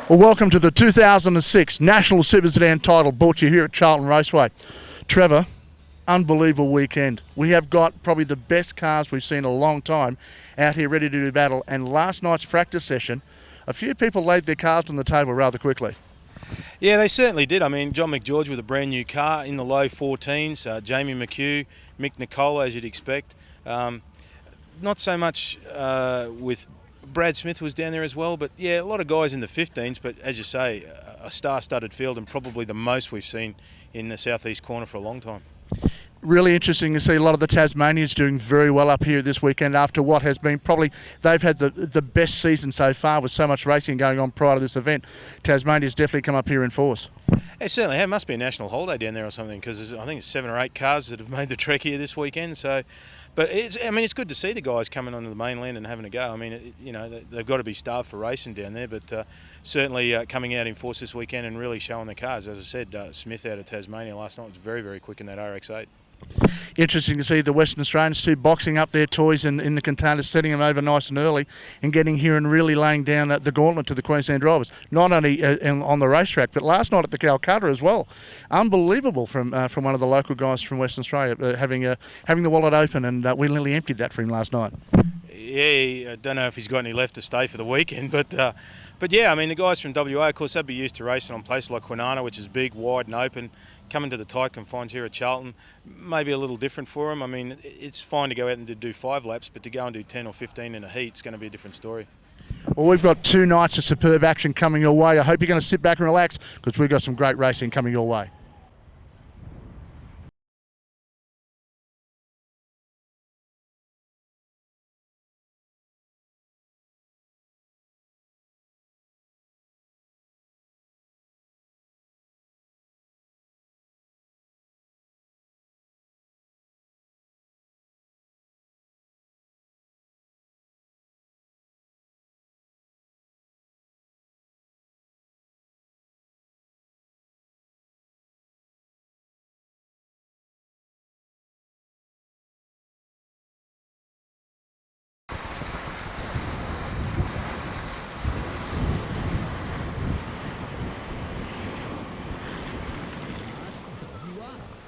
Well, welcome to the 2006 National Super Sedan title brought to you here at Charlton Raceway. Trevor, unbelievable weekend. We have got probably the best cars we've seen in a long time out here ready to do battle, and last night's practice session, a few people laid their cards on the table rather quickly. Yeah, they certainly did. I mean, John McGeorge with a brand new car in the low 14s, Jamie McHugh, Mick Nicola, as you'd expect. Not so much with Brad Smith was down there as well, but yeah, a lot of guys in the 15s, but as you say, a star-studded field and probably the most we've seen in the southeast corner for a long time. Really interesting to see a lot of the Tasmanians doing very well up here this weekend after what has been probably, they've had the best season so far with so much racing going on prior to this event. Tasmania's definitely come up here in force. It certainly have. Must be a national holiday down there or something, because I think it's 7 or 8 cars that have made the trek here this weekend. So, but it's good to see the guys coming onto the mainland and having a go. I mean, they've got to be starved for racing down there, but certainly coming out in force this weekend and really showing the cars. As I said, Smith out of Tasmania last night was very, very quick in that RX-8. Interesting to see the Western Australians too boxing up their toys in the containers, setting them over nice and early and getting here and really laying down the gauntlet to the Queensland drivers, not only on the racetrack but last night at the Calcutta as well. Unbelievable from one of the local guys from Western Australia, having the wallet open, and we nearly emptied that for him last night. Yeah, I don't know if he's got any left to stay for the weekend, but yeah, I mean, the guys from WA, of course, they'd be used to racing on places like Kwinana, which is big, wide and open. Coming to the tight confines here at Charlton, maybe a little different for them. I mean, it's fine to go out and to do 5 laps, but to go and do 10 or 15 in a heat, it's going to be a different story. Well, we've got 2 nights of superb action coming your way. I hope you're going to sit back and relax, because we've got some great racing coming your way.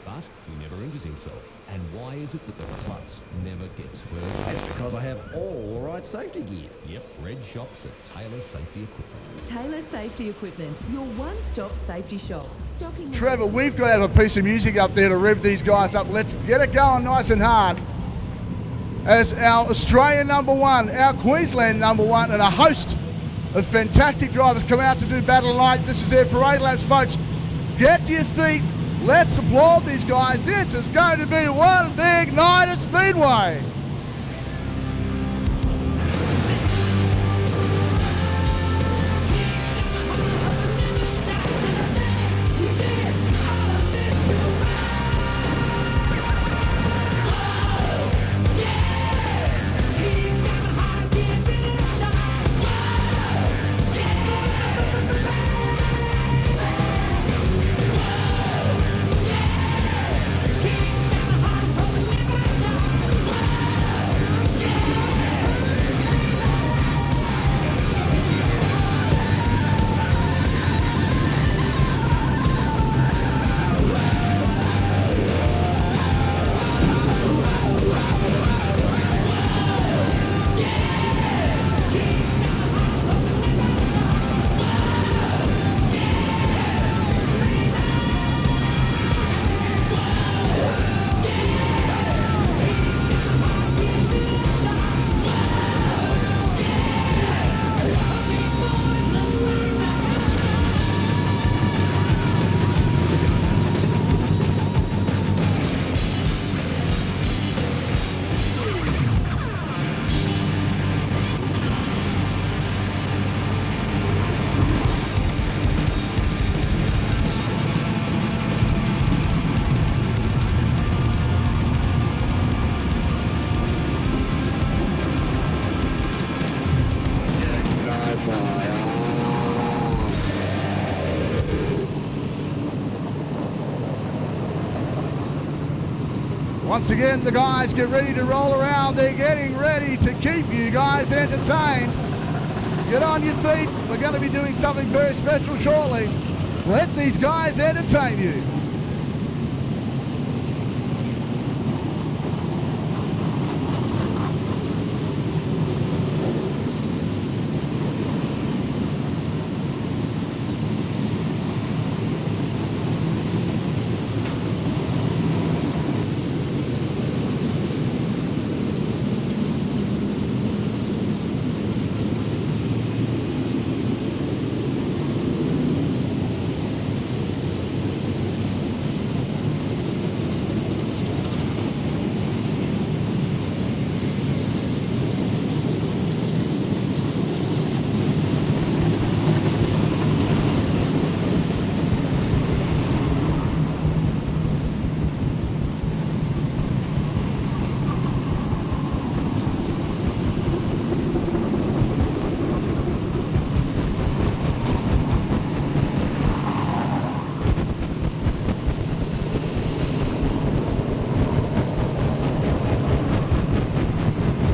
But he never injures himself. And why is it that the klutz never gets hurt? That's because I have all the right safety gear. Yep, red shops at Taylor Safety Equipment. Taylor Safety Equipment, your one-stop safety shop. Stocking. Trevor, we've got to have a piece of music up there to rev these guys up. Let's get it going nice and hard. As our Australian #1, our Queensland #1, and a host of fantastic drivers come out to do battle tonight. This is their parade laps, folks. Get to your feet. Let's applaud these guys. This is going to be one big night at Speedway. Once again, the guys get ready to roll around. They're getting ready to keep you guys entertained. Get on your feet. We're going to be doing something very special shortly. Let these guys entertain you.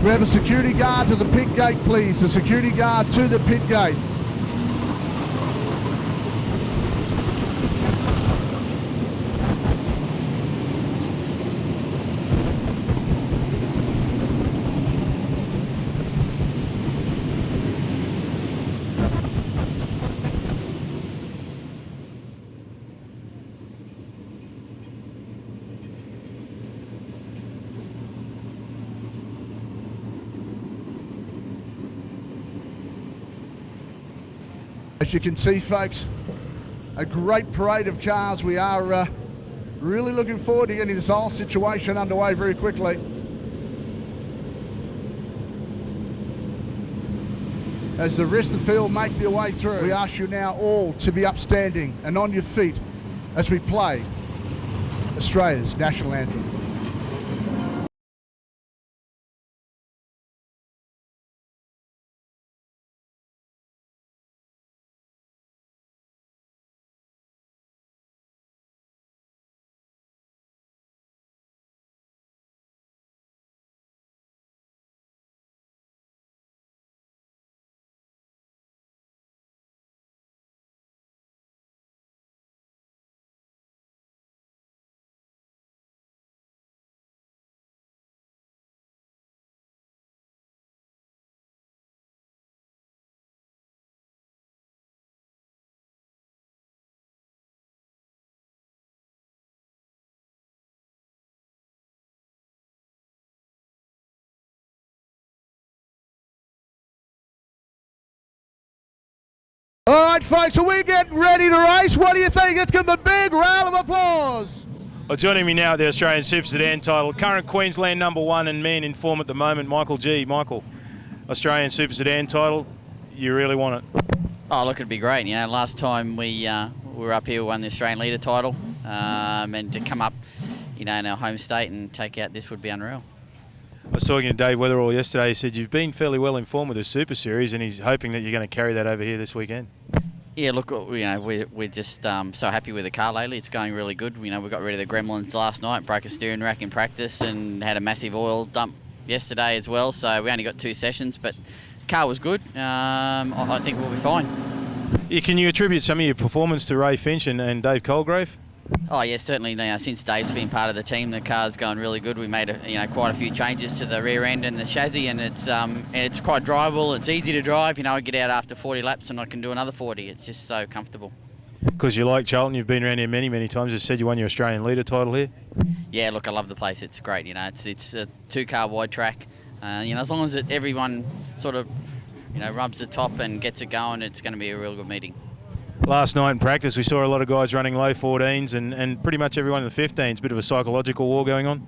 We have a security guard to the pit gate, please. A security guard to the pit gate. As you can see, folks, a great parade of cars. We are really looking forward to getting this whole situation underway very quickly. As the rest of the field make their way through, we ask you now all to be upstanding and on your feet as we play Australia's national anthem. All right, folks, are we getting ready to race? What do you think? Let's give them a big round of applause. Well, joining me now at the Australian Super Sedan title, current Queensland #1 and man in form at the moment, Michael G. Michael, Australian Super Sedan title, you really want it? Oh, look, it'd be great. You know, last time we were up here, we won the Australian leader title, and to come up, you know, in our home state and take out this would be unreal. I was talking to Dave Weatherall yesterday. He said you've been fairly well informed with the Super Series, and he's hoping that you're going to carry that over here this weekend. Yeah, look, you know, we're just so happy with the car lately. It's going really good. You know, we got rid of the gremlins last night, broke a steering rack in practice, and had a massive oil dump yesterday as well. So we only got 2 sessions, but the car was good. I think we'll be fine. Yeah, can you attribute some of your performance to Ray Finch and Dave Colgrave? Oh yeah, certainly. You know, since Dave's been part of the team, the car's going really good. We made quite a few changes to the rear end and the chassis, and it's quite drivable. It's easy to drive. You know, I get out after 40 laps and I can do another 40. It's just so comfortable. Because you like Charlton, you've been around here many, many times. You said you won your Australian leader title here. Yeah, look, I love the place. It's great. You know, it's a 2-car wide track. You know, as long as everyone sort of, you know, rubs the top and gets it going, it's going to be a real good meeting. Last night in practice, we saw a lot of guys running low 14s and pretty much everyone in the 15s. Bit of a psychological war going on.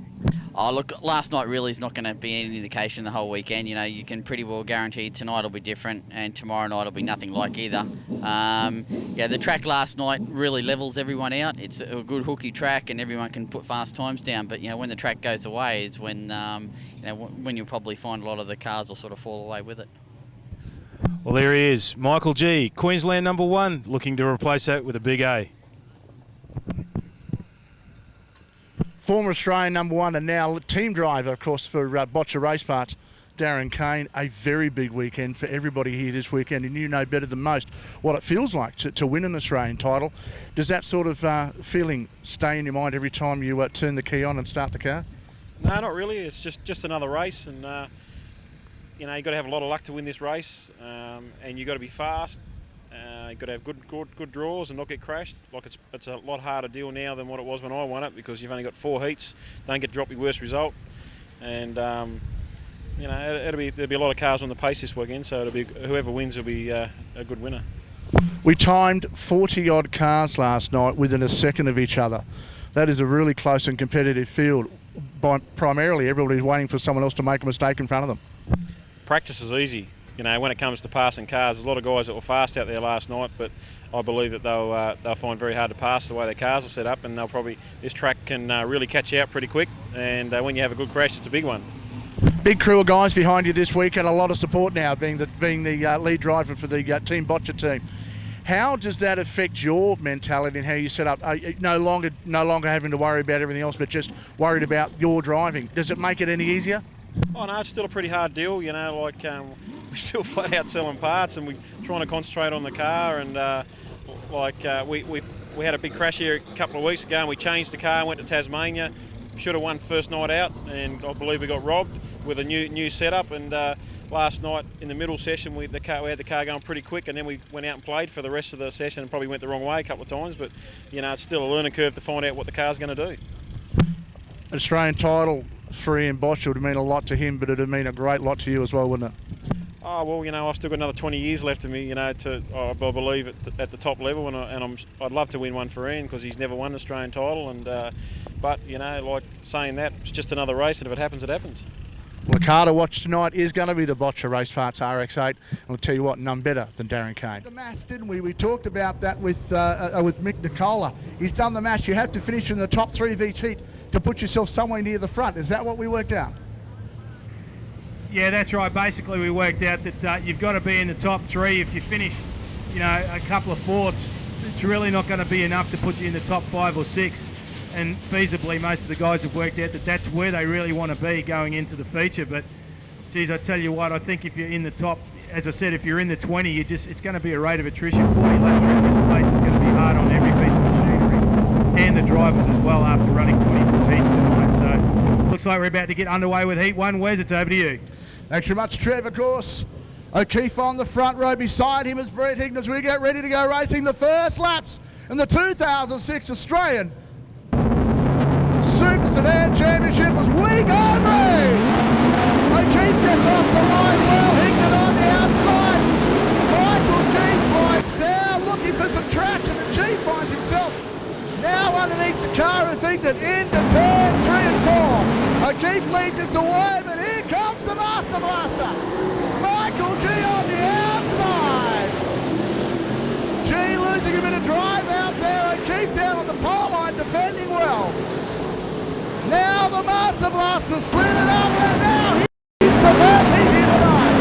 Oh, look, last night really is not going to be any indication the whole weekend. You know, you can pretty well guarantee tonight will be different and tomorrow night will be nothing like either. Yeah, the track last night really levels everyone out. It's a good hooky track and everyone can put fast times down. But, you know, when the track goes away is when, you know, when you'll probably find a lot of the cars will sort of fall away with it. Well, there he is, Michael G, Queensland #1, looking to replace that with a big A. Former Australian #1 and now team driver, of course, for Botcher Race Parts. Darren Kane, a very big weekend for everybody here this weekend, and you know better than most what it feels like to win an Australian title. Does that sort of feeling stay in your mind every time you turn the key on and start the car? No, not really. It's just another race, and you know, you've got to have a lot of luck to win this race, and you've got to be fast. You've got to have good draws and not get crashed. Like it's a lot harder deal now than what it was when I won it, because you've only got 4 heats. Don't get dropped your worst result, and you know, there'll be a lot of cars on the pace this weekend. So it'll be whoever wins will be a good winner. We timed 40 odd cars last night within a second of each other. That is a really close and competitive field. Primarily, everybody's waiting for someone else to make a mistake in front of them. Practice is easy. You know, when it comes to passing cars, there's a lot of guys that were fast out there last night, but I believe that they'll find very hard to pass the way their cars are set up, and this track can really catch you out pretty quick, and when you have a good crash, it's a big one. Big crew of guys behind you this week, and a lot of support now, being the lead driver for the Team Botcha team. How does that affect your mentality and how you set up? No longer having to worry about everything else, but just worried about your driving. Does it make it any easier? Oh no, it's still a pretty hard deal. You know, like we're still flat out selling parts, and we're trying to concentrate on the car. And we had a big crash here a couple of weeks ago, and we changed the car and went to Tasmania. Should have won first night out, and I believe we got robbed with a new setup. And last night in the middle session, we had the car going pretty quick, and then we went out and played for the rest of the session and probably went the wrong way a couple of times. But you know, it's still a learning curve to find out what the car's going to do. An Australian title for Ian Bosch would mean a lot to him, but it would mean a great lot to you as well, wouldn't it? Oh well, you know, I've still got another 20 years left of me. You know, I believe at the top level, and I'd love to win one for Ian, because he's never won an Australian title. And but you know, like saying that, it's just another race, and if it happens, it happens. Well, the car to watch tonight is going to be the Botcha Race Parts RX-8. I'll tell you what, none better than Darren Kane. The match, didn't we? We talked about that with Mick Nicola. He's done the match. You have to finish in the top 3 of each heat to put yourself somewhere near the front. Is that what we worked out? Yeah, that's right. Basically, we worked out that you've got to be in the top 3. If you finish, you know, a couple of fourths, it's really not going to be enough to put you in the top 5 or 6. And feasibly, most of the guys have worked out that that's where they really want to be going into the feature. But, geez, I tell you what, I think if you're in the top, as I said, if you're in the 20, it's going to be a rate of attrition for you. Lap through this place is going to be hard on every piece of machinery and the drivers as well after running 24 heats tonight. So, looks like we're about to get underway with Heat 1. Wes, it's over to you. Thanks very much, Trev, of course. O'Keefe on the front row. Beside him is Brett Higgins as we get ready to go racing the first laps in the 2006 Australian Super Sedan Championship was week on green. O'Keefe gets off the line well. Higgins on the outside. Michael G slides down looking for some traction, and G finds himself now underneath the car of Higgins into turn 3 and 4. O'Keefe leads us away, but here comes the Master Blaster. Michael G on the outside. G losing a bit of drive out there. O'Keefe down on the pole line defending well. Now the Master Blaster slid it up, and now he's the first heat here tonight.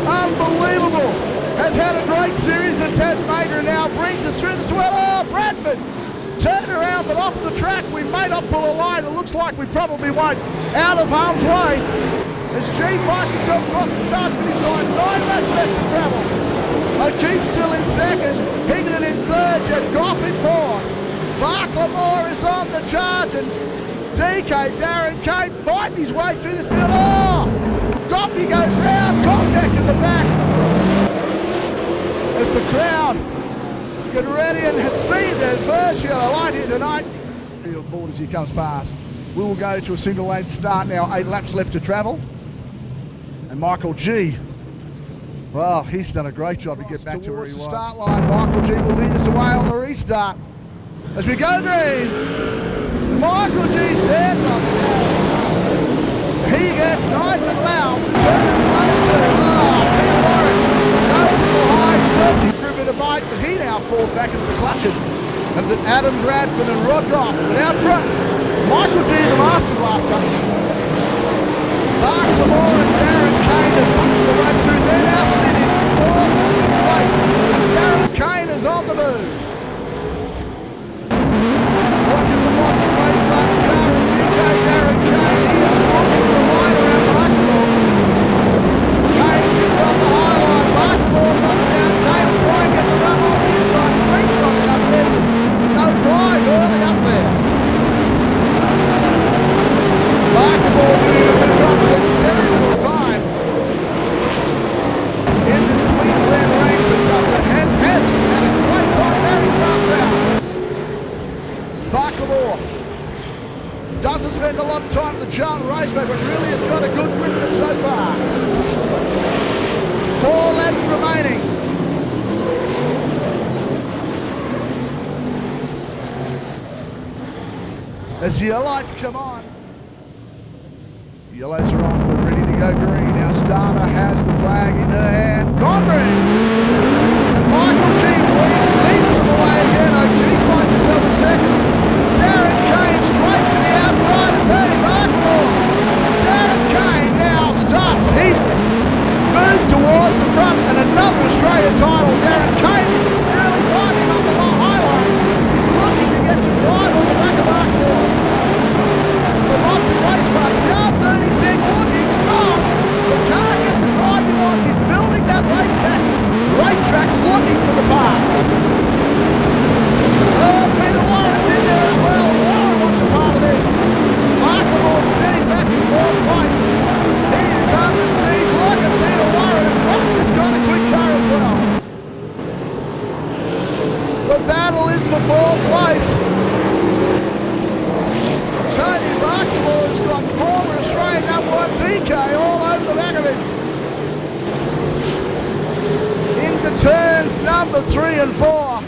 Unbelievable. Has had a great series at Tasmania and now brings us through this. Well, oh, Bradford turned around, but off the track we may not pull a line. It looks like we probably won't. Out of harm's way as G finds himself across the start-finish line. 9 laps left to travel. O'Keefe still in second, Higgin in third, Jeff Goff in fourth. Mark Lamore is on the charge, and DK Darren Kane fighting his way through this field. Oh! Goffey goes round, contact in the back. As the crowd get ready and have seen their first yellow light here tonight. Field board as he comes past. We will go to a single lane start now, 8 laps left to travel. And Michael G, well, he's done a great job to get back to where he was. Start line, Michael G will lead us away on the restart. As we go green, Michael G stands up. He gets nice and loud. Turn 1 and 2. Oh, Peter Warren goes to the high, searching for a bit of bite, but he now falls back into the clutches of Adam Bradford and Rod Goff. But out front, Michael G, the Master Blaster. Mark Lamore and Darren Kane have pushed the way through. They're now sitting 4th place. Darren Kane is on the move. Look at the Botcha Race Parts car and DK Darren Kane Doesn't spend a lot of time at the Charlton Raceway, but really has got a good grip of it so far. 4 laps remaining. As the lights come on. The yellows are off, we're ready to go green. Our starter has the flag in her hand. Gone green! Michael G. leads them away again. O'Keefe finds himself in second. Darren Kane straight to the outside of Tony Markmore. Darren Kane now starts. He's moved towards the front and another Australian title. Darren Kane is really fighting up the highline. Looking to get to drive on the back of Markmore. The lots of race parts. Car 36 looking strong. But can't get the drive he wants. He's building that racetrack looking for the pass. Oh, Peter Warren's in there as well. Warren wants a part of this. Markmore sitting back in 4th place. He is under siege like a Peter Warren. Rockford's got a quick car as well. The battle is for 4th place. Tony Markmore has got former Australian #1 PK all over the back of him. Into turns number 3 and 4.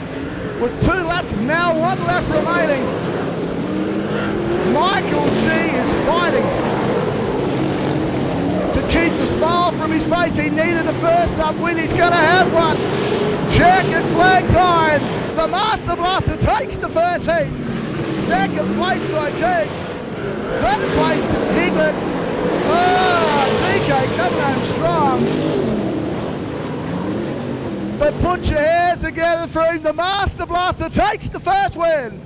With 2 laps, now 1 lap remaining. Michael G is fighting to keep the smile from his face. He needed a first up win. He's going to have one. Checkered flag time. The Master Blaster takes the first heat. Second place to O'Keefe. Third place to Higlet. Oh, DK coming home strong. But put your hands together for him. The Master Blaster takes the first win.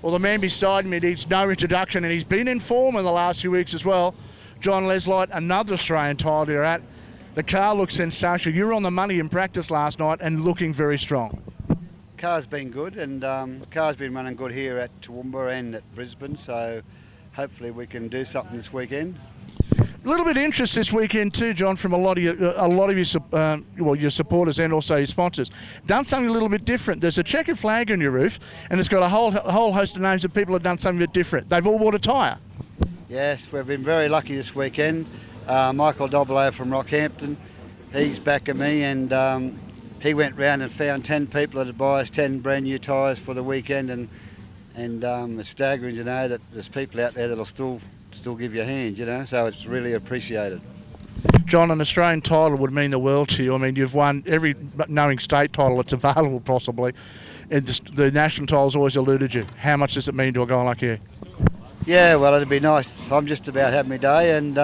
Well, the man beside me needs no introduction, and he's been in form in the last few weeks as well. John Leslite, another Australian title you're at. The car looks sensational. You were on the money in practice last night and looking very strong. Car's been good, and the car's been running good here at Toowoomba and at Brisbane, so hopefully we can do something this weekend. A little bit of interest this weekend too, John, from a lot of your supporters and also your sponsors. Done something a little bit different. There's a checkered flag on your roof, and it's got a whole host of names of people who've done something a bit different. They've all bought a tyre. Yes, we've been very lucky this weekend. Michael Doblo from Rockhampton, he's backing me, and he went round and found 10 people that buy us 10 brand new tyres for the weekend, and it's staggering to know that there's people out there that'll still give you a hand, you know, so it's really appreciated. John, an Australian title would mean the world to you. I mean, you've won every knowing state title that's available possibly, and the national title's always eluded you. How much does it mean to a guy like you? Yeah, well, it'd be nice. I'm just about having my day, and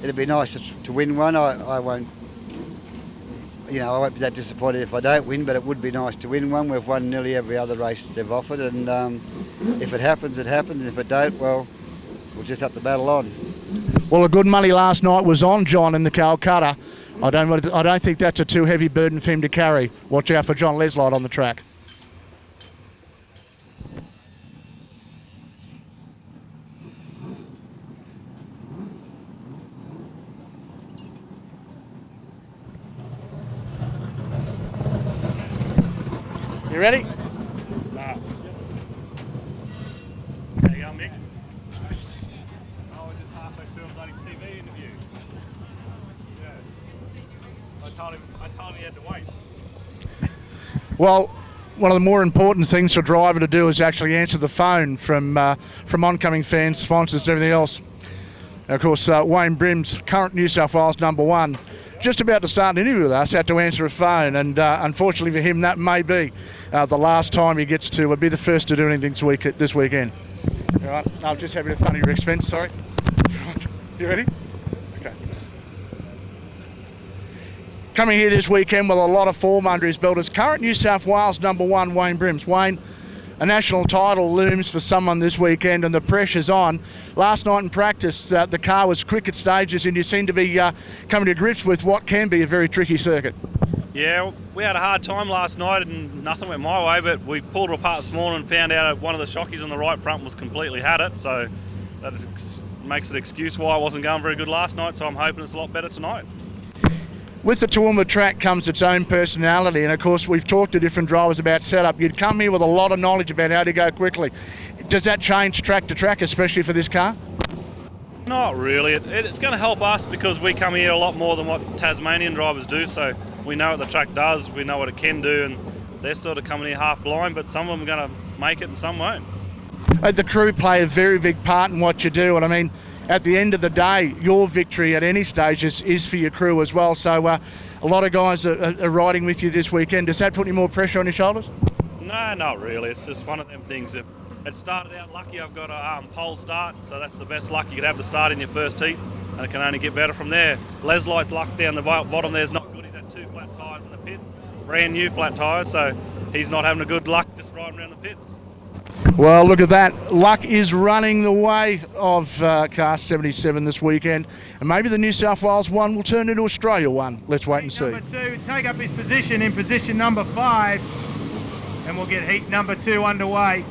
it'd be nice to win one. I won't be that disappointed if I don't win, but it would be nice to win one. We've won nearly every other race they've offered, and if it happens, it happens. If it don't, well, we'll just have to battle on. Well, a good money last night was on John in the Calcutta. I don't think that's a too heavy burden for him to carry. Watch out for John Leslite on the track. You ready? No. There you go, Mick. I was just halfway through a bloody TV interview. Yeah. I told him he had to wait. Well, one of the more important things for a driver to do is actually answer the phone from oncoming fans, sponsors, and everything else. Now, of course, Wayne Brim's current New South Wales #1. Just about to start an interview with us, had to answer a phone, and unfortunately for him, that may be the last time he gets to be the first to do anything this weekend. All right, I'm just having a funny your expense, sorry. Right. You ready? Okay. Coming here this weekend with a lot of form under his belt is current New South Wales #1, Wayne Brims. Wayne, a national title looms for someone this weekend and the pressure's on. Last night in practice, the car was quick at stages and you seem to be coming to grips with what can be a very tricky circuit. Yeah, we had a hard time last night and nothing went my way, but we pulled it apart this morning and found out one of the shockies on the right front was completely had it, so that makes an excuse why I wasn't going very good last night, so I'm hoping it's a lot better tonight. With the Toowoomba track comes its own personality, and of course we've talked to different drivers about setup. You'd come here with a lot of knowledge about how to go quickly. Does that change track to track, especially for this car? Not really. It's going to help us because we come here a lot more than what Tasmanian drivers do, so we know what the track does, we know what it can do, and they're sort of coming here half blind, but some of them are going to make it and some won't. The crew play a very big part in what you do, and I mean, at the end of the day, your victory at any stage is for your crew as well. So a lot of guys are riding with you this weekend. Does that put any more pressure on your shoulders? No, not really. It's just one of them things that it started out lucky. I've got a pole start, so that's the best luck you could have to start in your first heat, and it can only get better from there. Leslite's luck's down the bottom there's not good. He's had 2 flat tyres in the pits, brand new flat tyres, so he's not having a good luck just riding around the pits. Well, look at that. Luck is running the way of car 77 this weekend. And maybe the New South Wales one will turn into Australia one. Let's wait and see. Number 2, take up his position in position number 5. And we'll get heat number 2 underway.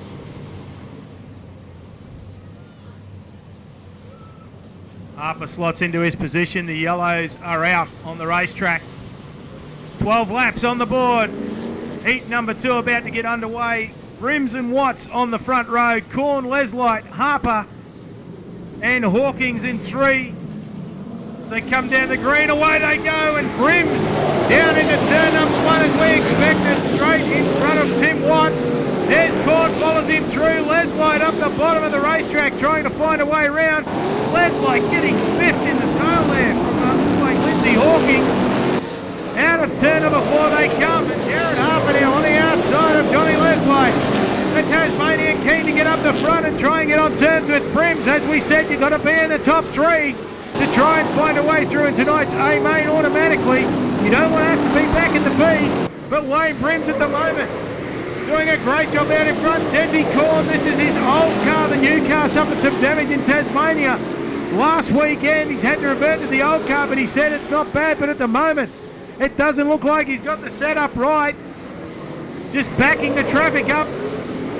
Harper slots into his position. The yellows are out on the racetrack. 12 laps on the board. Heat number 2 about to get underway. Brims and Watts on the front row. Corn, Leslite, Harper and Hawkins in 3. As they come down the green, away they go, and Brims down into turn number 1 as we expected, straight in front of Tim Watts. There's Corn, follows him through. Leslite up the bottom of the racetrack trying to find a way around. Leslite getting 5th in the tail there from like Lindsay Hawkins. Out of turn number 4 they come, and Jared Harper now on the outside of Johnny Leslite. The Tasmanian keen to get up the front and try and get on terms with Brims. As we said, you've got to be in the top 3 to try and find a way through in tonight's A main automatically. You don't want to have to be back in the B, but Wayne Brims at the moment doing a great job out in front. Desi Corn, this is his old car. The new car suffered some damage in Tasmania last weekend. He's had to revert to the old car, but he said it's not bad, but at the moment it doesn't look like he's got the setup right. Just backing the traffic up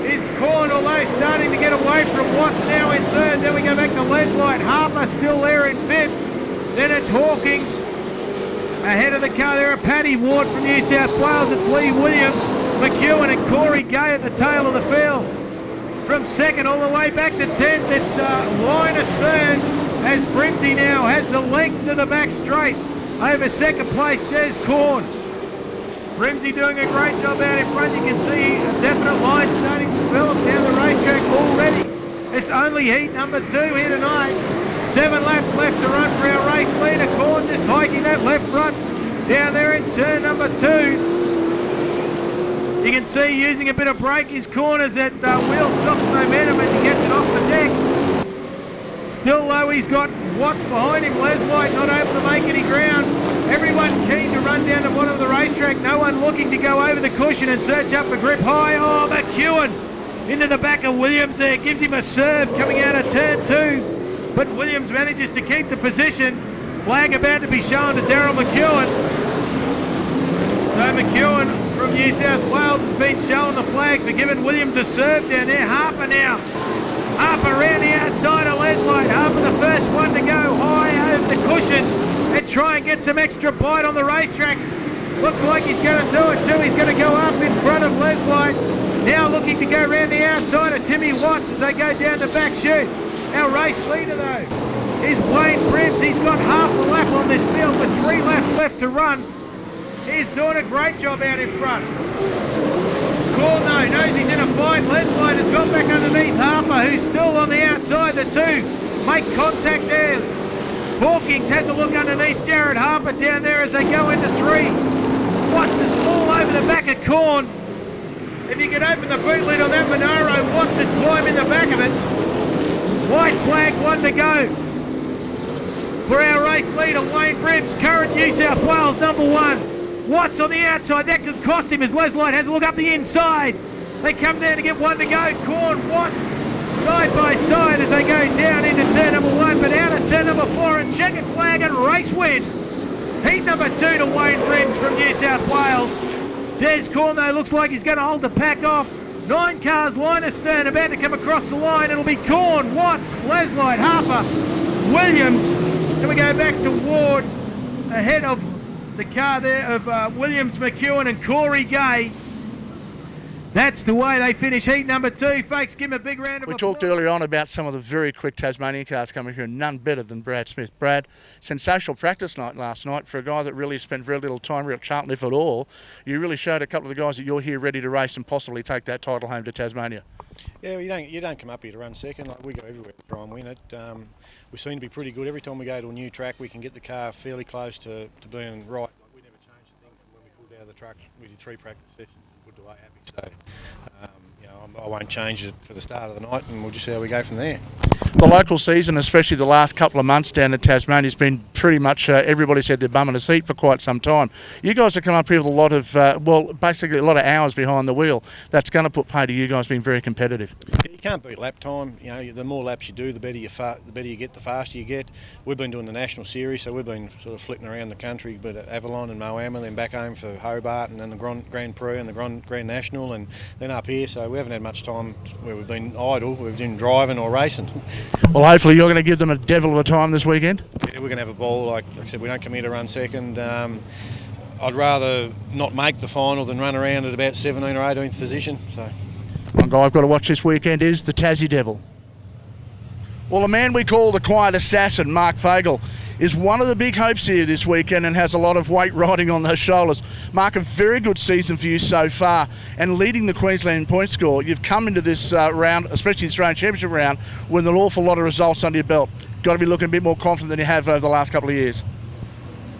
is Corn, although starting to get away from Watts now in 3rd. Then we go back to Leslite. Harper still there in 5th. Then it's Hawkins. Ahead of the car there are Paddy Ward from New South Wales. It's Lee Williams, McHugh and Corey Gay at the tail of the field. From 2nd all the way back to 10th, it's line astern as Brimsey now has the length to the back straight. Over 2nd place, Des Corn. Brimsey doing a great job out in front. You can see a definite line starting to develop down the racetrack already. It's only heat number 2 here tonight. 7 laps left to run for our race leader. Corn just hiking that left front down there in turn number 2. You can see using a bit of brake his corners that wheel stops momentum as he gets it off the deck. Still though, he's got Watts behind him. Leslite not able to make any ground. Everyone keen to run down the bottom of the racetrack. No one looking to go over the cushion and search up for grip high. Oh, McHugh into the back of Williams there. Gives him a serve coming out of turn 2. But Williams manages to keep the position. Flag about to be shown to Daryl McHugh. So McHugh from New South Wales has been shown the flag for giving Williams a serve down there. Harper now. Harper around the outside of Leslite. Harper the first one to go high over the cushion and try and get some extra bite on the racetrack. Looks like he's going to do it too. He's going to go up in front of Leslite. Now looking to go around the outside of Timmy Watts as they go down the back chute. Our race leader though is Wayne Brims. He's got half the lap on this field with 3 laps left to run. He's doing a great job out in front. Corn though knows he's in a fight. Leslite has got back underneath Harper, who's still on the outside. The 2 make contact there. Hawkins has a look underneath Jared Harper down there as they go into 3. Watts is all over the back of Corn. If you could open the boot lid on that Monaro, Watts would climb in the back of it. White flag, 1 to go for our race leader, Wayne Brims, current New South Wales number 1. Watts on the outside, that could cost him as Leslite has a look up the inside. They come down to get 1 to go. Corn, Watts, side by side as they go down into turn number 1, but out of turn number 4, and checkered flag and race win. Heat number 2 to Wayne Brims from New South Wales. Des Corn though looks like he's going to hold the pack off. 9 cars line astern about to come across the line. It'll be Corn, Watts, Leslite, Harper, Williams. Then we go back to Ward ahead of the car there of Williams, McHugh and Corey Gay. That's the way they finish heat number 2. Folks, give him a big round of We applause. talked earlier on about some of the very quick Tasmanian cars coming here, none better than Brad Smith. Brad, sensational practice night last night for a guy that really spent very little time here at Charlton, if at all. You really showed a couple of the guys that you're here ready to race and possibly take that title home to Tasmania. Yeah, well, you don't come up here to run second. Like, we go everywhere to try and win it. We seem to be pretty good. Every time we go to a new track, we can get the car fairly close to being right. Like, we never changed a thing from when we pulled out of the truck. We did 3 practice sessions. Good away happy. So, I won't change it for the start of the night, and we'll just see how we go from there. The local season, especially the last couple of months down in Tasmania, has been pretty much everybody's had their bum in a seat for quite some time. You guys have come up here with a lot of, basically a lot of hours behind the wheel. That's going to put pay to you guys being very competitive. You can't beat lap time. The more laps you do, the better you get, the faster you get. We've been doing the national series, so we've been sort of flitting around the country, but at Avalon and Moama, then back home for Hobart, and then the Grand Prix and the Grand National, and then up here. So we haven't had much time where we've been idle. We've been driving or racing. Well, hopefully you're going to give them a devil of a time this weekend. Yeah, we're going to have a ball. Like I said, we don't come here to run second. I'd rather not make the final than run around at about 17th or 18th position. So, one guy I've got to watch this weekend is the Tassie Devil. Well, the man we call the quiet assassin, Mark Pagel, is one of the big hopes here this weekend and has a lot of weight riding on those shoulders. Mark, a very good season for you so far, and leading the Queensland point score. You've come into this round, especially the Australian Championship round, with an awful lot of results under your belt. Got to be looking a bit more confident than you have over the last couple of years.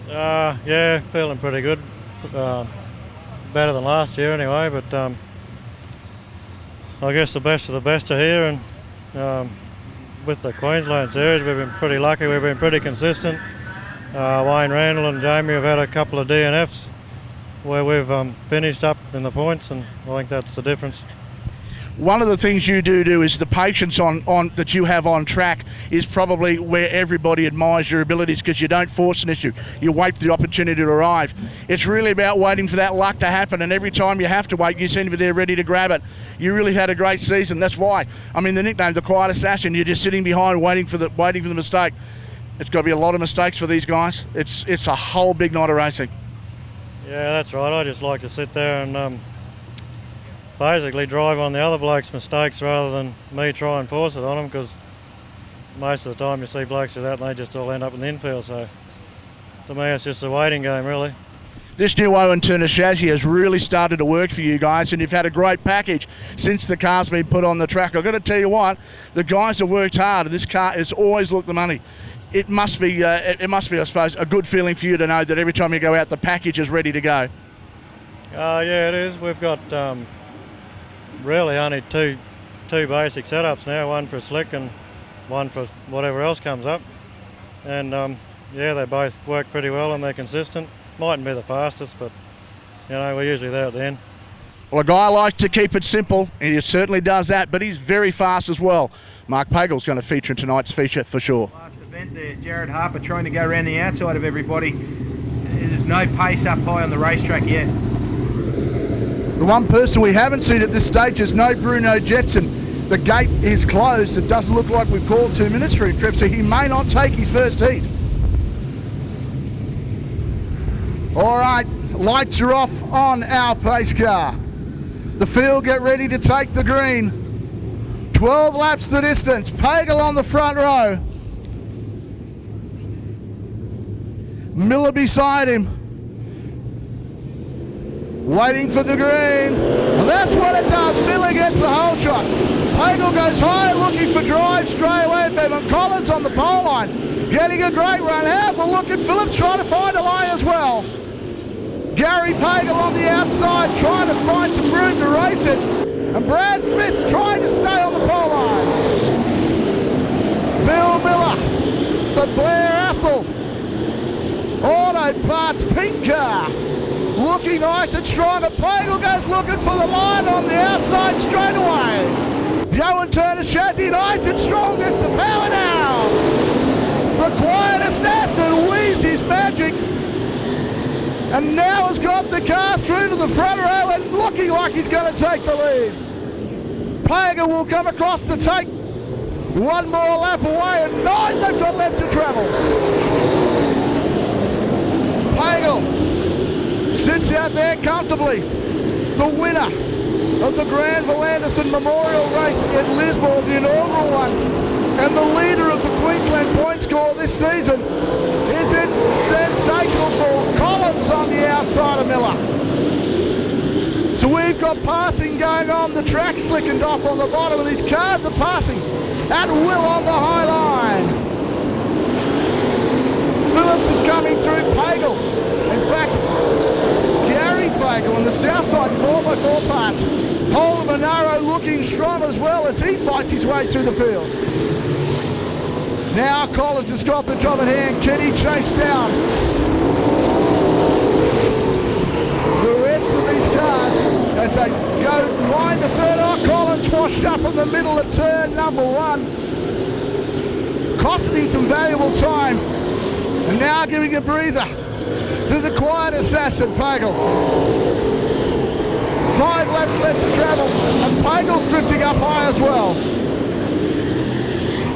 Yeah, feeling pretty good. Better than last year anyway, but I guess the best of the best are here, and with the Queensland series we've been pretty lucky. We've been pretty consistent. Wayne Randall and Jamie have had a couple of DNFs where we've finished up in the points, and I think that's the difference. One of the things you do is the patience on that you have on track is probably where everybody admires your abilities, because you don't force an issue. You wait for the opportunity to arrive. It's really about waiting for that luck to happen, and every time you have to wait, you seem to be there ready to grab it. You really had a great season. That's why. I mean, the nickname, the Quiet Assassin, you're just sitting behind waiting for the mistake. It's got to be a lot of mistakes for these guys. It's a whole big night of racing. Yeah, that's right. I just like to sit there and basically drive on the other bloke's mistakes rather than me try and force it on them, because most of the time you see blokes do that and they just all end up in the infield. So to me it's just a waiting game really. This new Owen Turner chassis has really started to work for you guys, and you've had a great package since the car's been put on the track. I've got to tell you what, the guys have worked hard. This car has always looked the money. It must be, I suppose, a good feeling for you to know that every time you go out, the package is ready to go. Yeah, it is. We've got really only two basic setups now, one for slick and one for whatever else comes up, and yeah, they both work pretty well and they're consistent. Mightn't be the fastest, but we're usually there at the end. Well, a guy likes to keep it simple, and he certainly does that, but he's very fast as well. Mark Pagel's going to feature in tonight's feature for sure. Last event there, Jared Harper trying to go around the outside of everybody. There's no pace up high on the racetrack yet. The one person we haven't seen at this stage is no Bruno Jetson. The gate is closed. It doesn't look like we've called 2 minutes for him, Trev, so he may not take his first heat. All right, lights are off on our pace car. The field get ready to take the green. 12 laps the distance. Pagel on the front row. Miller beside him. Waiting for the green. And that's what it does. Miller gets the whole shot. Pagel goes high, looking for drive straight away. Bevan Collins on the pole line. Getting a great run out, but look at Phillips trying to find a line as well. Gary Pagel on the outside trying to find some room to race it. And Brad Smith trying to stay on the pole line. Bill Miller, the Blair Athol Auto Parts pink car. Looking nice and strong, and Pagel goes looking for the line on the outside straight away. The Owen Turner chassis nice and strong, gets the power now. The Quiet Assassin weaves his magic, and now has got the car through to the front row and looking like he's going to take the lead. Pagel will come across to take one more lap away, and 9 they've got left to travel. Pagel sits out there comfortably. The winner of the Grenville Anderson Memorial Race at Lismore, the inaugural one, and the leader of the Queensland point score this season is in sensational form. Collins on the outside of Miller. So we've got passing going on. The track slickened off on the bottom, and these cars are passing at will on the high line. Phillips is coming through Pagel. In fact, Gary Pagel on the south side, 4x4 parts. Holden Monaro looking strong as well as he fights his way through the field. Now Collins has got the job at hand. Can he chase down the rest of these cars as they go line to stern? Oh, Collins washed up in the middle of turn number 1, costing him some valuable time, and now giving a breather to the quiet assassin Pagel. 5 laps left to travel, and Pagel's drifting up high as well.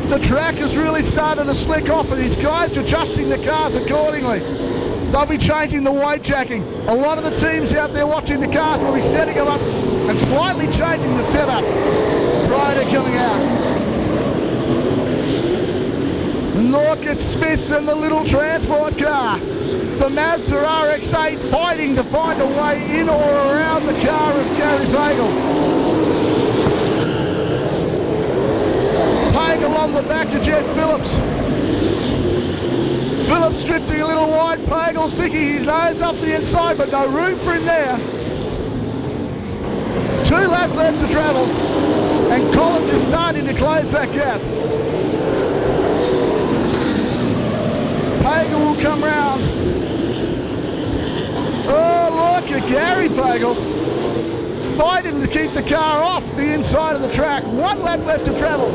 The track has really started to slick off, and these guys are adjusting the cars accordingly. They'll be changing the weight jacking. A lot of the teams out there watching the cars will be setting them up and slightly changing the setup prior to coming out. Look at Smith and the little transport car. The Mazda RX-8 fighting to find a way in or around the car of Gary Pagel. Pagel on the back to Jeff Phillips. Phillips drifting a little wide. Pagel sticking his nose up the inside, but no room for him there. 2 laps left to travel, and Collins is starting to close that gap. Pagel will come round. Oh, look at Gary Pagel fighting to keep the car off the inside of the track. 1 lap left to travel.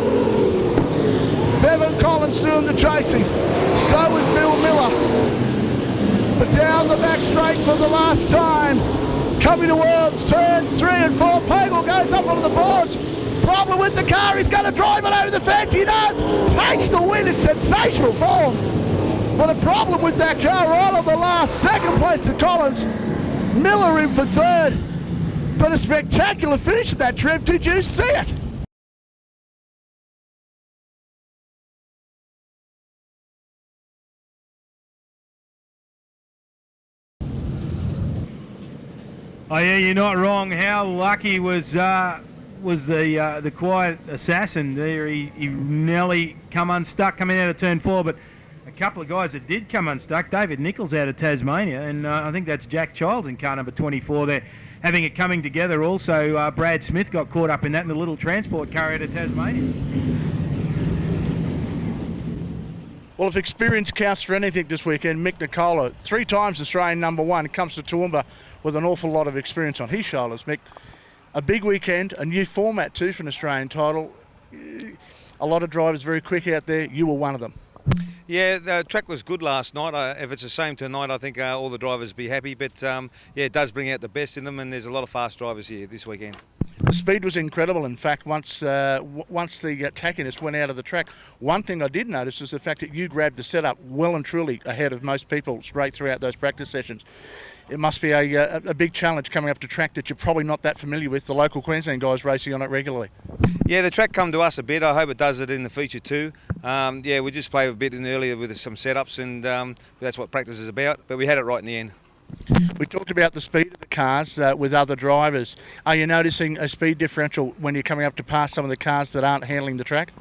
Bevan Collins doing the chasing. So is Bill Miller. But down the back straight for the last time. Coming towards turns 3 and 4. Pagel goes up onto the boards. Problem with the car. He's going to drive it over the fence. He does. Takes the win in sensational form. But a problem with that car right on the last. Second place to Collins. Miller in for 3rd. But a spectacular finish at that trip. Did you see it? Oh yeah, you're not wrong. How lucky was the quiet assassin there? He nearly come unstuck coming out of turn 4, but a couple of guys that did come unstuck. David Nichols out of Tasmania, and I think that's Jack Childs in car number 24 there, having it coming together. Also, Brad Smith got caught up in that in the little transport car out of Tasmania. Well, if experience counts for anything this weekend, Mick Nicola, 3 times Australian number 1, comes to Toowoomba with an awful lot of experience on his shoulders. Mick, a big weekend, a new format too for an Australian title. A lot of drivers very quick out there. You were one of them. Yeah, the track was good last night. If it's the same tonight, I think all the drivers will be happy. But yeah, it does bring out the best in them, and there's a lot of fast drivers here this weekend. The speed was incredible. In fact, once the tackiness went out of the track, one thing I did notice was the fact that you grabbed the setup well and truly ahead of most people straight throughout those practice sessions. It must be a big challenge coming up to track that you're probably not that familiar with, the local Queensland guys racing on it regularly. Yeah, the track come to us a bit. I hope it does it in the future too. Yeah, we just played a bit in earlier with some setups, and that's what practice is about, but we had it right in the end. We talked about the speed of the cars with other drivers. Are you noticing a speed differential when you're coming up to pass some of the cars that aren't handling the track?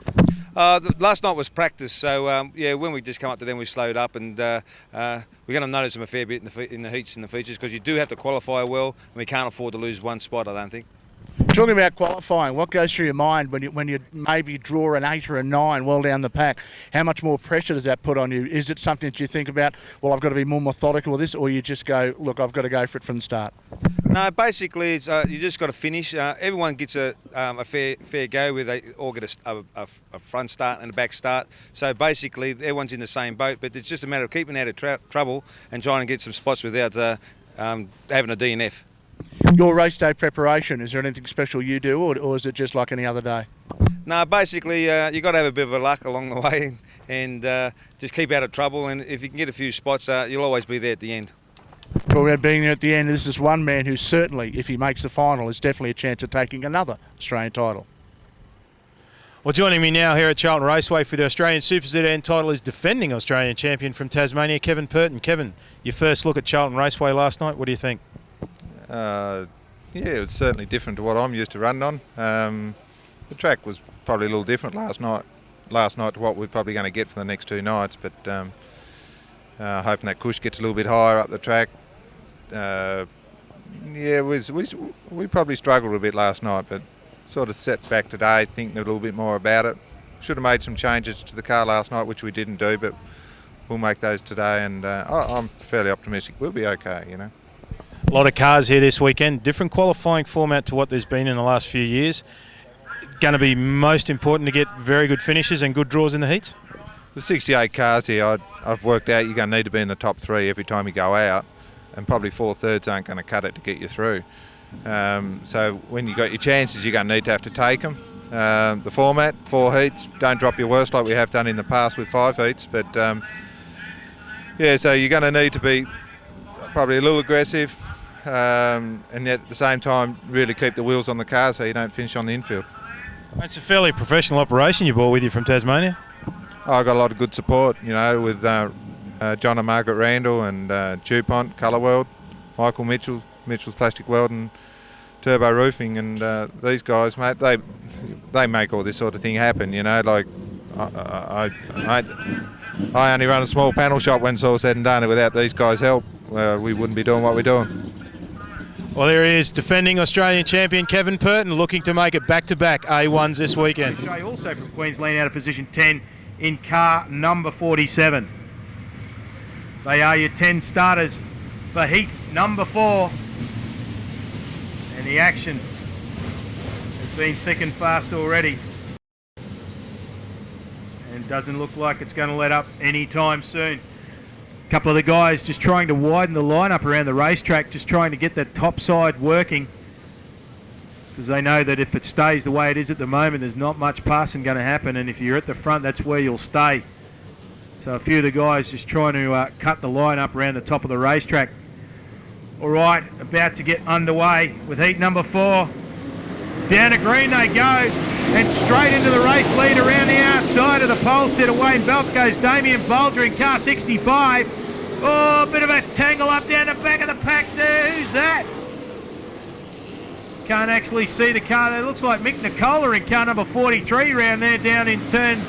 Last night was practice, so yeah, when we just come up to them, we slowed up, and we're going to notice them a fair bit in the heats and the features, because you do have to qualify well, and we can't afford to lose one spot, I don't think. Talking about qualifying, what goes through your mind when you maybe draw an 8 or a 9 well down the pack? How much more pressure does that put on you? Is it something that you think about, well, I've got to be more methodical with this, or you just go, look, I've got to go for it from the start? No, basically, it's, you just got to finish. Everyone gets a fair go where they all get a front start and a back start. So basically, everyone's in the same boat, but it's just a matter of keeping out of trouble and trying to get some spots without having a DNF. Your race day preparation, is there anything special you do, or is it just like any other day? No, basically, you got to have a bit of a luck along the way, and just keep out of trouble, and if you can get a few spots, you'll always be there at the end. talking about being there at the end. This is one man who certainly, if he makes the final, is definitely a chance of taking another Australian title. Well, joining me now here at Charlton Raceway for the Australian Super Sedan title is defending Australian champion from Tasmania, Kevin Purton. Kevin, your first look at Charlton Raceway last night, what do you think? Yeah, it was certainly different to what I'm used to running on. The track was probably a little different last night to what we're probably going to get for the next 2 nights, but hoping that cush gets a little bit higher up the track. Yeah, we probably struggled a bit last night, but sort of set back today thinking a little bit more about it. Should have made some changes to the car last night, which we didn't do, but we'll make those today, and I'm fairly optimistic we'll be okay, you know. A lot of cars here this weekend, different qualifying format to what there's been in the last few years. Going to be most important to get very good finishes and good draws in the heats? There's 68 cars here. I've worked out you're going to need to be in the top 3 every time you go out, and probably 4/3 aren't going to cut it to get you through. So when you got your chances, you're going to need to have to take them. The format, 4 heats, don't drop your worst like we have done in the past with 5 heats, but yeah, so you're going to need to be probably a little aggressive, and yet at the same time really keep the wheels on the car so you don't finish on the infield. It's a fairly professional operation you brought with you from Tasmania. I got a lot of good support, you know, with John and Margaret Randall and DuPont, Colour World, Michael Mitchell's Plastic World and Turbo Roofing, and these guys, mate, they make all this sort of thing happen, you know. Like I only run a small panel shop when it's all said and done, and without these guys' help, we wouldn't be doing what we're doing. Well, there he is, defending Australian champion Kevin Purton, looking to make it back-to-back A1s this weekend. Also from Queensland out of position 10 in car number 47. They are your 10 starters for heat number 4. And the action has been thick and fast already. And doesn't look like it's going to let up anytime soon. A couple of the guys just trying to widen the lineup around the racetrack, just trying to get that top side working, because they know that if it stays the way it is at the moment, there's not much passing going to happen, and if you're at the front, that's where you'll stay. So a few of the guys just trying to cut the line up around the top of the racetrack. All right, about to get underway with heat number 4. Down to green they go, and straight into the race lead around the outside of the pole set of Wayne Belt goes Damien Bolger in car 65. Oh, a bit of a tangle up down the back of the pack there. Who's that? Can't actually see the car there. Looks like Mick Nicola in car number 43 round there down in turn,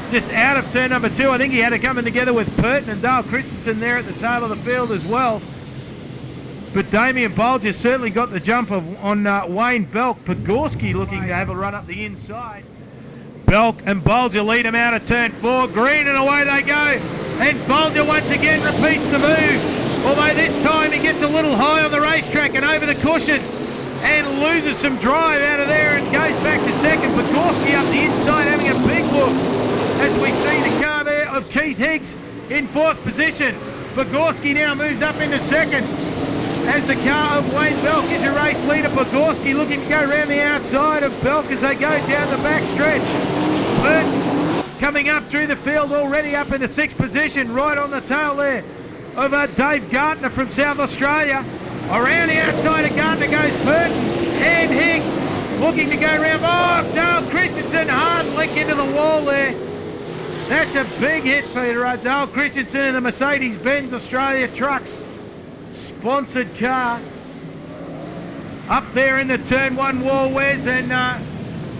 just out of turn number 2. I think he had it coming together with Purton and Dale Christensen there at the tail of the field as well. But Damien Bolger certainly got the jump on Wayne Belk. Pogorski looking to have a run up the inside. Belk and Bolger lead him out of turn 4. Green, and away they go. And Bolger once again repeats the move. Although this time he gets a little high on the racetrack and over the cushion and loses some drive out of there and goes back to second. Pogorski up the inside having a big look as we see the car there of Keith Higgs in 4th position. Pogorski now moves up into second, as the car of Wayne Belk is your race leader. Pogorski looking to go around the outside of Belk as they go down the back stretch. Burton coming up through the field already up into 6th position, right on the tail there of Dave Gardner from South Australia. Around the outside of Gardner goes Burton and Higgs looking to go around. Oh, Dale Christensen, hard lick into the wall there. That's a big hit for Dale Christensen and the Mercedes-Benz Australia Trucks sponsored car up there in the turn 1 wall, Wes, and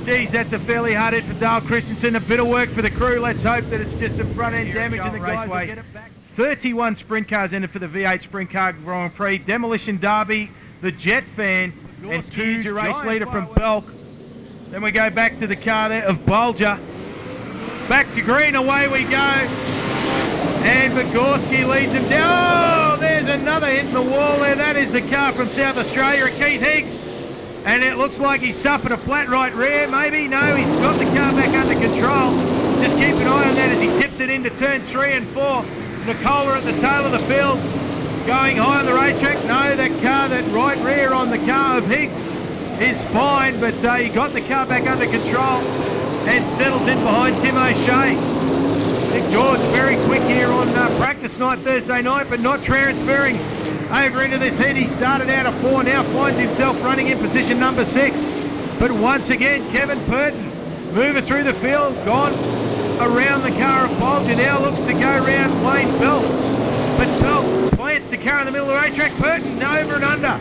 geez, that's a fairly hard hit for Dale Christensen. A bit of work for the crew. Let's hope that it's just some front end damage and the guys will get it back. 31 sprint cars entered for the V8 Sprint Car Grand Prix. Demolition Derby, the Jet Fan, and Hughes, your race leader from Belk. Then we go back to the car there of Bolger. Back to green, away we go. And Pogorski leads him down. Oh, there's another hit in the wall there. That is the car from South Australia, Keith Higgs. And it looks like he's suffered a flat right rear, maybe. No, he's got the car back under control. Just keep an eye on that as he tips it into turns 3 and 4. Nicola at the tail of the field, going high on the racetrack. No, that car, that right rear on the car of Higgs is fine, but he got the car back under control and settles in behind Tim O'Shea. Nick George very quick here on practice night Thursday night, but not transferring over into this heat. He started out at 4, now finds himself running in position number 6. But once again, Kevin Purton moving through the field, gone around the car of Bolger, now looks to go round Wayne Belt. But Belt plants the car in the middle of the racetrack. Purton over and under.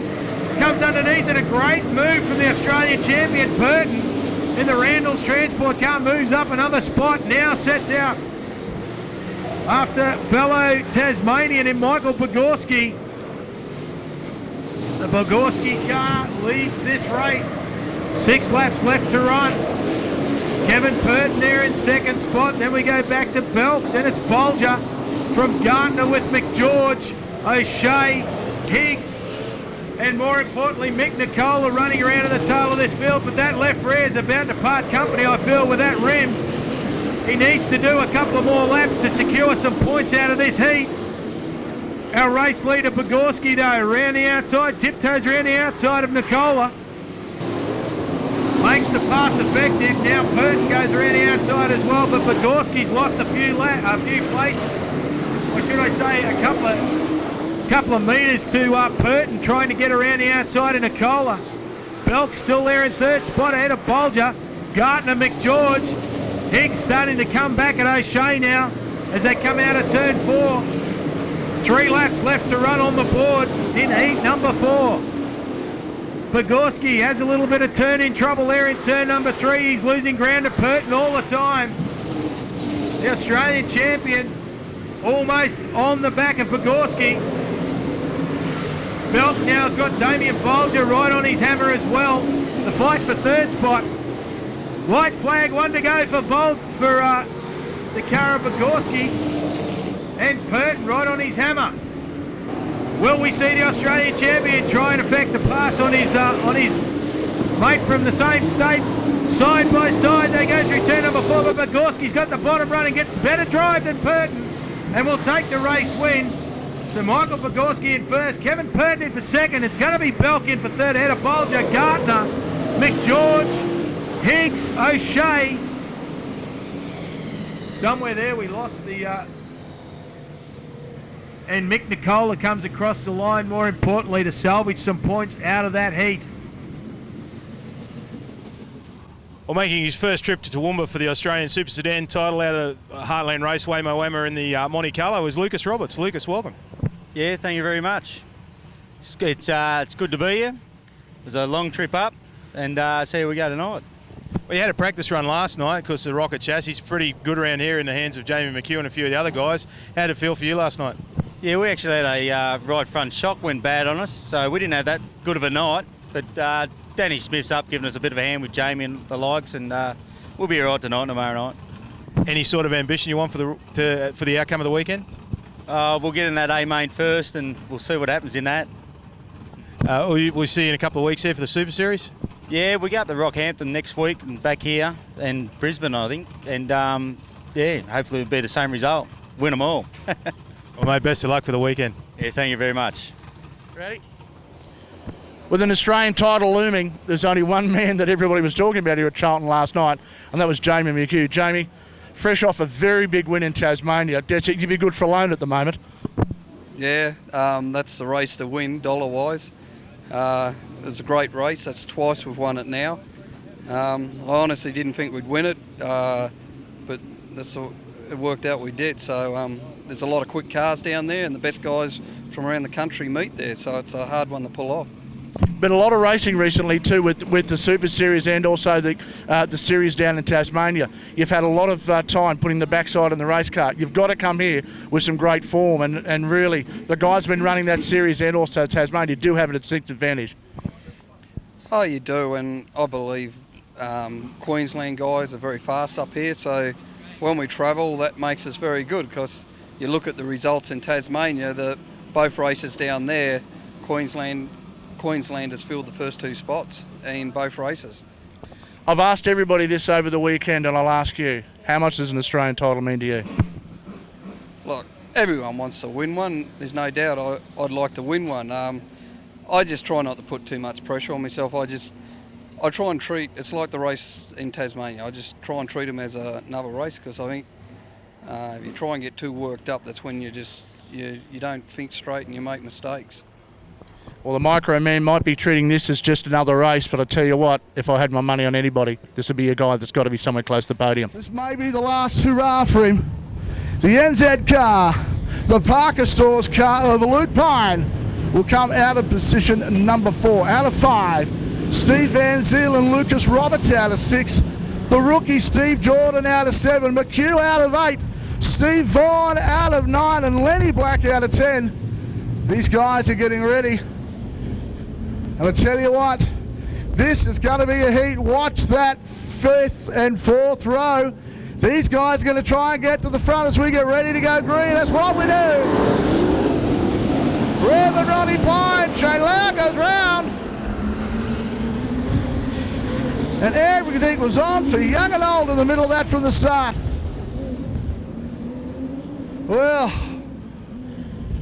Comes underneath and a great move from the Australian champion Purton in the Randall's transport car, moves up another spot, now sets out after fellow Tasmanian in Michael Bogorski. The Bogorski car leads this race. 6 laps left to run. Kevin Purton there in second spot. Then we go back to Belt. Then it's Bolger from Gardner with McGeorge, O'Shea, Higgs, and more importantly, Mick Nicola running around in the tail of this field. But that left rear is about to part company, I feel, with that rim. He needs to do a couple of more laps to secure some points out of this heat. Our race leader, Bogorski, though, around the outside, tiptoes around the outside of Nicola. Makes the pass effective. Now Purton goes around the outside as well, but Bogorski's lost a few places. Or should I say a couple of metres to Purton, trying to get around the outside of Nicola. Belk still there in third spot ahead of Bolger. Gardner, McGeorge. Higgs starting to come back at O'Shea now as they come out of turn 4. 3 laps left to run on the board in heat number 4. Bogorski has a little bit of turn-in trouble there in turn number 3. He's losing ground to Purton all the time. The Australian champion almost on the back of Bogorski. Belt now has got Damien Bolger right on his hammer as well. The fight for third spot. White flag, 1 to go for the car of Bogorski. And Purton right on his hammer. Will we see the Australian champion try and effect the pass on his mate from the same state? Side by side, they go through turn number 4, but Bogorski's got the bottom run and gets better drive than Purton and will take the race win. So Michael Bogorski in first, Kevin Purton in for second. It's going to be Belk in for third ahead of Bolger, Gardner, McGeorge, Higgs, O'Shea. Somewhere there we lost the... and Mick Nicola comes across the line, more importantly, to salvage some points out of that heat. Well, making his first trip to Toowoomba for the Australian Super Sedan title out of Heartland Raceway, Moama in the Monte Carlo, is Lucas Roberts. Lucas, welcome. Yeah, thank you very much. It's good to be here. It was a long trip up, and see how we go tonight. Well, you had a practice run last night because the Rocket chassis is pretty good around here in the hands of Jamie McHugh and a few of the other guys. How did it feel for you last night? Yeah, we actually had a right front shock went bad on us, so we didn't have that good of a night. But Danny Smith's up giving us a bit of a hand with Jamie and the likes, and we'll be all right tonight, tomorrow night. Any sort of ambition you want for the outcome of the weekend? We'll get in that A main first, and we'll see what happens in that. We'll see you in a couple of weeks here for the Super Series? Yeah, we go up to Rockhampton next week and back here and Brisbane, I think. And yeah, hopefully it'll be the same result. Win them all. Well, mate, best of luck for the weekend. Yeah, thank you very much. Ready? With an Australian title looming, there's only one man that everybody was talking about here at Charlton last night, and that was Jamie McHugh. Jamie, fresh off a very big win in Tasmania, you'd be good for a loan at the moment. Yeah, that's the race to win, dollar-wise. It was a great race. That's twice we've won it now. I honestly didn't think we'd win it, but it worked out we did. So there's a lot of quick cars down there, and the best guys from around the country meet there, so it's a hard one to pull off. Been a lot of racing recently too with the Super Series and also the series down in Tasmania. You've had a lot of time putting the backside on the race car. You've got to come here with some great form, and really the guys been running that series and also Tasmania do have a distinct advantage. Oh, you do, and I believe Queensland guys are very fast up here, so when we travel that makes us very good, because you look at the results in Tasmania, both races down there, Queenslanders filled the first 2 spots in both races. I've asked everybody this over the weekend, and I'll ask you, how much does an Australian title mean to you? Look, everyone wants to win one. There's no doubt I'd like to win one. I just try not to put too much pressure on myself. I try and treat, it's like the race in Tasmania, I just try and treat them as another race, because I think if you try and get too worked up, that's when you don't think straight and you make mistakes. Well, the Micro Man might be treating this as just another race, but I tell you what, if I had my money on anybody, this would be a guy that's got to be somewhere close to the podium. This may be the last hurrah for him. The NZ car, the Parker Stores car of Luke Pine, will come out of position number 4. Out of 5, Steve Van Zyl and Lucas Roberts out of 6. The rookie Steve Jordan out of 7. McHugh out of 8. Steve Vaughan out of 9. And Lenny Black out of 10. These guys are getting ready. And I tell you what, this is going to be a heat. Watch that 5th and 4th row. These guys are going to try and get to the front as we get ready to go green. That's what we do. Reverend Ronnie Pine, Shane Lau goes round. And everything was on for young and old in the middle of that from the start. Well,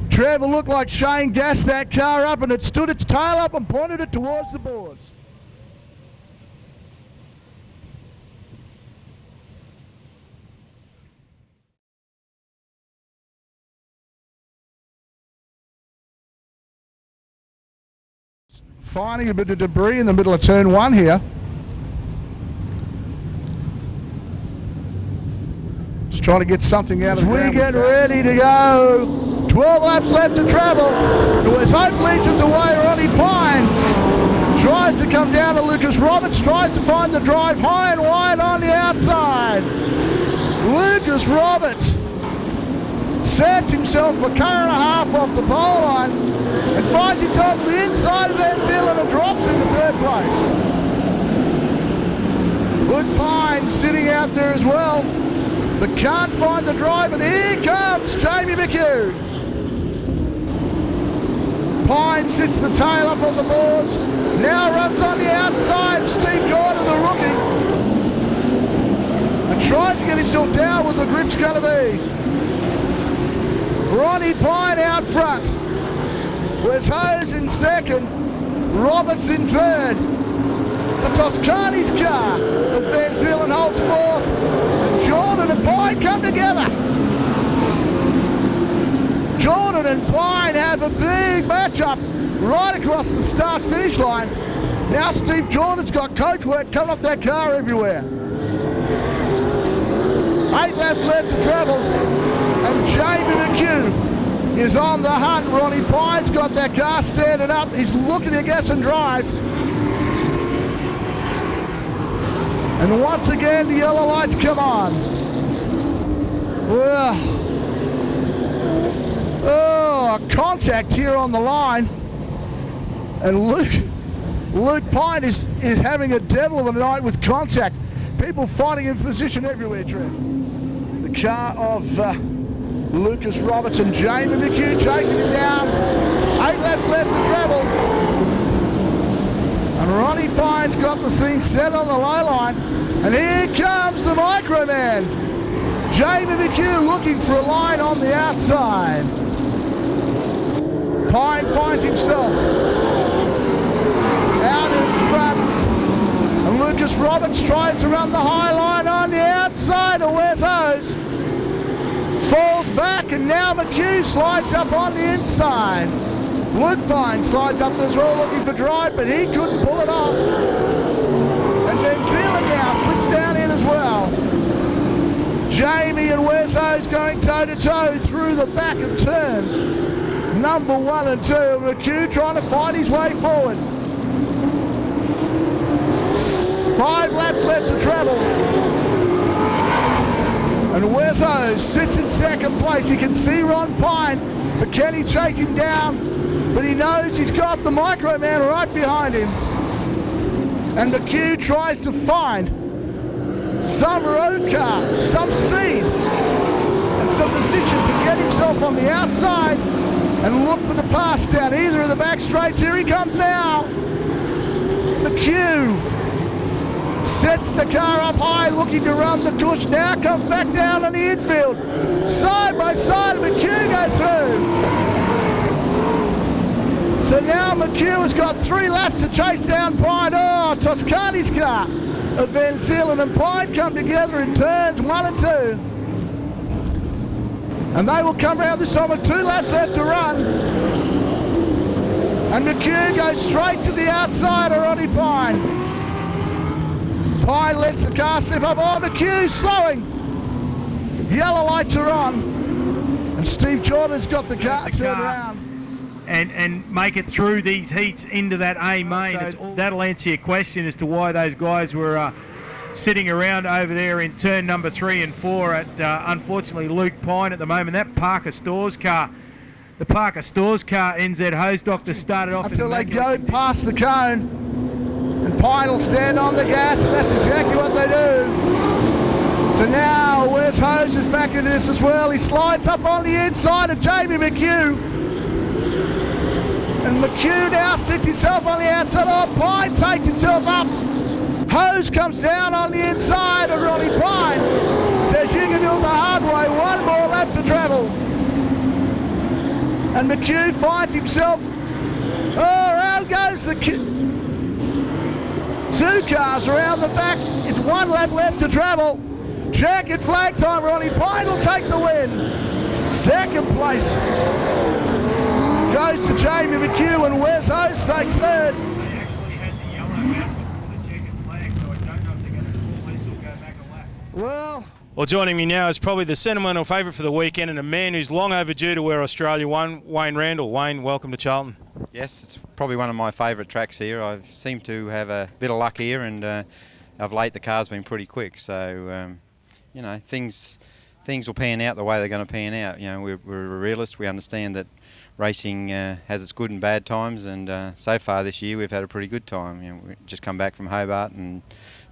Trevor looked like Shane gassed that car up and it stood its tail up and pointed it towards the boards. Finding a bit of debris in the middle of turn 1 here. Just trying to get something out of the ground. We get ready to go. 12 laps left to travel. As Hope leaches away, Ronnie Pine tries to come down to Lucas Roberts, tries to find the drive high and wide on the outside. Lucas Roberts sets himself a car and a half off the pole line and finds himself on the inside of Van Zyl and drops into 3rd place. Luke Pine sitting out there as well, but can't find the drive, and here comes Jamie McHugh. Pine sits the tail up on the boards, now runs on the outside of Steve Jordan, the rookie, and tries to get himself down where the grip's going to be. Ronnie Pine out front. Wes Hose in 2nd, Roberts in 3rd. The Toscani's car of Van Zyl holds 4th. And Jordan and Pine come together. Jordan and Pine have a big matchup right across the start-finish line. Now Steve Jordan's got coach work coming off that car everywhere. 8 laps left to travel, and Jamie McHugh is on the hunt. Ronnie Pine's got that car standing up. He's looking to gas and drive. And once again, the yellow lights come on. Well, contact here on the line. And Luke Pine is having a devil of a night with contact. People fighting in position everywhere, Trev. The car of Lucas Roberts and Jamie McHugh chasing him down. 8 laps left to travel. And Ronnie Pine's got this thing set on the low line. And here comes the Micro Man. Jamie McHugh looking for a line on the outside. Pine finds himself out in front. And Lucas Roberts tries to run the high line on the outside of Wes Hose. Falls back, and now McHugh slides up on the inside. Luke Pine slides up as well looking for drive, but he couldn't pull it off. And then Zyl now slips down in as well. Jamie and Wes Hose going toe-to-toe through the back of turns. Number 1 and 2. McHugh trying to find his way forward. 5 laps left to travel. And Wes Hose sits in 2nd place. You can see Ron Pine, but can he chase him down? But he knows he's got the Micro Man right behind him. And McHugh tries to find some road car, some speed, and some position to get himself on the outside and look for the pass down either of the back straights. Here he comes now. McHugh sets the car up high, looking to run the cush. Now comes back down on the infield. Side by side, McHugh goes through. So now McHugh has got 3 laps to chase down Pine. Oh, Toscani's car of Van Zyl and Pine come together in turns 1 and 2. And they will come around this time with 2 laps left to run. And McHugh goes straight to the outside of Ronnie Pine. Pine lets the car slip up. Oh, McHugh slowing. Yellow lights are on. And Steve Jordan's got the car turned around. And make it through these heats into that A main. That'll answer your question as to why those guys were sitting around over there in turn number 3 and 4 at, unfortunately, Luke Pine at the moment. That Parker Stores car, the Parker Stores car, NZ Hose Doctor, started off until they go past the cone. And Pine will stand on the gas, and that's exactly what they do. So now Wes Hose is back into this as well. He slides up on the inside of Jamie McHugh. And McHugh now sits himself on the outside. Oh, Pine takes himself up. Hose comes down on the inside of Ronnie Pine. Says you can do it the hard way. One more lap to travel. And McHugh finds himself. Oh, around goes the 2 cars around the back. It's 1 lap left to travel. Checkered flag time. Ronnie Pine will take the win. Second place goes to Jamie McHugh, and Wes Hose takes third. Well, joining me now is probably the sentimental favourite for the weekend and a man who's long overdue to wear Australia won, Wayne Randall. Wayne, welcome to Charlton. Yes, it's probably one of my favourite tracks here. I seem to have a bit of luck here, and of late the car's been pretty quick. So, you know, things will pan out the way they're going to pan out. You know, we're a realist. We understand that racing has its good and bad times, and so far this year we've had a pretty good time. You know, we just come back from Hobart and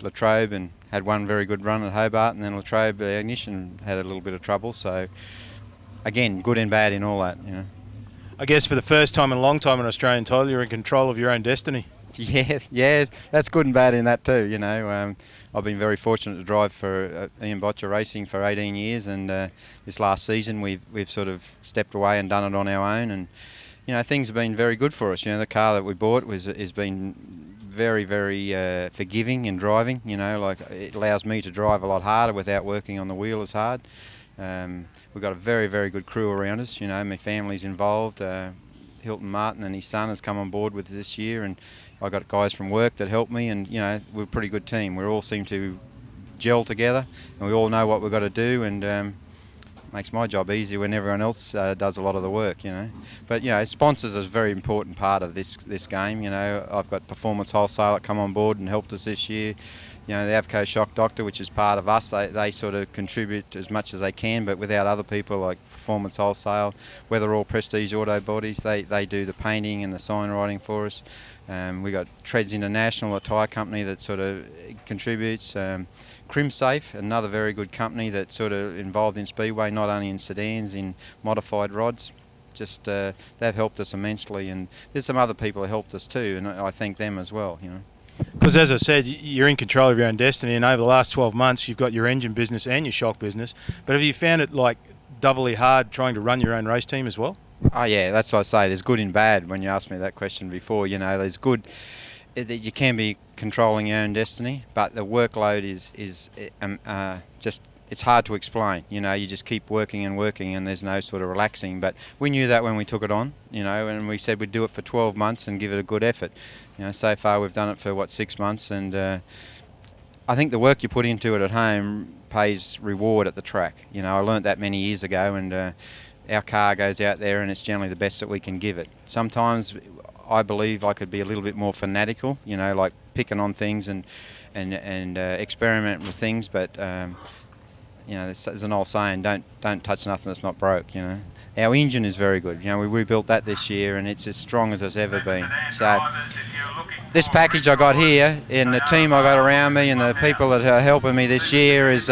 Latrobe and had one very good run at Hobart, and then Latrobe Ignition had a little bit of trouble. So again, good and bad in all that, you know. I guess for the first time in a long time in Australian title, you're in control of your own destiny. Yeah, that's good and bad in that too, you know. I've been very fortunate to drive for Ian Botcher Racing for 18 years, and this last season we've sort of stepped away and done it on our own, and you know, things have been very good for us. You know, the car that we bought has been very, very forgiving in driving. You know, like it allows me to drive a lot harder without working on the wheel as hard. We've got a very, very good crew around us. You know, my family's involved. Hilton Martin and his son has come on board with this year, and I got guys from work that help me, and you know, we're a pretty good team. We all seem to gel together, and we all know what we've got to do, and makes my job easier when everyone else does a lot of the work, you know. But you know, sponsors is a very important part of this game. You know, I've got Performance Wholesale that come on board and helped us this year. You know, the Avco Shock Doctor, which is part of us, they sort of contribute as much as they can, but without other people like Performance Wholesale, Weatherall Prestige Auto Bodies, they do the painting and the sign writing for us. We got Treads International, a tyre company that sort of contributes. Crimsafe, another very good company that's sort of involved in Speedway, not only in sedans, in modified rods. Just they've helped us immensely, and there's some other people who helped us too, and I thank them as well, you know. Because as I said, you're in control of your own destiny, and over the last 12 months you've got your engine business and your shock business, but have you found it like doubly hard trying to run your own race team as well? Oh yeah, that's what I say, there's good and bad. When you asked me that question before, you know, there's good that you can be controlling your own destiny, but the workload is just, it's hard to explain. You know, you just keep working and working, and there's no sort of relaxing. But we knew that when we took it on, you know, and we said we'd do it for 12 months and give it a good effort. You know, so far we've done it for 6 months, and I think the work you put into it at home pays reward at the track. You know, I learnt that many years ago, and our car goes out there and it's generally the best that we can give it. Sometimes I believe I could be a little bit more fanatical, you know, like picking on things and experiment with things, but you know, there's an old saying, don't touch nothing that's not broke, you know. Our engine is very good. You know, we rebuilt that this year, and it's as strong as it's ever been. So this package I got here, and the team I got around me, and the people that are helping me this year is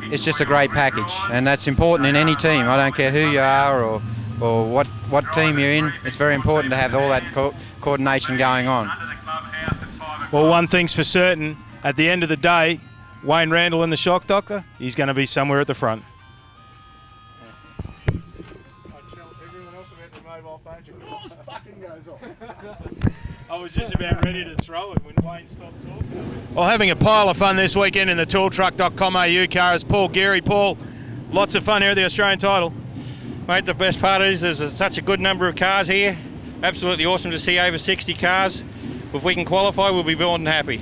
it's just a great package, and that's important in any team. I don't care who you are or what team you're in. It's very important to have all that coordination going on. Well, one thing's for certain, at the end of the day, Wayne Randall and the Shock Doctor, he's going to be somewhere at the front. I was just about ready to throw it when Wayne stopped talking. Well, having a pile of fun this weekend in the tooltruck.com.au car is Paul Geary. Paul, lots of fun here at the Australian title. Mate, the best part is there's such a good number of cars here. absolutely awesome to see over 60 cars. If we can qualify, we'll be more than happy.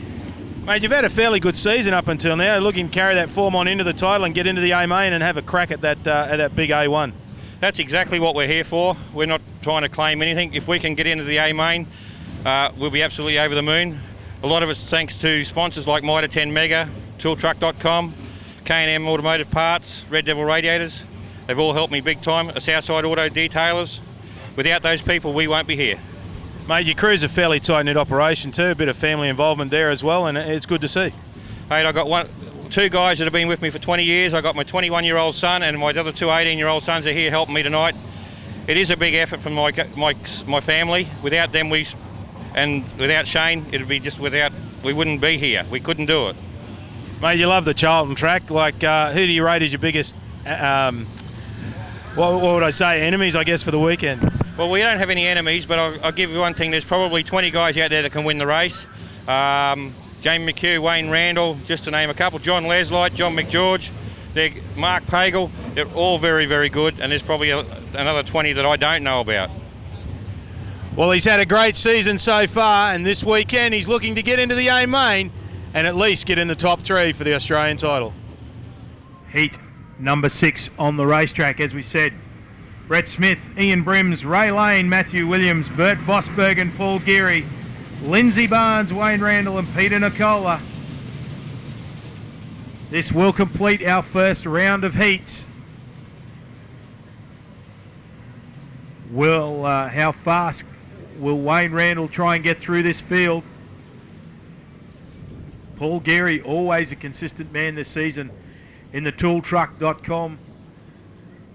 Mate, you've had a fairly good season up until now. Looking to carry that form on into the title and get into the A main and have a crack at that big A1. That's exactly what we're here for. We're not trying to claim anything. If we can get into the A main, we'll be absolutely over the moon. A lot of it's thanks to sponsors like Mitre 10 Mega, Tooltruck.com, K&M Automotive Parts, Red Devil Radiators. They've all helped me big time. Southside Auto Detailers. Without those people, we won't be here. Mate, your crew's a fairly tight-knit operation too, a bit of family involvement there as well, and it's good to see. Hey, I've got two guys that have been with me for 20 years. I've got my 21-year-old son and my other two 18-year-old sons are here helping me tonight. It is a big effort from my family. Without them, and without Shane, it'd be just we wouldn't be here. We couldn't do it. Mate, you love the Charlton track. Like, who do you rate as your biggest, what would I say, enemies, I guess, for the weekend? Well, we don't have any enemies, but I'll give you one thing. There's probably 20 guys out there that can win the race. Jamie McHugh, Wayne Randall, just to name a couple. John Leslite, John McGeorge, Mark Pagel. They're all very, very good, and there's probably another 20 that I don't know about. Well, he's had a great season so far, and this weekend he's looking to get into the A main and at least get in the top 3 for the Australian title. Heat number 6 on the racetrack, as we said. Brett Smith, Ian Brims, Ray Lane, Matthew Williams, Bert Vosbergen, Paul Geary, Lindsay Barnes, Wayne Randall and Peter Nicola. This will complete our first round of heats. How fast will Wayne Randall try and get through this field? Paul Geary, always a consistent man this season in the tooltruck.com.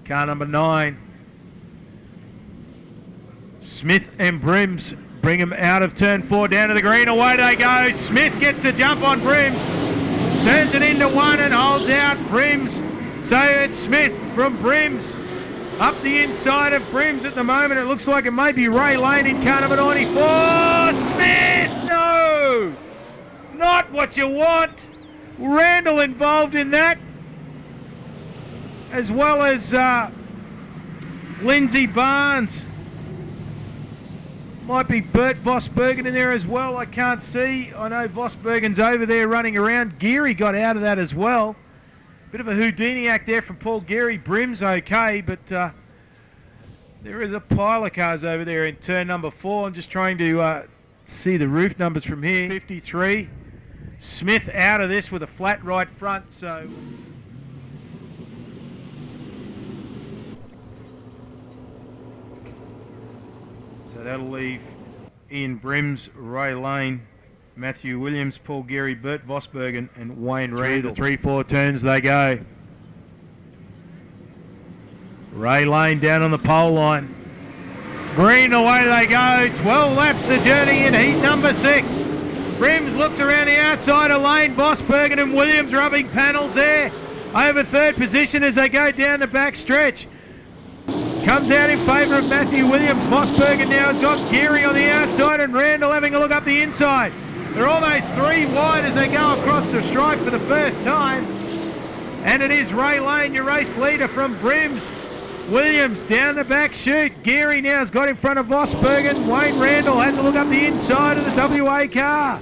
Car number 9. Smith and Brims bring him out of turn 4 down to the green. Away they go. Smith gets the jump on Brims. Turns it into 1 and holds out Brims. So it's Smith from Brims. Up the inside of Brims at the moment. It looks like it may be Ray Lane in car number 94. Smith! No! Not what you want. Randall involved in that. As well as Lindsay Barnes. Might be Bert Vosbergen in there as well. I can't see. I know Vosbergen's over there running around. Geary got out of that as well. Bit of a Houdini act there from Paul Geary. Brim's okay, but there is a pile of cars over there in turn number 4. I'm just trying to see the roof numbers from here. 53. Smith out of this with a flat right front, so... So that'll leave Ian Brims, Ray Lane, Matthew Williams, Paul Geary, Bert Vosbergen and Wayne Randall. 3-4 turns they go. Ray Lane down on the pole line. Green, away they go. 12 laps the journey in heat number 6. Brims looks around the outside of Lane. Vosbergen and Williams rubbing panels there. Over third position as they go down the back stretch. Comes out in favour of Matthew Williams. Vosbergen now has got Geary on the outside and Randall having a look up the inside. They're almost 3 wide as they go across the stripe for the first time. And it is Ray Lane, your race leader from Brims. Williams down the back chute. Geary now has got in front of Vosbergen. Wayne Randall has a look up the inside of the WA car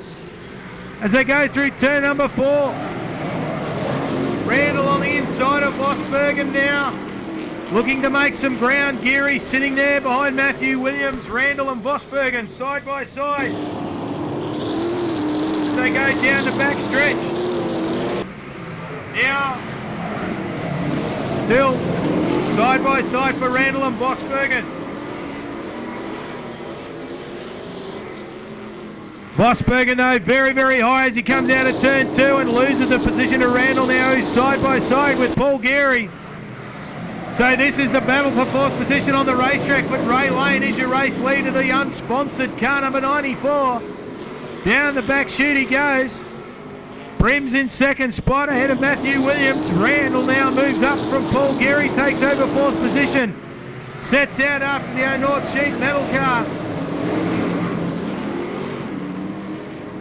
as they go through turn number 4. Randall on the inside of Vosbergen now, looking to make some ground. Geary sitting there behind Matthew Williams. Randall and Vosbergen side by side as they go down the back stretch. Now, still side by side for Randall and Vosbergen. Vosbergen though very, very high as he comes out of turn 2 and loses the position to Randall now, who's side by side with Paul Geary. So this is the battle for 4th position on the racetrack, but Ray Lane is your race leader, the unsponsored car number 94. Down the back chute he goes. Brims in second spot ahead of Matthew Williams. Randall now moves up from Paul Geary, takes over 4th position. Sets out after the North Sheet metal car.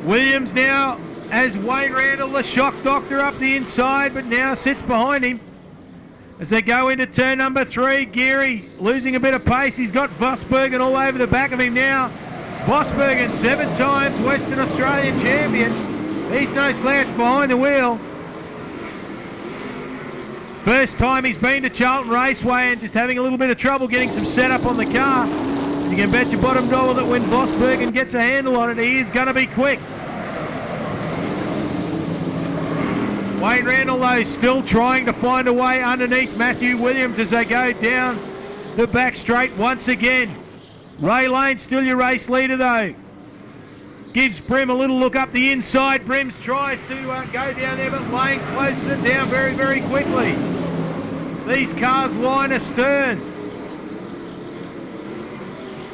Williams now has Wayne Randall, the shock doctor, up the inside, but now sits behind him. As they go into turn number 3, Geary losing a bit of pace. He's got Vosbergen all over the back of him now. Vosbergen, 7 times Western Australian champion. He's no slouch behind the wheel. First time he's been to Charlton Raceway and just having a little bit of trouble getting some setup on the car. You can bet your bottom dollar that when Vosbergen gets a handle on it, he is going to be quick. Wayne Randall, though, still trying to find a way underneath McHugh Williams as they go down the back straight once again. Ray Lane still your race leader, though. Gives Brim a little look up the inside. Brims tries to go down there, but Lane closes it down very, very quickly. These cars line astern.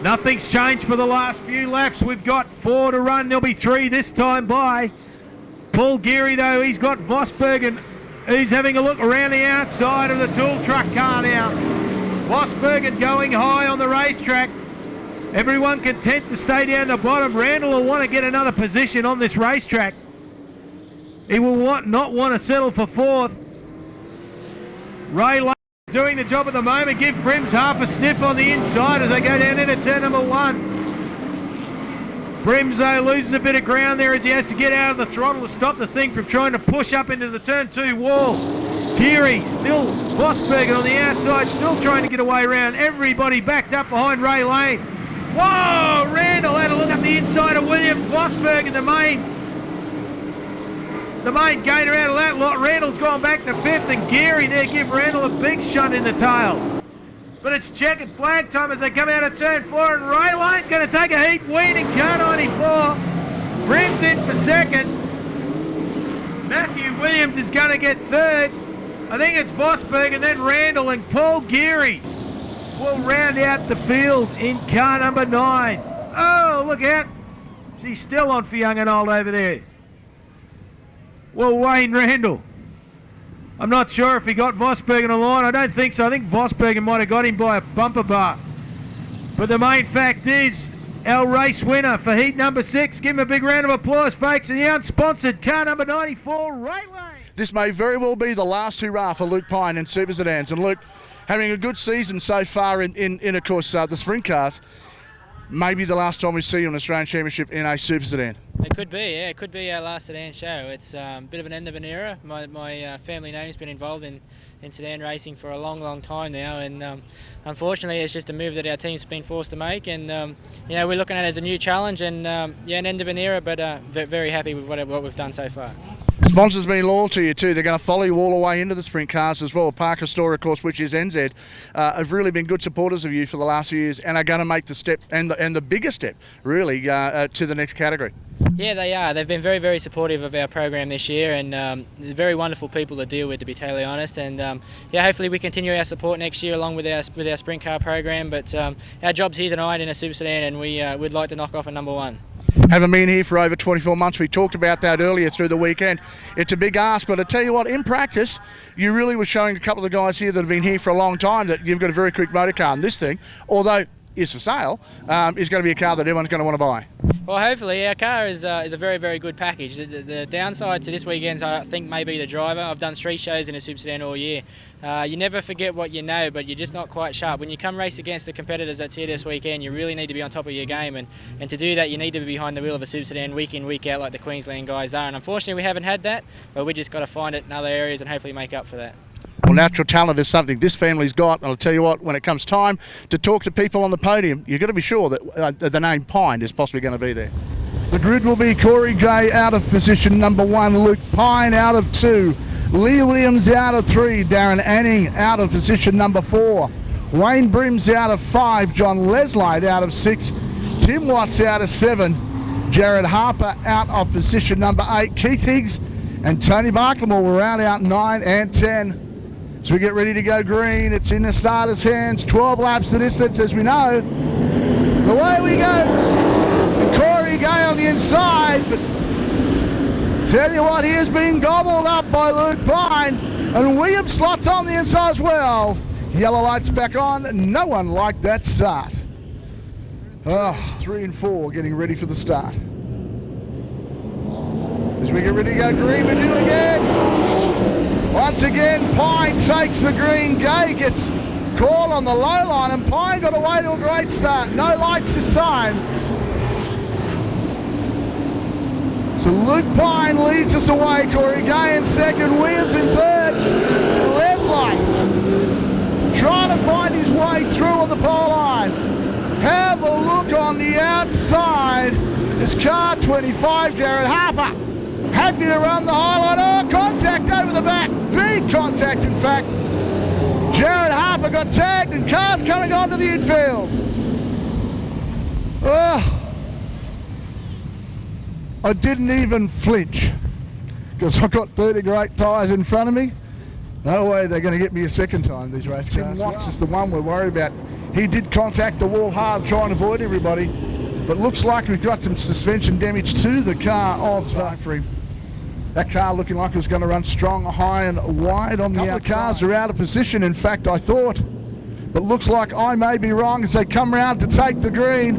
Nothing's changed for the last few laps. We've got 4 to run. There'll be 3 this time by. Paul Geary, though, he's got Vosbergen, who's having a look around the outside of the dual truck car now. Vosbergen going high on the racetrack. Everyone content to stay down the bottom. Randall will want to get another position on this racetrack. He will not want to settle for 4th. Ray Lane doing the job at the moment. Give Brims half a sniff on the inside as they go down into turn number 1. Brims, though, loses a bit of ground there as he has to get out of the throttle to stop the thing from trying to push up into the turn 2 wall. Geary still, Vosbergen on the outside, still trying to get away around. Everybody backed up behind Ray Lane. Whoa! Randall had a look up the inside of Williams. Vosbergen, the main gainer out of that lot. Randall's gone back to 5th, and Geary there give Randall a big shot in the tail. But it's checkered flag time as they come out of turn 4, and Ray Lane's going to take a heat lead in car 94. Brims in for 2nd. McHugh Williams is going to get 3rd. I think it's Vosbergen, then Randall, and Paul Geary will round out the field in car number 9. Oh, look out. She's still on for young and old over there. Well, Wayne Randall. I'm not sure if he got Vosbergen on line. I don't think so. I think Vosbergen might have got him by a bumper bar. But the main fact is, our race winner for heat number 6. Give him a big round of applause, folks. And the unsponsored car number 94, Ray Lane. This may very well be the last hurrah for Luke Pine in Super Sedans. And Luke, having a good season so far in of course, the sprint cars. Maybe the last time we see you on Australian Championship in a Super Sedan. It could be, yeah. It could be our last sedan show. It's a bit of an end of an era. My family name's been involved in sedan racing for a long, long time now, and unfortunately it's just a move that our team's been forced to make, and we're looking at it as a new challenge, and an end of an era, but very happy with what we've done so far. Sponsors been loyal to you too. They're going to follow you all the way into the sprint cars as well. Parker Store, of course, which is NZ, have really been good supporters of you for the last few years, and are going to make the step and the biggest step really to the next category. Yeah, they are. They've been very, very supportive of our program this year, and they're very wonderful people to deal with, to be totally honest. And hopefully we continue our support next year along with our sprint car program. But our job's here tonight in a Super Sedan, and we'd like to knock off a number 1. Haven't been here for over 24 months. We talked about that earlier through the weekend. It's a big ask, but I tell you what, in practice, you really were showing a couple of the guys here that have been here for a long time that you've got a very quick motor car. And this thing, although is for sale, is going to be a car that everyone's going to want to buy. Well, hopefully our car is a very, very good package. The downside to this weekend, I think, may be the driver. I've done 3 shows in a Super Sedan all year. You never forget what you know, but you're just not quite sharp. When you come race against the competitors that's here this weekend, you really need to be on top of your game, and to do that you need to be behind the wheel of a Super Sedan week in, week out like the Queensland guys are. And unfortunately we haven't had that, but we just got to find it in other areas and hopefully make up for that. Well, natural talent is something this family's got, and I'll tell you what, when it comes time to talk to people on the podium, you've got to be sure that the name Pine is possibly going to be there. The grid will be Corey Gray out of position number 1, Luke Pine out of 2, Lee Williams out of 3, Darren Anning out of position number 4, Wayne Brims out of 5, John Leslite out of 6, Tim Watts out of 7, Jared Harper out of position number 8, Keith Higgs and Tony Barklemore will round out 9 and 10. So we get ready to go green. It's in the starter's hands. 12 laps the distance, as we know. Away we go. Corey Gay on the inside, but tell you what, he has been gobbled up by Luke Pine, and William slots on the inside as well. Yellow lights back on. No one liked that start. Oh, 3 and 4 getting ready for the start. As we get ready to go green, we do again. Once again, Pine takes the green. Gay gets called on the low line, and Pine got away to a great start. No lights this time. So Luke Pine leads us away. Corey Gay in second, Williams in third. Leslite trying to find his way through on the pole line. Have a look on the outside. It's car 25, Jared Harper. Happy to run the highlight. Oh, contact over the back. Big contact, in fact. Jared Harper got tagged and cars coming onto the infield. Oh, I didn't even flinch because I've got 30 great tyres in front of me. No way they're going to get me a second time, these race cars. Tim Watts is the one we're worried about. He did contact the wall hard, trying to avoid everybody, but looks like we've got some suspension damage to the car of for him. That car looking like it was going to run strong, high and wide on the outside. The cars are out of position, in fact, I thought. But looks like I may be wrong as they come round to take the green.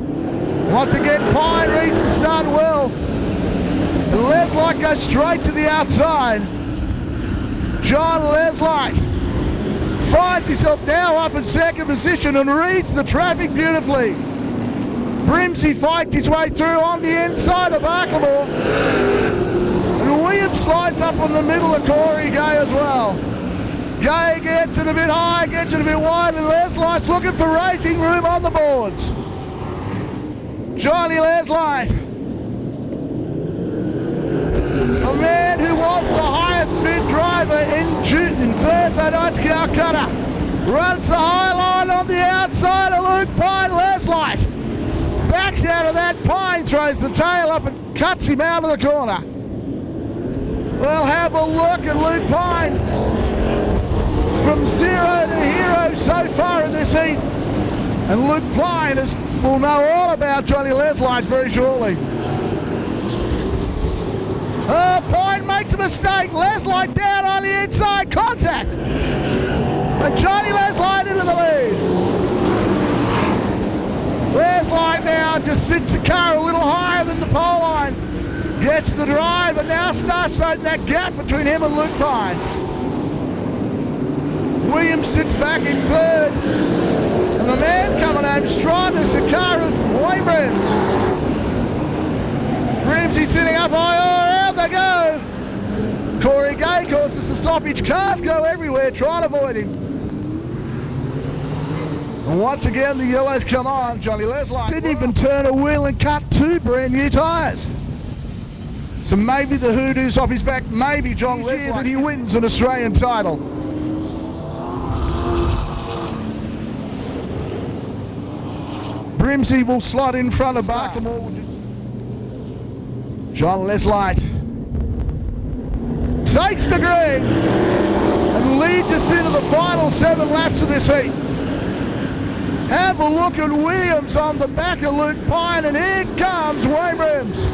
Once again, Pine reads the start well. And Leslite goes straight to the outside. John Leslite finds himself now up in second position and reads the traffic beautifully. Brimsey fights his way through on the inside of Arklemore. And Williams slides up on the middle of Corey Gay as well. Gay gets it a bit high, gets it a bit wide, and Leslite's looking for racing room on the boards. Johnny Leslite, a man who was the highest bid driver in Thursday night's Calcutta, runs the high line on the outside of Luke Pine. Leslite backs out of that. Pine throws the tail up and cuts him out of the corner. We'll have a look at Luke Pine. From zero to hero so far in this heat. And Luke Pine will know all about Johnny Leslite very shortly. Pine makes a mistake. Leslite down on the inside. Contact. And Johnny Leslite into the lead. Leslite now just sits the car a little higher than the pole line. Gets the drive and now starts to open that gap between him and Luke Pine. Williams sits back in third. And the man coming home strong is the car of Wayne Brims. Brimsy sitting up high. Oh, out they go. Corey Gay causes the stoppage. Cars go everywhere trying to avoid him. And once again, the yellows come on. Johnny Leslite didn't even turn a wheel and cut two brand new tyres. So maybe the hoodoo's off his back. Maybe John Leslite that he wins an Australian title. Brimsey will slot in front of Arklemore. John Leslite takes the green and leads us into the final 7 laps of this heat. Have a look at Williams on the back of Luke Pine, and here comes Wayne Brims.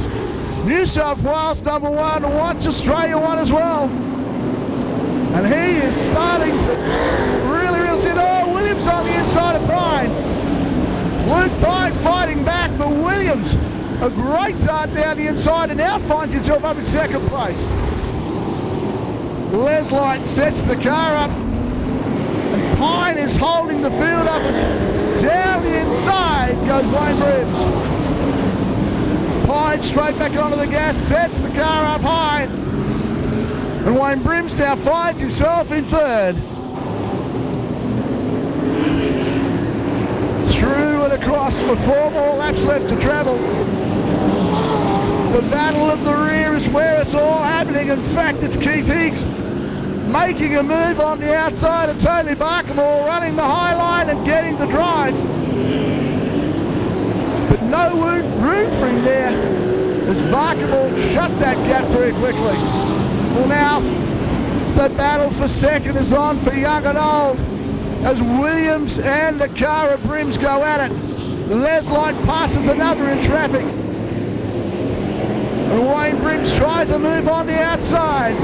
New South Wales number 1, Watch Australia 1 as well. And he is starting to really sit. Oh, Williams on the inside of Pine. Luke Pine fighting back, but Williams, a great dart down the inside, and now finds himself up in second place. Leslite sets the car up, and Pine is holding the field up. As down the inside goes Wayne Brims. Pine straight back onto the gas, sets the car up high, and Wayne Brims now finds himself in third. Through and across for 4 more laps left to travel. The battle at the rear is where it's all happening. In fact, it's Keith Higgs making a move on the outside of Tony Barkamore, running the high line and getting the drive. But no room for him there as Barkamore shut that gap very quickly. Well, now the battle for second is on for young and old as Williams and the car of Brims go at it. Leslite passes another in traffic. And Wayne Brims tries to move on the outside.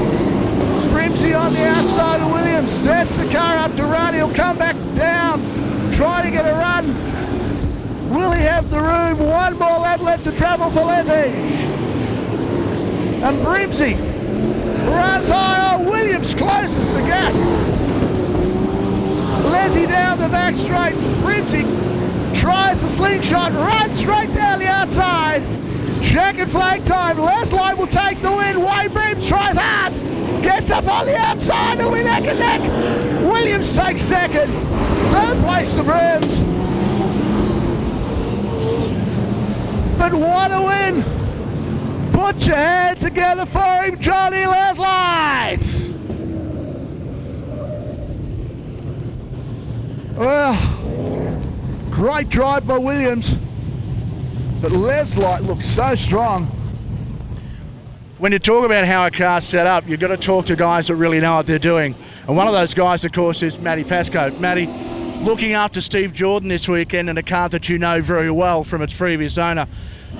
Brimsy on the outside of Williams, sets the car up to run. He'll come back down, try to get a run. Will he have the room? 1 more lap left to travel for Leslie. And Brimsy runs high. Oh, Williams Williams closes the gap. Leslie down the back straight. Brimsey tries the slingshot, runs straight down the outside. Checkered flag time. Leslite will take the win. Wayne Brims tries hard. Gets up on the outside. It'll be neck and neck. Williams takes second. Third place to Brims. But what a win. Put your hands together for him, Johnny Leslite. Well, great drive by Williams, but Leslite looks so strong. When you talk about how a car's set up, you've got to talk to guys that really know what they're doing. And one of those guys, of course, is Matty Pascoe. Matty, looking after Steve Jordan this weekend in a car that you know very well from its previous owner.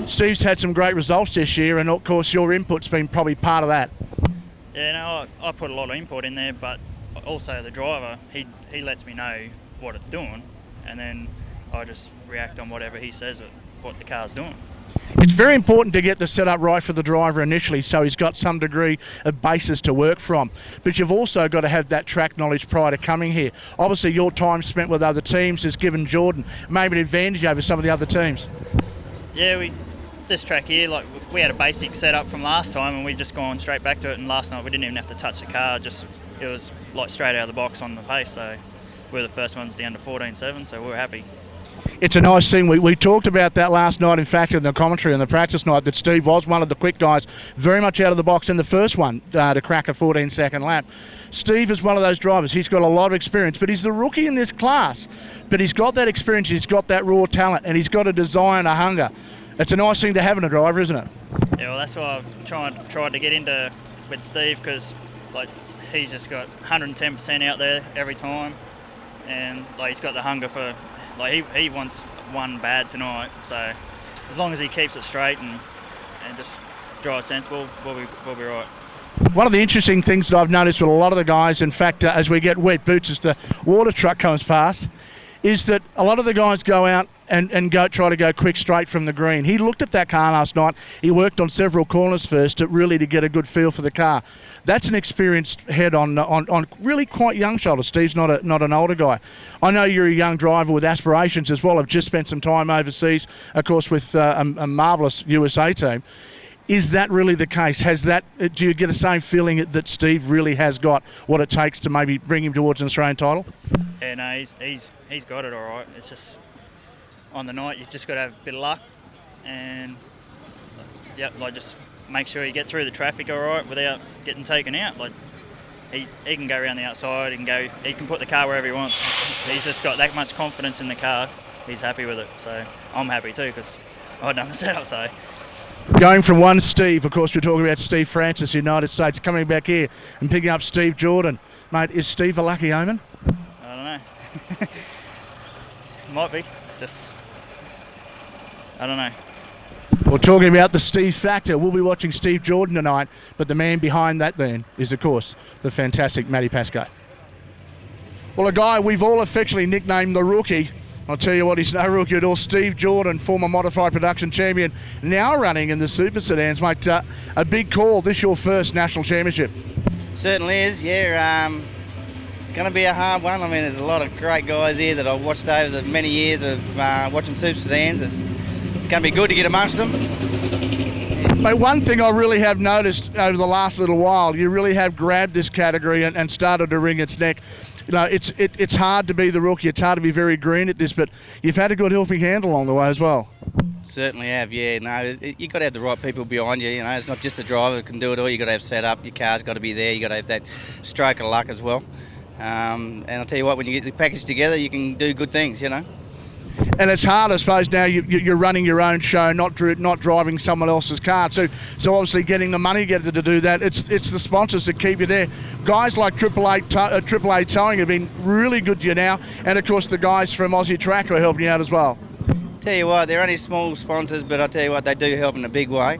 Steve's had some great results this year, and of course your input's been probably part of that. Yeah, no, I put a lot of input in there, but also the driver, he lets me know what it's doing, and then I just react on whatever he says what the car's doing. It's very important to get the setup right for the driver initially, so he's got some degree of basis to work from. But you've also got to have that track knowledge prior to coming here. Obviously your time spent with other teams has given Jordan maybe an advantage over some of the other teams. Yeah, this track here, like we had a basic setup from last time, and we've just gone straight back to it. And last night we didn't even have to touch the car; it was like straight out of the box on the pace. So we're the first ones down to 14.7, so we're happy. It's a nice thing. We talked about that last night, in fact, in the commentary on the practice night, that Steve was one of the quick guys, very much out of the box in the first one to crack a 14-second lap. Steve is one of those drivers. He's got a lot of experience, but he's the rookie in this class. But he's got that experience, he's got that raw talent, and he's got a desire and a hunger. It's a nice thing to have in a driver, isn't it? Yeah, well, that's why I've tried to get into with Steve, because like he's just got 110% out there every time, and like he's got the hunger for. Like he wants one bad tonight, so as long as he keeps it straight and just drives sensible, we'll be right. One of the interesting things that I've noticed with a lot of the guys, in fact, as we get wet boots as the water truck comes past, is that a lot of the guys go out and try to go quick straight from the green. He looked at that car last night. He worked on several corners first to get a good feel for the car. That's an experienced head on really quite young shoulders. Steve's not an older guy. I know you're a young driver with aspirations as well. I've just spent some time overseas, of course, with a marvellous USA team. Is that really the case? Do you get the same feeling that Steve really has got what it takes to maybe bring him towards an Australian title? Yeah, no, he's got it all right. It's just on the night you've just got to have a bit of luck, and just make sure you get through the traffic all right without getting taken out. Like he can go around the outside, he can put the car wherever he wants. He's just got that much confidence in the car. He's happy with it, so I'm happy too, because I've done the setup. So going from one Steve, of course we're talking about Steve Francis, United States, coming back here and picking up Steve Jordan. Mate, is Steve a lucky omen? I don't know. Might be. I don't know. Well, talking about the Steve factor, we'll be watching Steve Jordan tonight, but the man behind that then is, of course, the fantastic Matty Pascoe. Well, a guy we've all affectionately nicknamed the Rookie. I'll tell you what, he's no rookie at all. Steve Jordan, former modified production champion, now running in the Super Sedans. Mate, a big call. This your first national championship? Certainly is, yeah. It's going to be a hard one. I mean, there's a lot of great guys here that I've watched over the many years of watching Super Sedans. It's going to be good to get amongst them. Mate, one thing I really have noticed over the last little while, you really have grabbed this category and started to wring its neck. You know, it's hard to be the rookie. It's hard to be very green at this, but you've had a good helping hand along the way as well. Certainly have, yeah. No, you've got to have the right people behind you. You know, it's not just the driver that can do it all. You've got to have set up. Your car's got to be there. You've got to have that stroke of luck as well. And I'll tell you what, when you get the package together, you can do good things, you know. And it's hard, I suppose, now you're running your own show, not driving someone else's car. So obviously getting the money together to do that, it's the sponsors that keep you there. Guys like AAA Towing have been really good to you now. And, of course, the guys from Aussie Track are helping you out as well. Tell you what, they're only small sponsors, but I'll tell you what, they do help in a big way.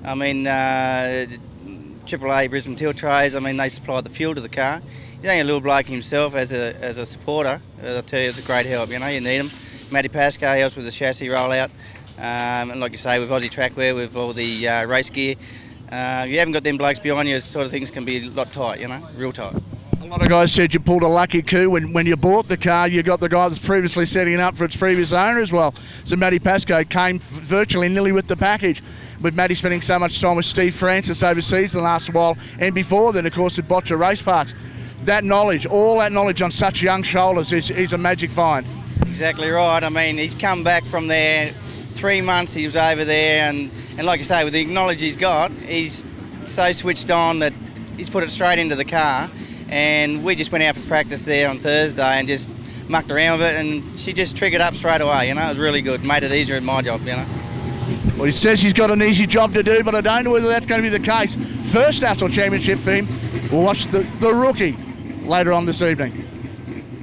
I mean, AAA Brisbane Tilt Trays, I mean, they supply the fuel to the car. He's only a little bloke himself as a supporter. I'll tell you, it's a great help, you know, you need them. Matty Pascoe helps with the chassis rollout, and like you say, with Aussie Trackwear, with all the race gear, You haven't got them blokes behind you, sort of things can be a lot tight, you know, real tight. A lot of guys said you pulled a lucky coup when you bought the car. You got the guy that's previously setting it up for its previous owner as well. So Matty Pascoe came virtually nearly with the package, with Matty spending so much time with Steve Francis overseas the last while, and before then, of course, at Botcha Race Parks. That knowledge, all that knowledge on such young shoulders is a magic find. Exactly right. I mean, he's come back from there 3 months. He was over there, and like you say, with the knowledge he's got, he's so switched on that he's put it straight into the car. And we just went out for practice there on Thursday and just mucked around with it, and she just triggered up straight away. You know, it was really good. Made it easier in my job. You know. Well, he says he's got an easy job to do, but I don't know whether that's going to be the case. First National Championship theme, we'll watch the rookie later on this evening.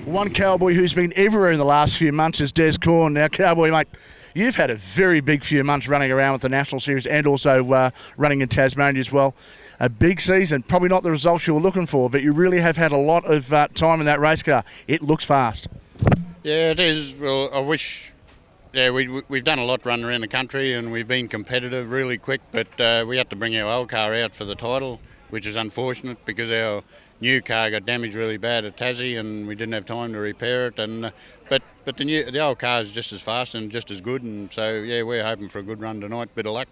One cowboy who's been everywhere in the last few months is Des Corn. Now, cowboy, mate, you've had a very big few months running around with the National Series and also running in Tasmania as well. A big season, probably not the results you were looking for, but you really have had a lot of time in that race car. It looks fast. Yeah, it is. Well, I wish... Yeah, we've done a lot running around the country and we've been competitive really quick, but we had to bring our old car out for the title, which is unfortunate because our new car got damaged really bad at Tassie and we didn't have time to repair it. And but the old car is just as fast and just as good, and so yeah, we're hoping for a good run tonight. Bit of luck.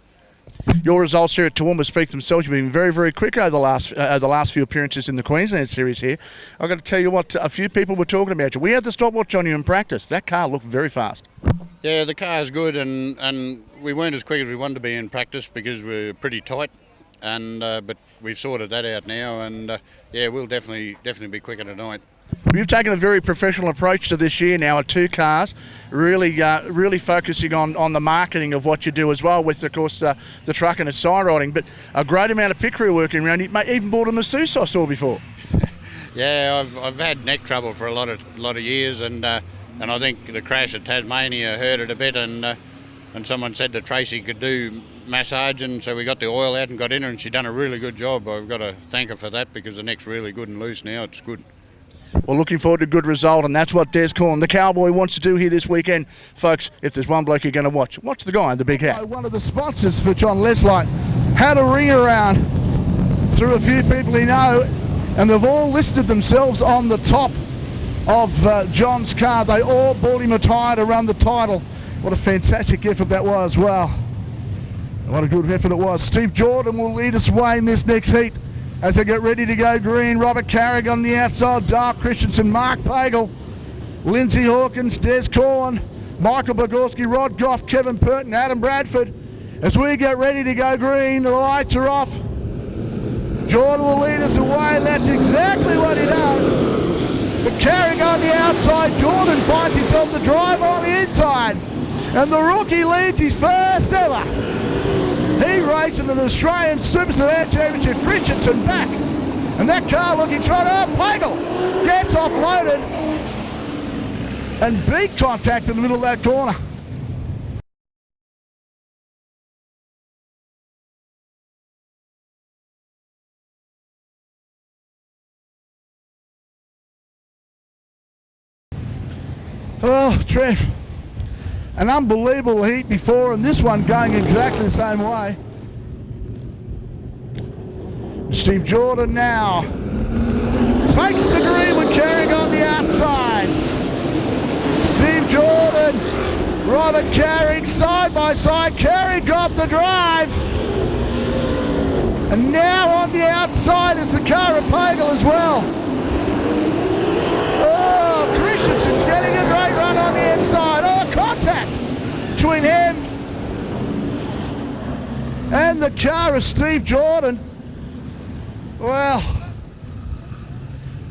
Your results here at Toowoomba speak themselves. You've been very, very quick over the last few appearances in the Queensland Series here. I've got to tell you what, a few people were talking about you. We had the stopwatch on you in practice. That car looked very fast. Yeah, the car's good, and we weren't as quick as we wanted to be in practice because we're pretty tight, and but we've sorted that out now, and yeah, we'll definitely be quicker tonight. You've taken a very professional approach to this year now, with two cars, really focusing on the marketing of what you do as well, with, of course, the truck and the side riding, but a great amount of pit crew working around. You even bought a masseuse I saw before. Yeah, I've had neck trouble for a lot of years, and I think the crash at Tasmania hurt it a bit, and someone said that Tracy could do massage, and so we got the oil out and got in her, and she done a really good job. I've got to thank her for that because the neck's really good and loose now. It's good. Well, looking forward to a good result, and that's what Des Corn, the cowboy, wants to do here this weekend. Folks, if there's one bloke you're going to watch the guy in the big hat. One of the sponsors for John Leslite had a ring around through a few people he know, and they've all listed themselves on the top of John's car. They all bought him a tyre to run the title. What a fantastic effort that was. Wow. What a good effort it was. Steve Jordan will lead us away in this next heat as they get ready to go green. Robert Carrick on the outside, Dark Christensen, Mark Pagel, Lindsay Hawkins, Des Corn, Michael Bogorski, Rod Goff, Kevin Purton, Adam Bradford. As we get ready to go green, the lights are off. Jordan will lead us away. That's exactly what he does. But Carrick on the outside, Jordan finds himself the drive on the inside. And the rookie leads his first ever. He racing an Australian Super Sedan Championship. Christensen back. And that car looking trying to Pagel gets offloaded and beat contact in the middle of that corner. Oh, Trev. An unbelievable heat before, and this one going exactly the same way. Steve Jordan now takes the green with Carrick on the outside. Steve Jordan, Robert Carrick side by side. Carrick got the drive. And now on the outside is the car of Pagel as well. Oh, Christensen's getting a great run on the inside. Oh, contact between him and the car of Steve Jordan. Well,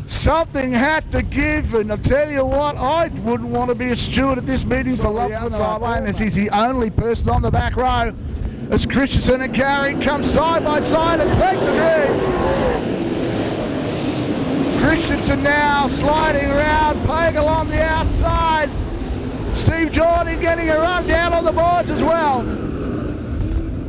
something had to give, and I'll tell you what, I wouldn't want to be a steward at this meeting for love of the outside lane, as he's the only person on the back row. As Christensen and Carrick come side by side and take the lead. Christensen now sliding around, Pagel on the outside. Steve Jordan getting a run down on the boards as well.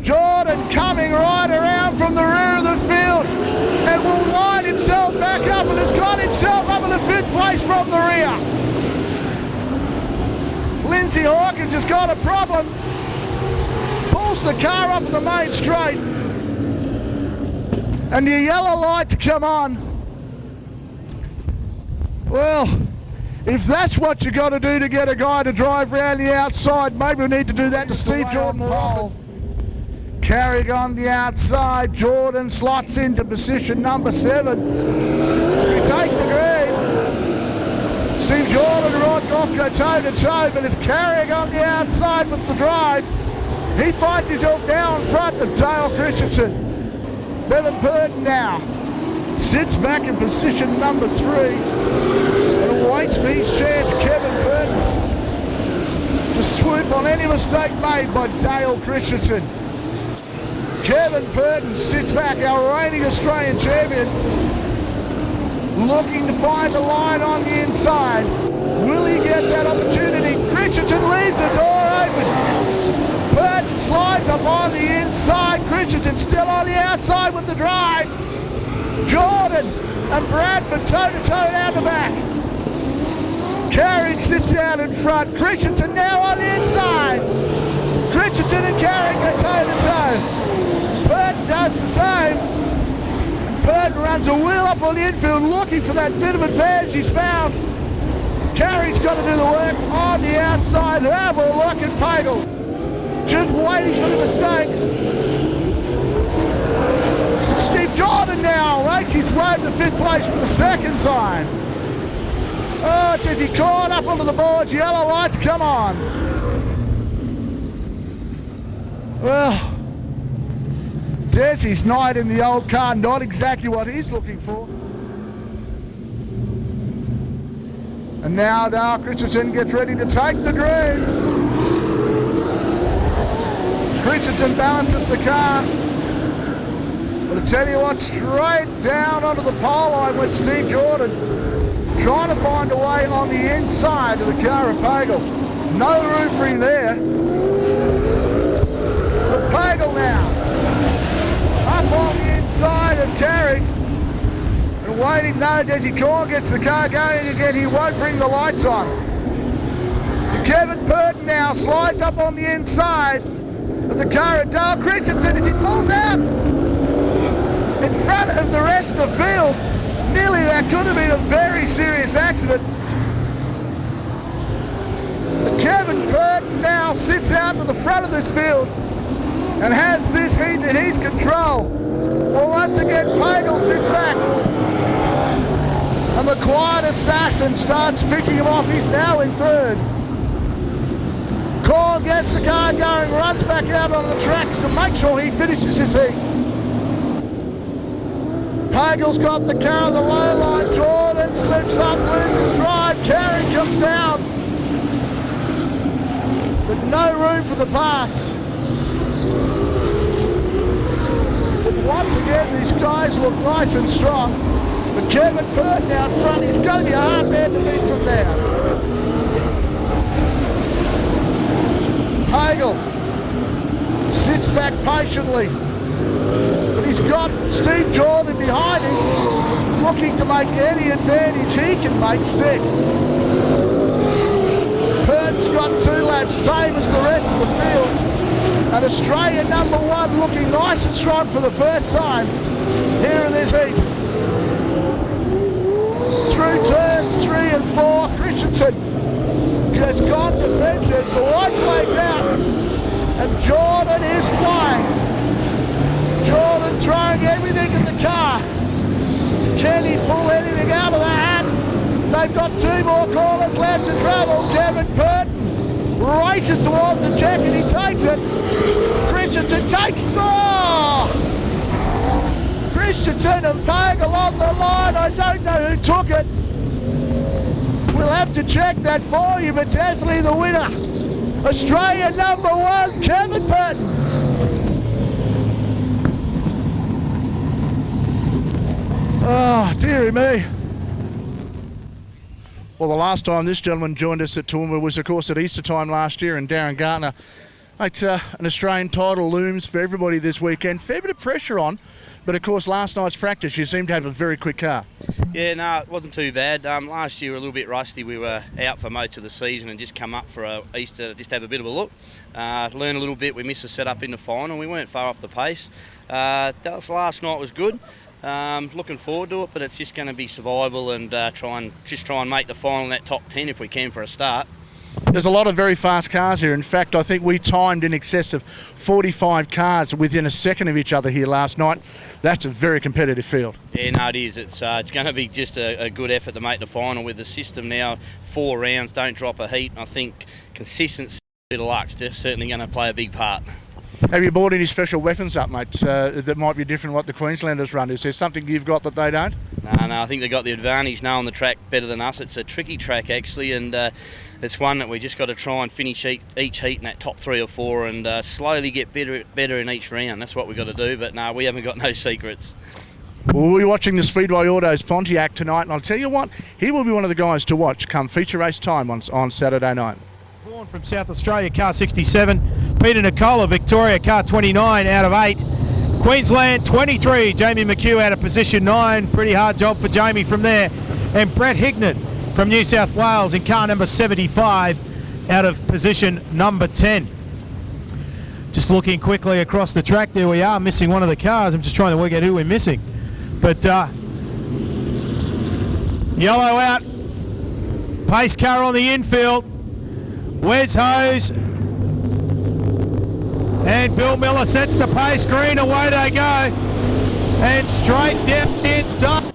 Jordan coming right around from the rear of the field and will line himself back up and has got himself up in the 5th place from the rear. Lindsay Hawkins has got a problem. Pulls the car up in the main straight. and your yellow lights come on. Well, if that's what you got to do to get a guy to drive round the outside, maybe we need to do that to Steve Jordan more often. Carrick on the outside, Jordan slots into position number 7. We take the green. Steve Jordan and Rod Goff go toe to toe, but it's Carrick on the outside with the drive. He finds himself now in front of Dale Christensen. Bevan Purton now sits back in position number 3 and awaits for his chance. Kevin Purton to swoop on any mistake made by Dale Christensen. Kevin Purton sits back, our reigning Australian champion, looking to find a line on the inside. Will he get that opportunity? Christensen leaves the door open. Purton slides up on the inside. Christensen still on the outside with the drive. Jordan and Bradford toe-to-toe down the back. Carrick sits down in front. Christensen now on the inside. Christensen and Carrick go toe-to-toe. Purton does the same. Purton runs a wheel up on the infield looking for that bit of advantage he's found. Carrick's got to do the work on the outside. Have a look at Pagel. Just waiting for the mistake. Steve Jordan now makes his way to 5th place for the 2nd time. Oh, does he caught up onto the boards? Yellow lights come on. Well, Desi's night in the old car, not exactly what he's looking for. And now Dale Christensen gets ready to take the green. Christensen balances the car. But I tell you what, straight down onto the pole line went Steve Jordan, trying to find a way on the inside of the car of Pagel. No room for him there. But Pagel now up on the inside of Carrick and waiting. No, Desi Core gets the car going again. He won't bring the lights on. So Kevin Purton now slides up on the inside of the car of Dale Christensen as he pulls out in front of the rest of the field. Nearly that could have been a very serious accident. But Kevin Purton now sits out to the front of this field and has this heat in his control. Well, once again, Pagel sits back. And the quiet assassin starts picking him off. He's now in 3rd. Corn gets the car going, runs back out on the tracks to make sure he finishes his heat. Pagel's got the car on the low line. Jordan slips up, loses drive. Carrick comes down. But no room for the pass. But once again, these guys look nice and strong. But Kevin Purton out front, he's going to be a hard man to beat from there. Pagel sits back patiently. But he's got Steve Jordan behind him, looking to make any advantage he can make stick. Purton's got 2 laps, same as the rest of the field. And Australia #1 looking nice and strong for the first time here in this heat. Through turns 3 and 4, Christensen has gone defensive. The white flag's out, and Jordan is flying. Jordan throwing everything in the car. Can he pull anything out of the hat? They've got 2 more corners left to travel. Kevin Purton races towards the check and he takes it. Christensen takes. Oh! Christensen and Pagel on the line. I don't know who took it. We'll have to check that for you, but definitely the winner. Australia #1, Kevin Purton. Oh, dearie me. Well, the last time this gentleman joined us at Toowoomba was, of course, at Easter time last year, and Darren Gartner. Mate, an Australian title looms for everybody this weekend. Fair bit of pressure on, but of course, last night's practice, you seem to have a very quick car. Yeah, no, it wasn't too bad. Last year we were a little bit rusty. We were out for most of the season and just come up for Easter just to have a bit of a look. Learn a little bit. We missed the setup in the final. We weren't far off the pace. Last night was good. Looking forward to it, but it's just going to be survival and try and make the final in that top 10 if we can for a start. There's a lot of very fast cars here. In fact, I think we timed in excess of 45 cars within a second of each other here last night. That's a very competitive field. Yeah, no, it is. It's going to be just a good effort to make the final with the system now. 4 rounds, don't drop a heat. I think consistency, a bit of luck's certainly going to play a big part. Have you bought any special weapons up, mate, that might be different to what the Queenslanders run? Is there something you've got that they don't? No, I think they've got the advantage knowing the track better than us. It's a tricky track, actually, and it's one that we just got to try and finish each heat in that top 3 or 4 and slowly get better in each round. That's what we've got to do, but no, we haven't got no secrets. We'll be watching the Speedway Autos Pontiac tonight, and I'll tell you what, he will be one of the guys to watch come feature race time on Saturday night. From South Australia, car 67. Peter Nicola, Victoria, car 29 out of 8. Queensland 23, Jamie McHugh out of position 9. Pretty hard job for Jamie from there. And Brett Hignett from New South Wales in car number 75 out of position number 10. Just looking quickly across the track, there we are, missing one of the cars. I'm just trying to work out who we're missing. But yellow out, pace car on the infield. Wes Hose and Bill Miller sets the pace. Green, away they go, and straight down in top.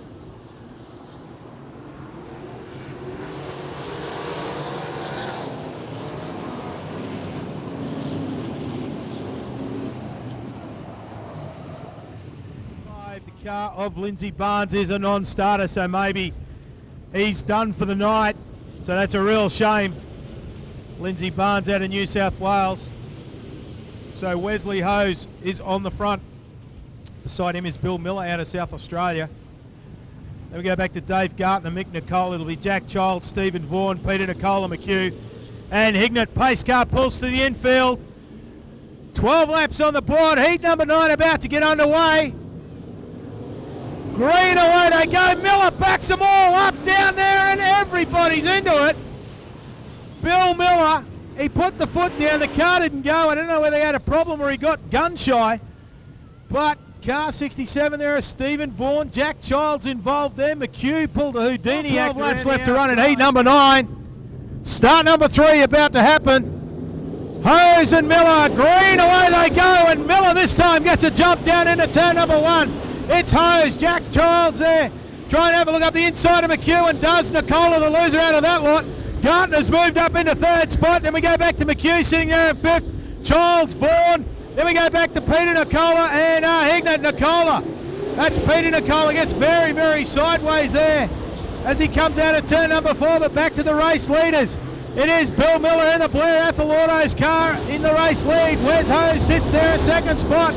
The car of Lindsay Barnes is a non-starter, so maybe he's done for the night. So that's a real shame. Lindsay Barnes out of New South Wales. So Wesley Hose is on the front. Beside him is Bill Miller out of South Australia. Then we go back to Dave Gartner, Mick Nicola. It'll be Jack Child, Stephen Vaughan, Peter Nicola, McHugh, and Hignett. Pace car pulls to the infield. 12 laps on the board. Heat number 9 about to get underway. Green, away they go. Miller backs them all up down there, and everybody's into it. Bill Miller, he put the foot down, the car didn't go. I don't know whether he had a problem or he got gun shy. But car 67 there is Stephen Vaughan. Jack Child's involved there. McHugh pulled a Houdini. 12 laps left to run in heat number 9. Start number 3 about to happen. Hose and Miller, Green, away they go. And Miller this time gets a jump down into turn number 1. It's Hose, Jack Child's there. Trying to have a look up the inside of McHugh and does. Nicola, the loser out of that lot. Gartner's moved up into 3rd spot. Then we go back to McHugh sitting there in 5th. Childs, Vaughan. Then we go back to Peter Nicola and Hignett. Nicola. That's Peter Nicola. Gets very, very sideways there as he comes out of turn number 4. But back to the race leaders. It is Bill Miller in the Blair Ethel Autos car in the race lead. Wes Hose sits there in 2nd spot.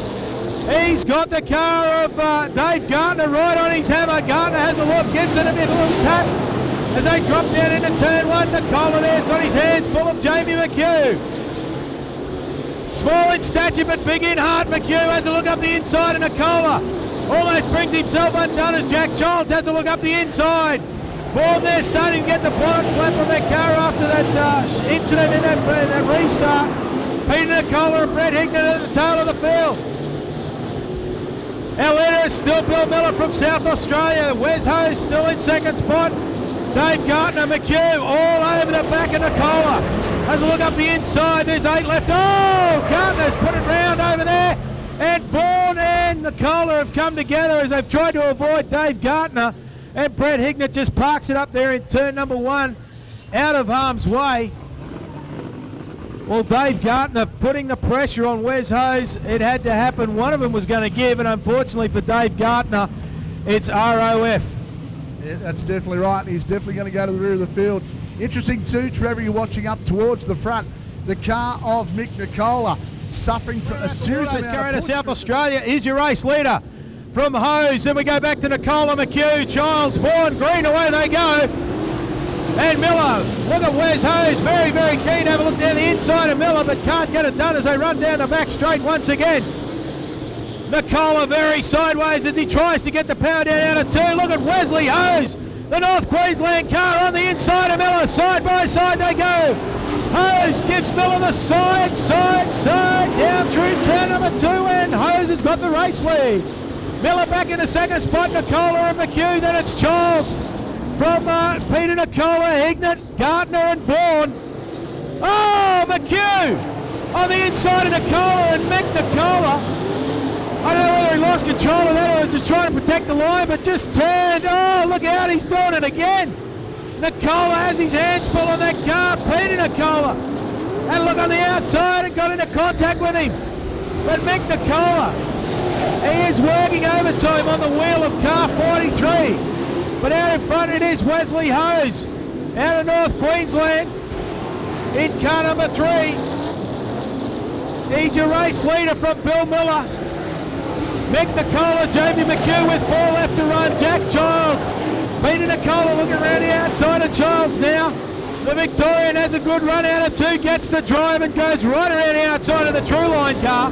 He's got the car of Dave Gartner right on his hammer. Gartner has a look, gives it a little tap. As they drop down into turn 1, Nicola there's got his hands full of Jamie McHugh. Small in stature but big in heart. McHugh has a look up the inside of Nicola. Almost brings himself undone as Jack Childs has a look up the inside. Vaughan there starting to get the bonnet flap on that car after that incident in that restart. Peter Nicola and Brett Hignett at the tail of the field. Our leader is still Bill Miller from South Australia. Wes Hose still in 2nd spot. Dave Gartner, McHugh all over the back of Nicola. Has a look up the inside. There's 8 left. Oh, Gartner's put it round over there. And Vaughan and Nicola have come together as they've tried to avoid Dave Gartner. And Brett Hignett just parks it up there in turn number 1 out of harm's way. Well, Dave Gartner putting the pressure on Wes Hose. It had to happen. One of them was going to give, and unfortunately for Dave Gartner, it's ROF. Yeah, that's definitely right. He's definitely going to go to the rear of the field. Interesting too, Trevor, you're watching up towards the front. The car of Mick Nicola suffering from a series of car out of South Australia is your race leader from Hose. Then we go back to Nicola, McHugh, Childs, Vaughan, Green, away they go. And Miller, look at Wes Hose, very, very keen to have a look down the inside of Miller, but can't get it done as they run down the back straight once again. Nicola very sideways as he tries to get the power down out of 2. Look at Wesley Hose, the North Queensland car on the inside of Miller. Side by side they go. Hose gives Miller the side, down through turn number 2, and Hose has got the race lead. Miller back in the second spot, Nicola and McHugh, then it's Charles from Peter Nicola, Hignett, Gardner and Vaughan. Oh, McHugh on the inside of Nicola and Mick Nicola. I don't know whether he lost control of that or was just trying to protect the line, but just turned. Oh, look out, he's doing it again. Nicola has his hands full on that car, Peter Nicola. Had a look on the outside and got into contact with him. But Mick Nicola, he is working overtime on the wheel of car 43. But out in front it is Wesley Hose, out of North Queensland, in car number 3. He's your race leader from Bill Miller. Mick Nicola, Jamie McHugh with 4 left to run. Jack Childs, Peter Nicola looking around the outside of Childs now. The Victorian has a good run out of 2, gets the drive and goes right around the outside of the True Line car.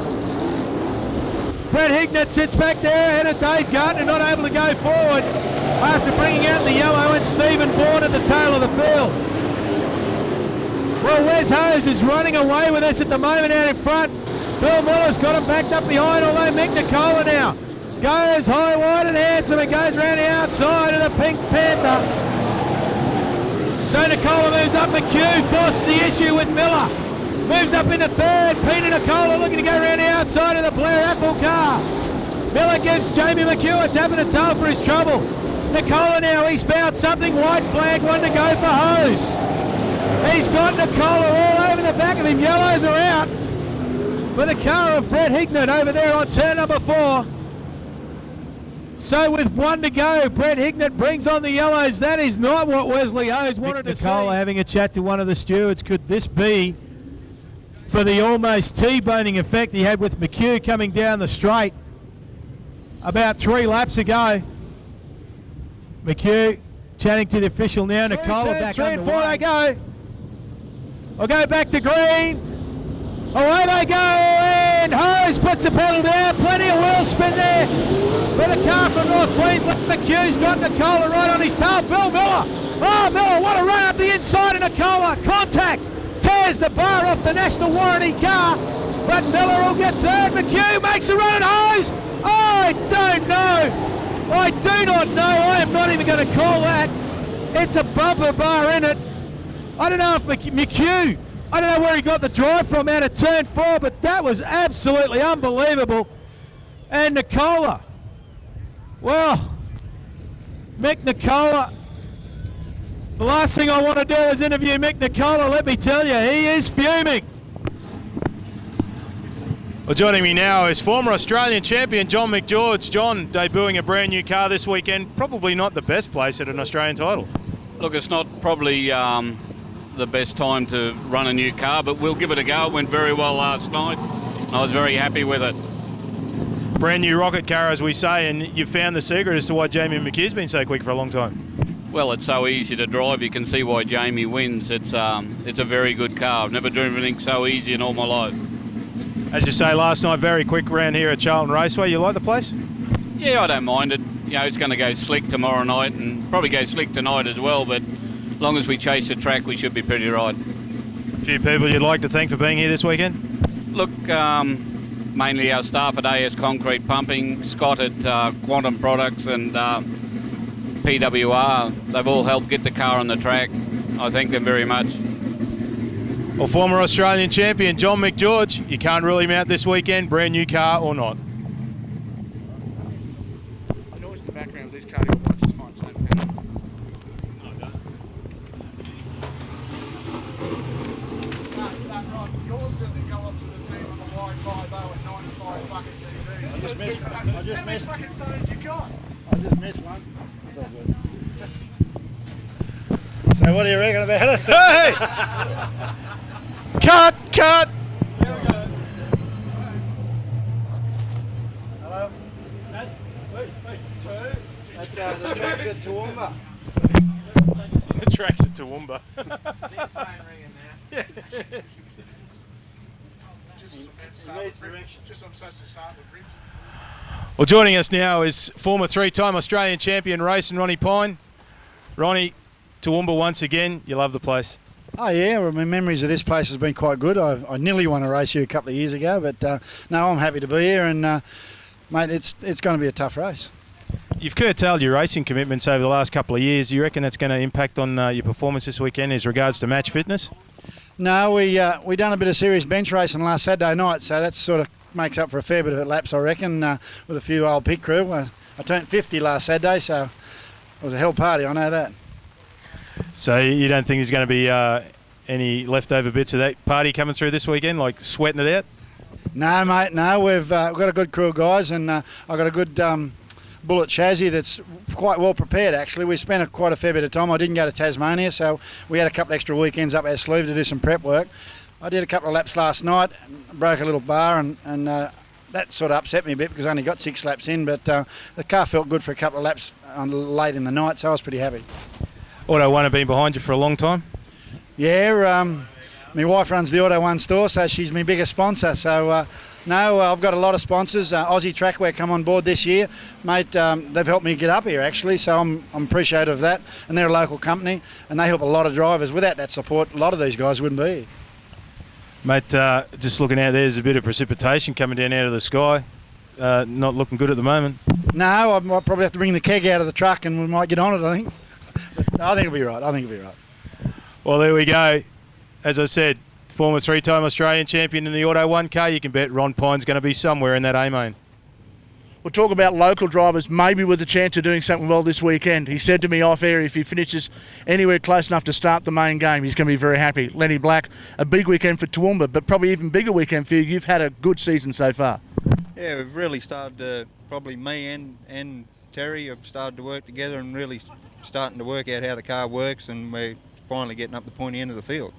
Brett Hignett sits back there ahead of Dave Gardner, not able to go forward after bringing out the yellow, and Stephen Vaughan at the tail of the field. Well, Wes Hose is running away with us at the moment out in front. Bill Miller's got him backed up behind, although Mick Nicola now goes high, wide and handsome and goes around the outside of the Pink Panther. So Nicola moves up, McHugh forces the issue with Miller. Moves up into 3rd, Peter Nicola looking to go around the outside of the Blair Athol car. Miller gives Jamie McHugh a tap in the toe for his trouble. Nicola now, he's found something, white flag, one to go for Hose. He's got Nicola all over the back of him, yellows are out for the car of Brett Hignett over there on turn number 4. So with 1 to go, Brett Hignett brings on the yellows. That is not what Wesley Hose wanted to see. Nicola having a chat to one of the stewards. Could this be for the almost T-boning effect he had with McHugh coming down the straight about 3 laps ago? McHugh chatting to the official now. Nicola back 3 and 4 they go. We'll go back to green. Away they go, and Hose puts the pedal down. Plenty of wheel spin there for the car from North Queensland. McHugh's got Nicola right on his tail. Bill Miller. Oh, Miller, what a run up the inside of Nicola. Contact. Tears the bar off the national warranty car. But Miller will get 3rd. McHugh makes a run at Hose. Oh, I don't know. I do not know. I am not even going to call that. It's a bumper bar in it. I don't know if McHugh, I don't know where he got the drive from out of turn 4, but that was absolutely unbelievable. And Nicola, well, Mick Nicola, the last thing I want to do is interview Mick Nicola. Let me tell you, he is fuming. Well, joining me now is former Australian champion John McGeorge. John, debuting a brand new car this weekend, probably not the best place at an Australian title. Look, it's not probably the best time to run a new car, but we'll give it a go. It went very well last night. I was very happy with it. Brand new rocket car, as we say, and you found the secret as to why Jamie McHugh's been so quick for a long time. Well, it's so easy to drive. You can see why Jamie wins. It's a very good car. I've never driven anything so easy in all my life. As you say, last night, very quick round here at Charlton Raceway. You like the place? Yeah, I don't mind it. You know, it's going to go slick tomorrow night and probably go slick tonight as well, but as long as we chase the track, we should be pretty right. A few people you'd like to thank for being here this weekend? Look, mainly our staff at AS Concrete Pumping, Scott at Quantum Products and PWR. They've all helped get the car on the track. I thank them very much. Well, former Australian champion John McGeorge, you can't rule him out this weekend, brand new car or not. The noise in the background of these cardio bikes is fine, so yours doesn't go up to the team on the wide 5.0 at 95 fucking dB. I just missed one. How many fucking phones you got? I just missed one. It's all good. So what do you reckon about it? Hey! Cut! Cut! Hello? That's the tracks at Toowoomba. The tracks at Toowoomba. Nick's phone ringing now. Just I'm supposed to start with Rich. Well, joining us now is former three-time Australian champion racing Ronnie Pine. Ronnie, Toowoomba once again. You love the place. Oh yeah, well, my memories of this place has been quite good. I nearly won a race here a couple of years ago, but no, I'm happy to be here, and mate, it's going to be a tough race. You've curtailed your racing commitments over the last couple of years. Do you reckon that's going to impact on your performance this weekend as regards to match fitness? No, we done a bit of serious bench racing last Saturday night, so that sort of makes up for a fair bit of laps, I reckon, with a few old pit crew. I turned 50 last Saturday, so it was a hell party, I know that. So you don't think there's going to be any leftover bits of that party coming through this weekend, like sweating it out? No, mate, no. We've got a good crew of guys, and I've got a good bullet chassis that's quite well prepared, actually. We spent quite a fair bit of time. I didn't go to Tasmania, so we had a couple extra weekends up our sleeve to do some prep work. I did a couple of laps last night, broke a little bar, and that sort of upset me a bit because I only got 6 laps in, but the car felt good for a couple of laps late in the night, so I was pretty happy. Auto One have been behind you for a long time? Yeah, my wife runs the Auto One store, so she's my biggest sponsor. So, no, I've got a lot of sponsors. Aussie Trackware come on board this year. Mate, they've helped me get up here, actually, so I'm appreciative of that. And they're a local company, and they help a lot of drivers. Without that support, a lot of these guys wouldn't be here. Mate, just looking out there's a bit of precipitation coming down out of the sky. Not looking good at the moment. No, I might probably have to bring the keg out of the truck and we might get on it, I think. But I think it'll be right. Well, there we go. As I said, former three-time Australian champion in the Auto One car. You can bet Ron Pine's going to be somewhere in that A-main. We'll talk about local drivers, maybe with a chance of doing something well this weekend. He said to me off air, if he finishes anywhere close enough to start the main game, he's going to be very happy. Lenny Black, a big weekend for Toowoomba, but probably even bigger weekend for you. You've had a good season so far. Yeah, we've really started to, probably me and Terry have started to work together and really starting to work out how the car works, and we're finally getting up the pointy end of the field.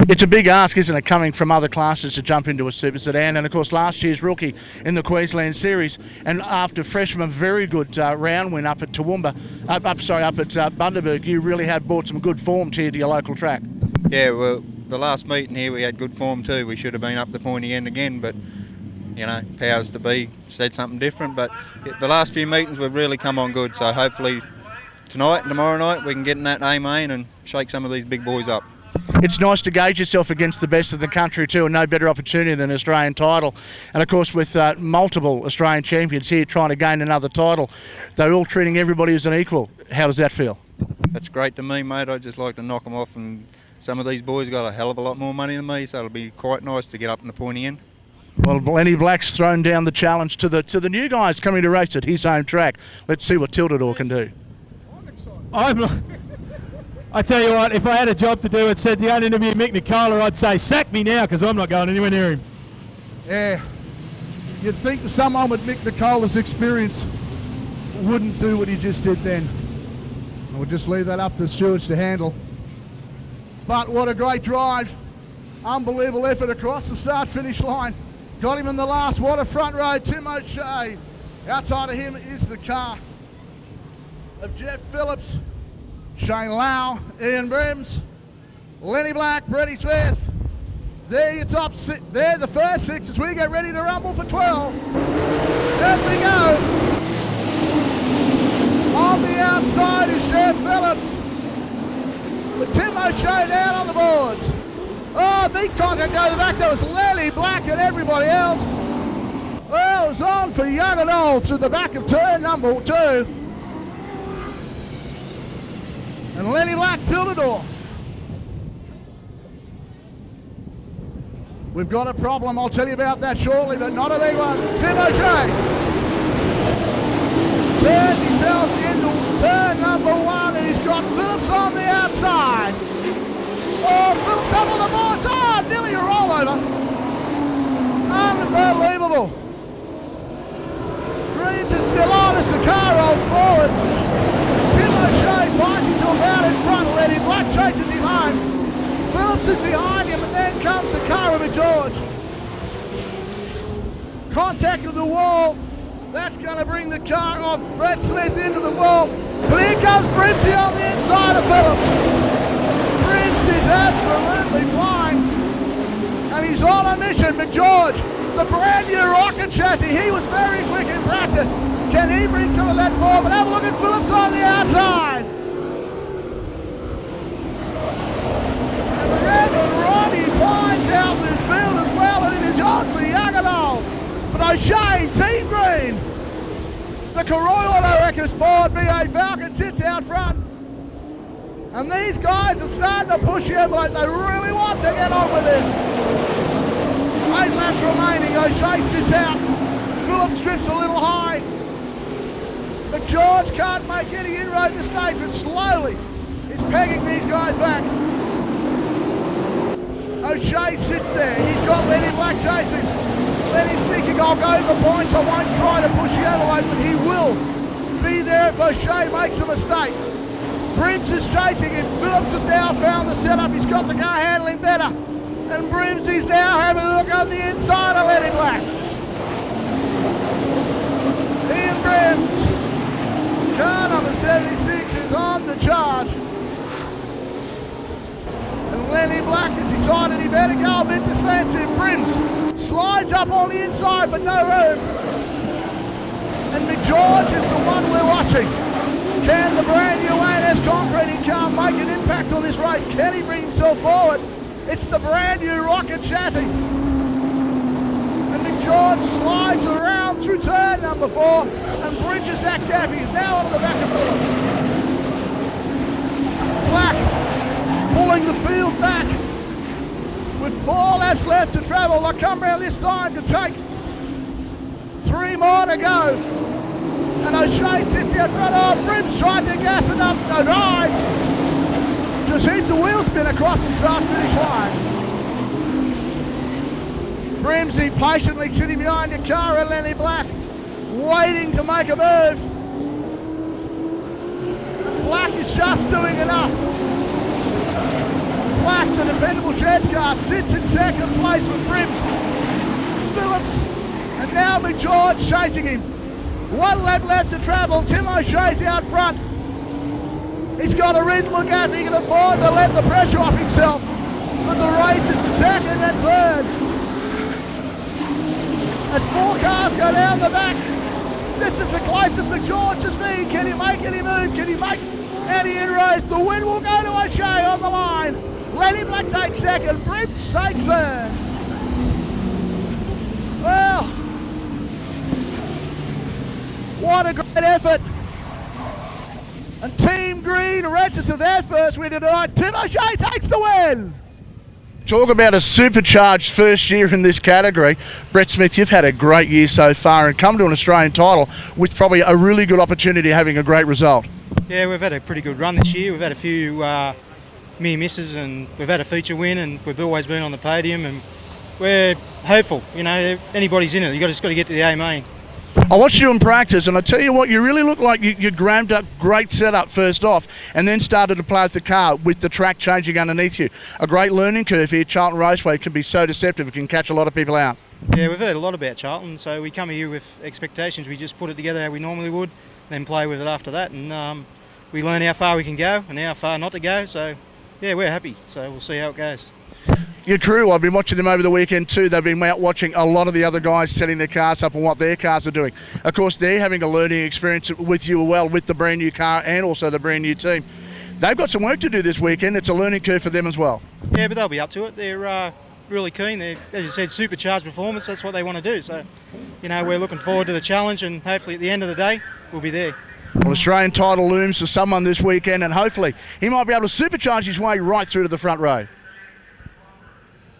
It's a big ask, isn't it, coming from other classes to jump into a super sedan, and of course last year's rookie in the Queensland Series, and after freshman very good round win up at Toowoomba, up at Bundaberg, you really have brought some good form to your local track. Yeah, well, the last meeting here we had good form too. We should have been up the pointy end again, but you know, powers to be said something different. But the last few meetings we've really come on good, so hopefully tonight and tomorrow night we can get in that A-main and shake some of these big boys up. It's nice to gauge yourself against the best of the country too, and no better opportunity than an Australian title. And of course with multiple Australian champions here trying to gain another title, they're all treating everybody as an equal. How does that feel? That's great to me, mate. I just like to knock them off, and some of these boys got a hell of a lot more money than me, so it'll be quite nice to get up in the pointy end. Well, Lenny Black's thrown down the challenge to the new guys coming to race at his home track. Let's see what Tiltador can do. I tell you what, if I had a job to do and said the only interview Mick Nicola, I'd say sack me now because I'm not going anywhere near him. Yeah, you'd think someone with Mick Nicola's experience wouldn't do what he just did then. And we'll just leave that up to the stewards to handle. But what a great drive. Unbelievable effort across the start-finish line. Got him in the last. What a front row. Tim O'Shea. Outside of him is the car of Jeff Phillips, Shane Lau, Ian Brims, Lenny Black, Freddie Smith. There your top six. They're the first 6 as we get ready to rumble for 12. There we go. On the outside is Jeff Phillips, with Tim O'Shea down on the boards. Oh, big contact over the back. There was Lenny Black and everybody else. Well, it was on for young and old through the back of turn number 2. And Lenny Black Tiltador. We've got a problem, I'll tell you about that shortly, but not a big one. Tim O'Shea turned himself into turn number 1, and he's got Phillips on the outside. Oh, Phillips up on the boards. Oh, nearly a rollover. Unbelievable. Greens is still on as the car rolls forward. Tim O'Shea finds himself out in front. Lenny Black chases him home. Phillips is behind him, and then comes the car of George. Contact with the wall. That's going to bring the car off Brett Smith into the wall. But here comes Brimsey on the inside of Phillips. Brims is absolutely flying. And he's on a mission, McGeorge. the brand new rocket chassis. He was very quick in practice. Can he bring some of that form? And have a look at Phillips on the outside. And Redmond Robbie finds out this field as well, and it is on for young and old. But O'Shea, Team Green. The Karoi Auto Wreckers Ford BA Falcon sits out front. And these guys are starting to push the envelope. They really want to get on with this. 8 laps remaining. O'Shea sits out. Phillips drifts a little high. But George can't make any inroad this stage, but slowly is pegging these guys back. O'Shea sits there. He's got Lenny Black chasing. Lenny's thinking, I'll go to the points. I won't try to push the envelope, but he will be there if O'Shea makes a mistake. Brims is chasing him. Phillips has now found the setup. He's got the car handling better. And Brims is now having a look on the inside of Lenny Black. Ian Brims, car number 76, is on the charge. And Lenny Black has decided he better go a bit defensive. Brims slides up on the inside, but no room. And McGeorge is the one we're watching. Can the brand new ANS concreting car make an impact on this race? Can he bring himself forward? It's the brand new rocket chassis. And McGeorge slides around through turn number 4 and bridges that gap. He's now on the back of Phillips. Black pulling the field back. With 4 laps left to travel, they'll come round this time to take 3 more to go. And O'Shea sits out front. Oh, Brims tried to gas it up. No drive. Just heaps of wheel spin across the start-finish line. Brimsy patiently sitting behind the car at Lenny Black, waiting to make a move. Black is just doing enough. Black, the dependable Sheds car, sits in second place with Brims. Phillips, and now McGeorge chasing him. 1 lap left to travel. Tim O'Shea's out front. He's got a reasonable gap. He can afford to let the pressure off himself. But the race is for second and third. As 4 cars go down the back, this is the closest McGeorge has been. Can he make any move? Can he make any inroads? The win will go to O'Shea on the line. Lenny Black takes second. Brims takes third. Well, what a great effort. And Team Green register their first win tonight. Tim O'Shea takes the win. Talk about a supercharged first year in this category. Brett Smith, you've had a great year so far and come to an Australian title with probably a really good opportunity of having a great result. Yeah, we've had a pretty good run this year. We've had a few near misses and we've had a feature win and we've always been on the podium and we're hopeful. You know, anybody's in it. You've just got to get to the A main. I watched you in practice and I tell you what, you really look like you grabbed up great setup first off and then started to play with the car with the track changing underneath you. A great learning curve here. Charlton Raceway can be so deceptive, it can catch a lot of people out. Yeah, we've heard a lot about Charlton, so we come here with expectations. We just put it together how we normally would, then play with it after that, and we learn how far we can go and how far not to go, so yeah, we're happy, so we'll see how it goes. Your crew, I've been watching them over the weekend too. They've been out watching a lot of the other guys setting their cars up and what their cars are doing. Of course, they're having a learning experience with you as well, with the brand new car and also the brand new team. They've got some work to do this weekend. It's a learning curve for them as well. Yeah, but they'll be up to it. They're really keen. They're, as you said, supercharged performance. That's what they want to do. So, you know, we're looking forward to the challenge and hopefully at the end of the day, we'll be there. Well, Australian title looms for someone this weekend and hopefully he might be able to supercharge his way right through to the front row.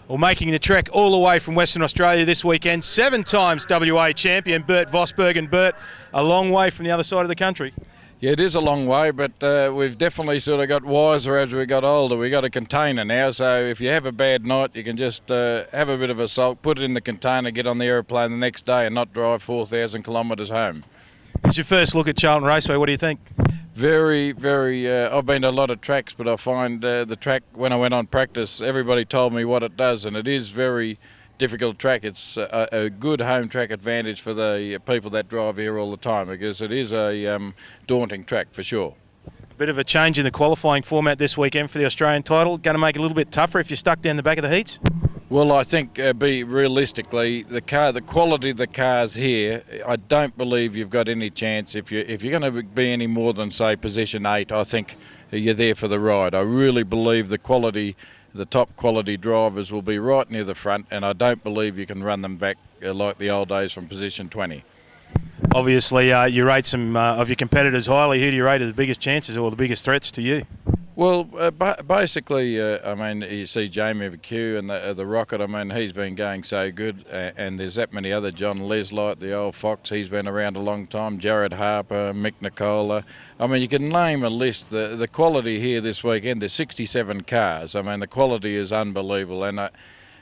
Well, making the trek all the way from Western Australia this weekend, 7 times WA champion Bert Vosberg. And Bert, a long way from the other side of the country. Yeah, it is a long way, but we've definitely sort of got wiser as we got older. We got a container now, so if you have a bad night, you can just have a bit of a sulk, put it in the container, get on the aeroplane the next day and not drive 4,000 kilometres home. It's your first look at Charlton Raceway. What do you think? Very, very, I've been to a lot of tracks, but I find the track, when I went on practice, everybody told me what it does, and it is very difficult track. It's a good home track advantage for the people that drive here all the time, because it is a daunting track for sure. A bit of a change in the qualifying format this weekend for the Australian title. Going to make it a little bit tougher if you're stuck down the back of the heats? Well, I think realistically, the quality of the cars here, I don't believe you've got any chance. If you're going to be any more than, say, position 8, I think you're there for the ride. I really believe the top quality drivers will be right near the front, and I don't believe you can run them back like the old days from position 20. Obviously, you rate some of your competitors highly. Who do you rate as the biggest chances or the biggest threats to you? Well, basically, I mean, you see Jamie McHugh and the Rocket. I mean, he's been going so good, and there's that many other. John Leslite, the old Fox, he's been around a long time. Jared Harper, Mick Nicola. I mean, you can name a list. The quality here this weekend, there's 67 cars. I mean, the quality is unbelievable. And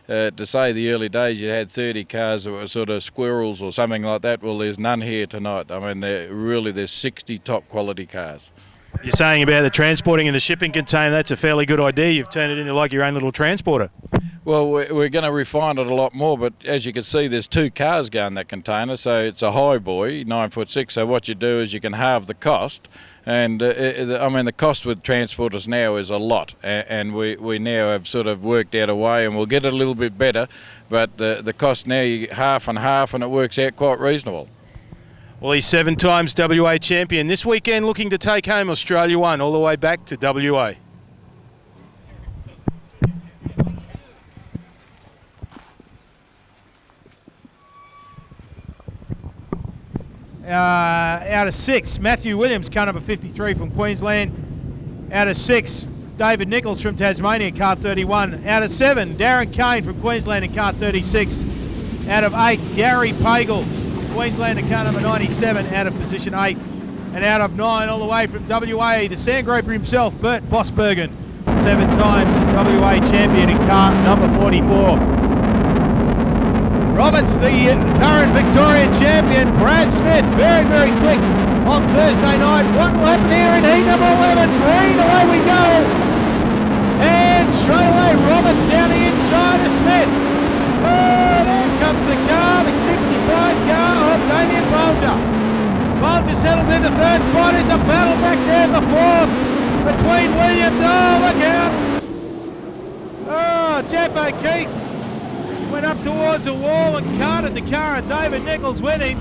to say the early days you had 30 cars that were sort of squirrels or something like that, well, there's none here tonight. I mean, there's 60 top quality cars. You're saying about the transporting and the shipping container, that's a fairly good idea. You've turned it into like your own little transporter. Well, we're going to refine it a lot more, but as you can see, there's 2 cars going in that container, so it's a high boy, 9'6". So what you do is you can halve the cost. And I mean, the cost with transporters now is a lot, and we now have sort of worked out a way, and we'll get it a little bit better, but the cost now, you half and half, and it works out quite reasonable. Well, he's 7 times WA champion. This weekend looking to take home Australia 1 all the way back to WA. Out of 6, Matthew Williams, car number 53 from Queensland. Out of 6, David Nichols from Tasmania, car 31. Out of 7, Darren Kane from Queensland in car 36. Out of 8, Gary Pagel, Queensland in car number 97, out of position 8. And out of 9, all the way from WA, the Sandgroper himself, Bert Vosbergen, 7 times WA champion in car number 44. Roberts, the current Victorian champion, Brad Smith, very, very quick on Thursday night. What will happen here in heat number 11? Green, away we go. And straight away, Roberts down the inside of Smith. Oh, there comes the car, the 65 car of Damien Bolger. Bolger settles into 3rd spot. There's a battle back there in the 4th between Williams. Oh, look out. Oh, Jeff O'Keefe went up towards the wall and carted the car, and David Nichols with him.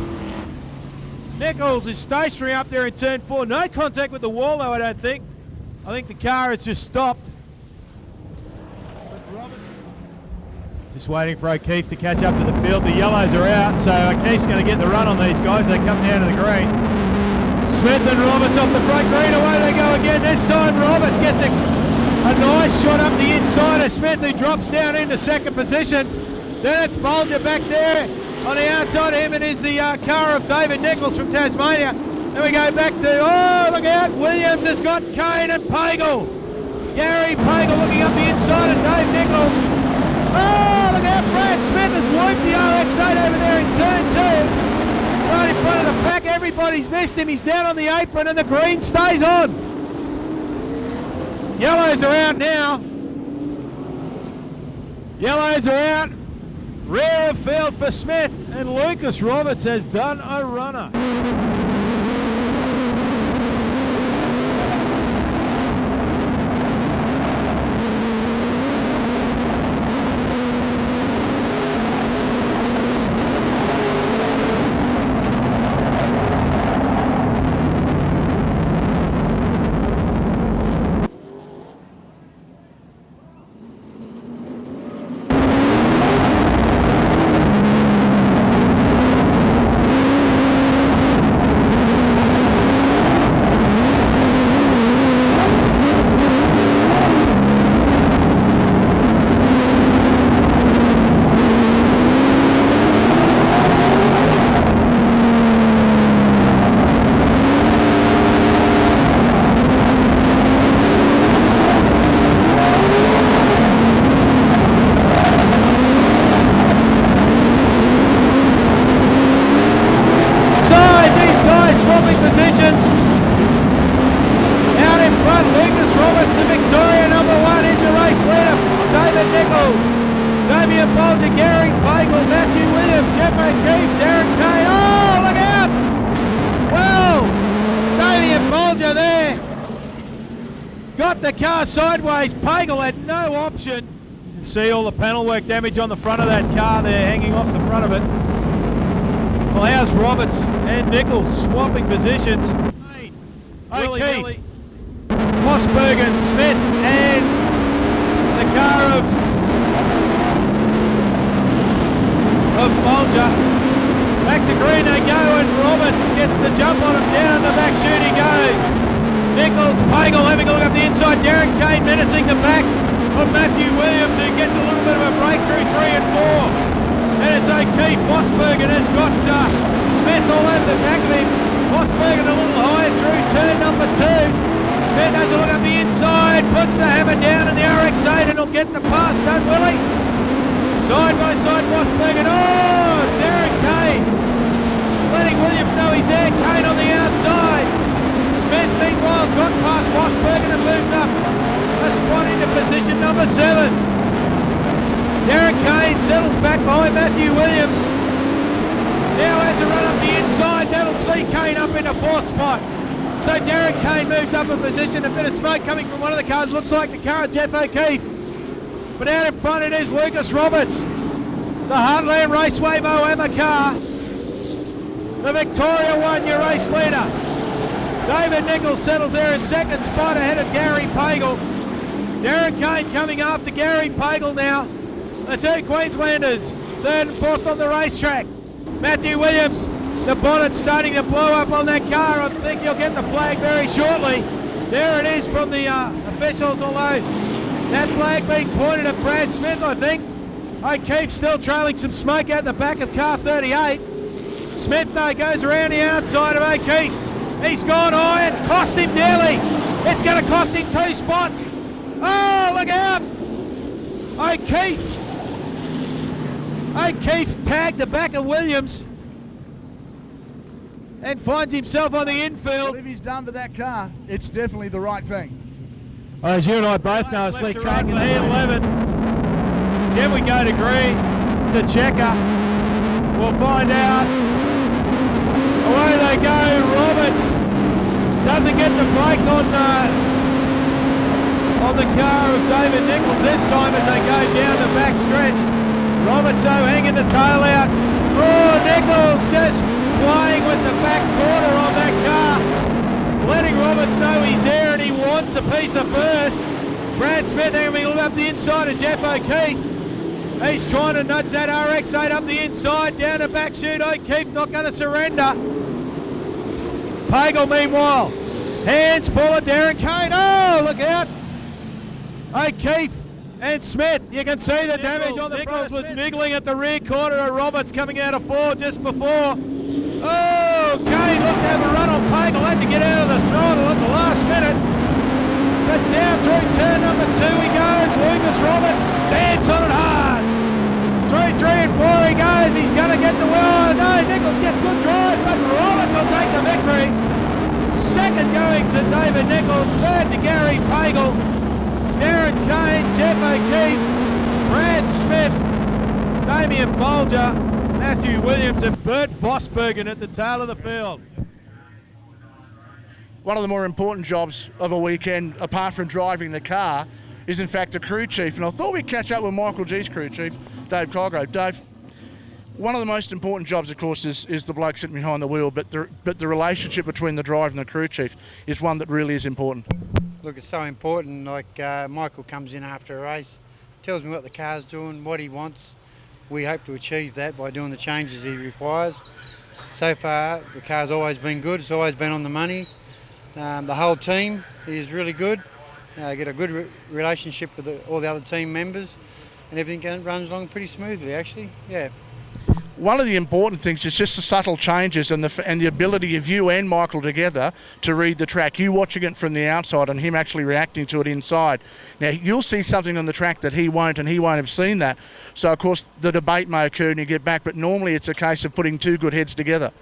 Nichols is stationary up there in turn 4. No contact with the wall though, I don't think. I think the car has just stopped. Just waiting for O'Keefe to catch up to the field. The yellows are out, so O'Keefe's going to get the run on these guys. They come down to the green. Smith and Roberts off the front green. Away they go again. This time Roberts gets a nice shot up the inside of Smith, who drops down into 2nd position. Then it's Bolger back there on the outside of him. It is the car of David Nichols from Tasmania. Then we go back to, oh, look out, Williams has got Kane and Pagel. Gary Pagel looking up the inside of Dave Nichols. Oh, look out, Brad Smith has looped the RX-8 over there in turn 2. Right in front of the pack, everybody's missed him. He's down on the apron and the green stays on. Yellows are out now. Yellows are out. Rear of field for Smith, and Lucas Roberts has done a runner. Sideways, Pagel had no option. can see all the panel work damage on the front of that car there, hanging off the front of it. Well, how's Roberts and Nichols swapping positions? O'Keefe, Mossbergen, Smith, and the car of Bolger. Back to green they go, and Roberts gets the jump on him. Down the back chute he goes. Nichols, Pagel having a look up the inside. Darren Kane menacing the back of Matthew Williams, who gets a little bit of a breakthrough 3 and 4. And it's O'Keefe. Mossbergen has got Smith all over the back of him. Mossbergen a little higher through turn number 2. Smith has a look up the inside, puts the hammer down in the RX-8 and he'll get the pass done, will he? Side by side, Mossbergen. Oh, Darren Kane letting Williams know he's there. Kane on the outside. Smith, meanwhile, has got past Mossbergen and moves up a spot into position number 7. Darren Kane settles back behind Matthew Williams. Now has a run up the inside. That'll see Kane up in the 4th spot. So Darren Kane moves up a position. A bit of smoke coming from one of the cars. Looks like the car of Jeff O'Keefe. But out in front it is Lucas Roberts, the Heartland Raceway Moama car. The Victoria 1, your race leader. David Nichols settles there in 2nd spot ahead of Gary Pagel. Darren Kane coming after Gary Pagel now. The 2 Queenslanders, 3rd and 4th on the racetrack. Matthew Williams, the bonnet starting to blow up on that car. I think he'll get the flag very shortly. There it is from the officials, although that flag being pointed at Brad Smith, I think. O'Keefe still trailing some smoke out the back of car 38. Smith, though, goes around the outside of O'Keefe. He's gone high. It's cost him dearly. It's going to cost him 2 spots. Oh, look out. O'Keefe tagged the back of Williams and finds himself on the infield. Well, if he's done to that car, it's definitely the right thing. Well, as you and I both know, slick track is heat 11. Can we go to green to checker? We'll find out. Away they go. Roberts doesn't get the brake on the car of David Nichols this time as they go down the back stretch. Roberts hanging the tail out. Oh, Nichols just playing with the back corner of that car, letting Roberts know he's there and he wants a piece of first. Brad Smith having a look up the inside of Jeff O'Keefe. He's trying to nudge that RX-8 up the inside, down the back chute. O'Keefe not going to surrender. Pagel, meanwhile, hands full of Darren Kane. Oh, look out. O'Keefe and Smith, you can see the damage on the front. Nichols was niggling at the rear corner of Roberts coming out of 4 just before. Oh, Kane looked to have a run on Pagel, had to get out of the throttle at the last minute. But down through turn number 2 he goes. Lucas Roberts stamps on it hard. Through 3 and 4 he goes. He's going to get the wheel. No, Nichols gets good drive, but Roberts will take the victory. 2nd going to David Nichols, 3rd to Gary Pagel. Darren Kane, Jeff O'Keefe, Brad Smith, Damien Bolger, Matthew Williams and Bert Vosbergen at the tail of the field. One of the more important jobs of a weekend, apart from driving the car, is in fact a crew chief. And I thought we'd catch up with Michael G's crew chief, Dave Colgrove. Dave, one of the most important jobs, of course, is the bloke sitting behind the wheel, but the relationship between the driver and the crew chief is one that really is important. Look, it's so important. Like Michael comes in after a race, tells me what the car's doing, what he wants. We hope to achieve that by doing the changes he requires. So far, the car's always been good. It's always been on the money. The whole team is really good. Get a good relationship with all the other team members, and everything runs along pretty smoothly, actually. Yeah. One of the important things is just the subtle changes and the ability of you and Michael together to read the track. You watching it from the outside and him actually reacting to it inside. Now, you'll see something on the track that he won't, and he won't have seen that. So, of course, the debate may occur when you get back, but normally it's a case of putting 2 good heads together.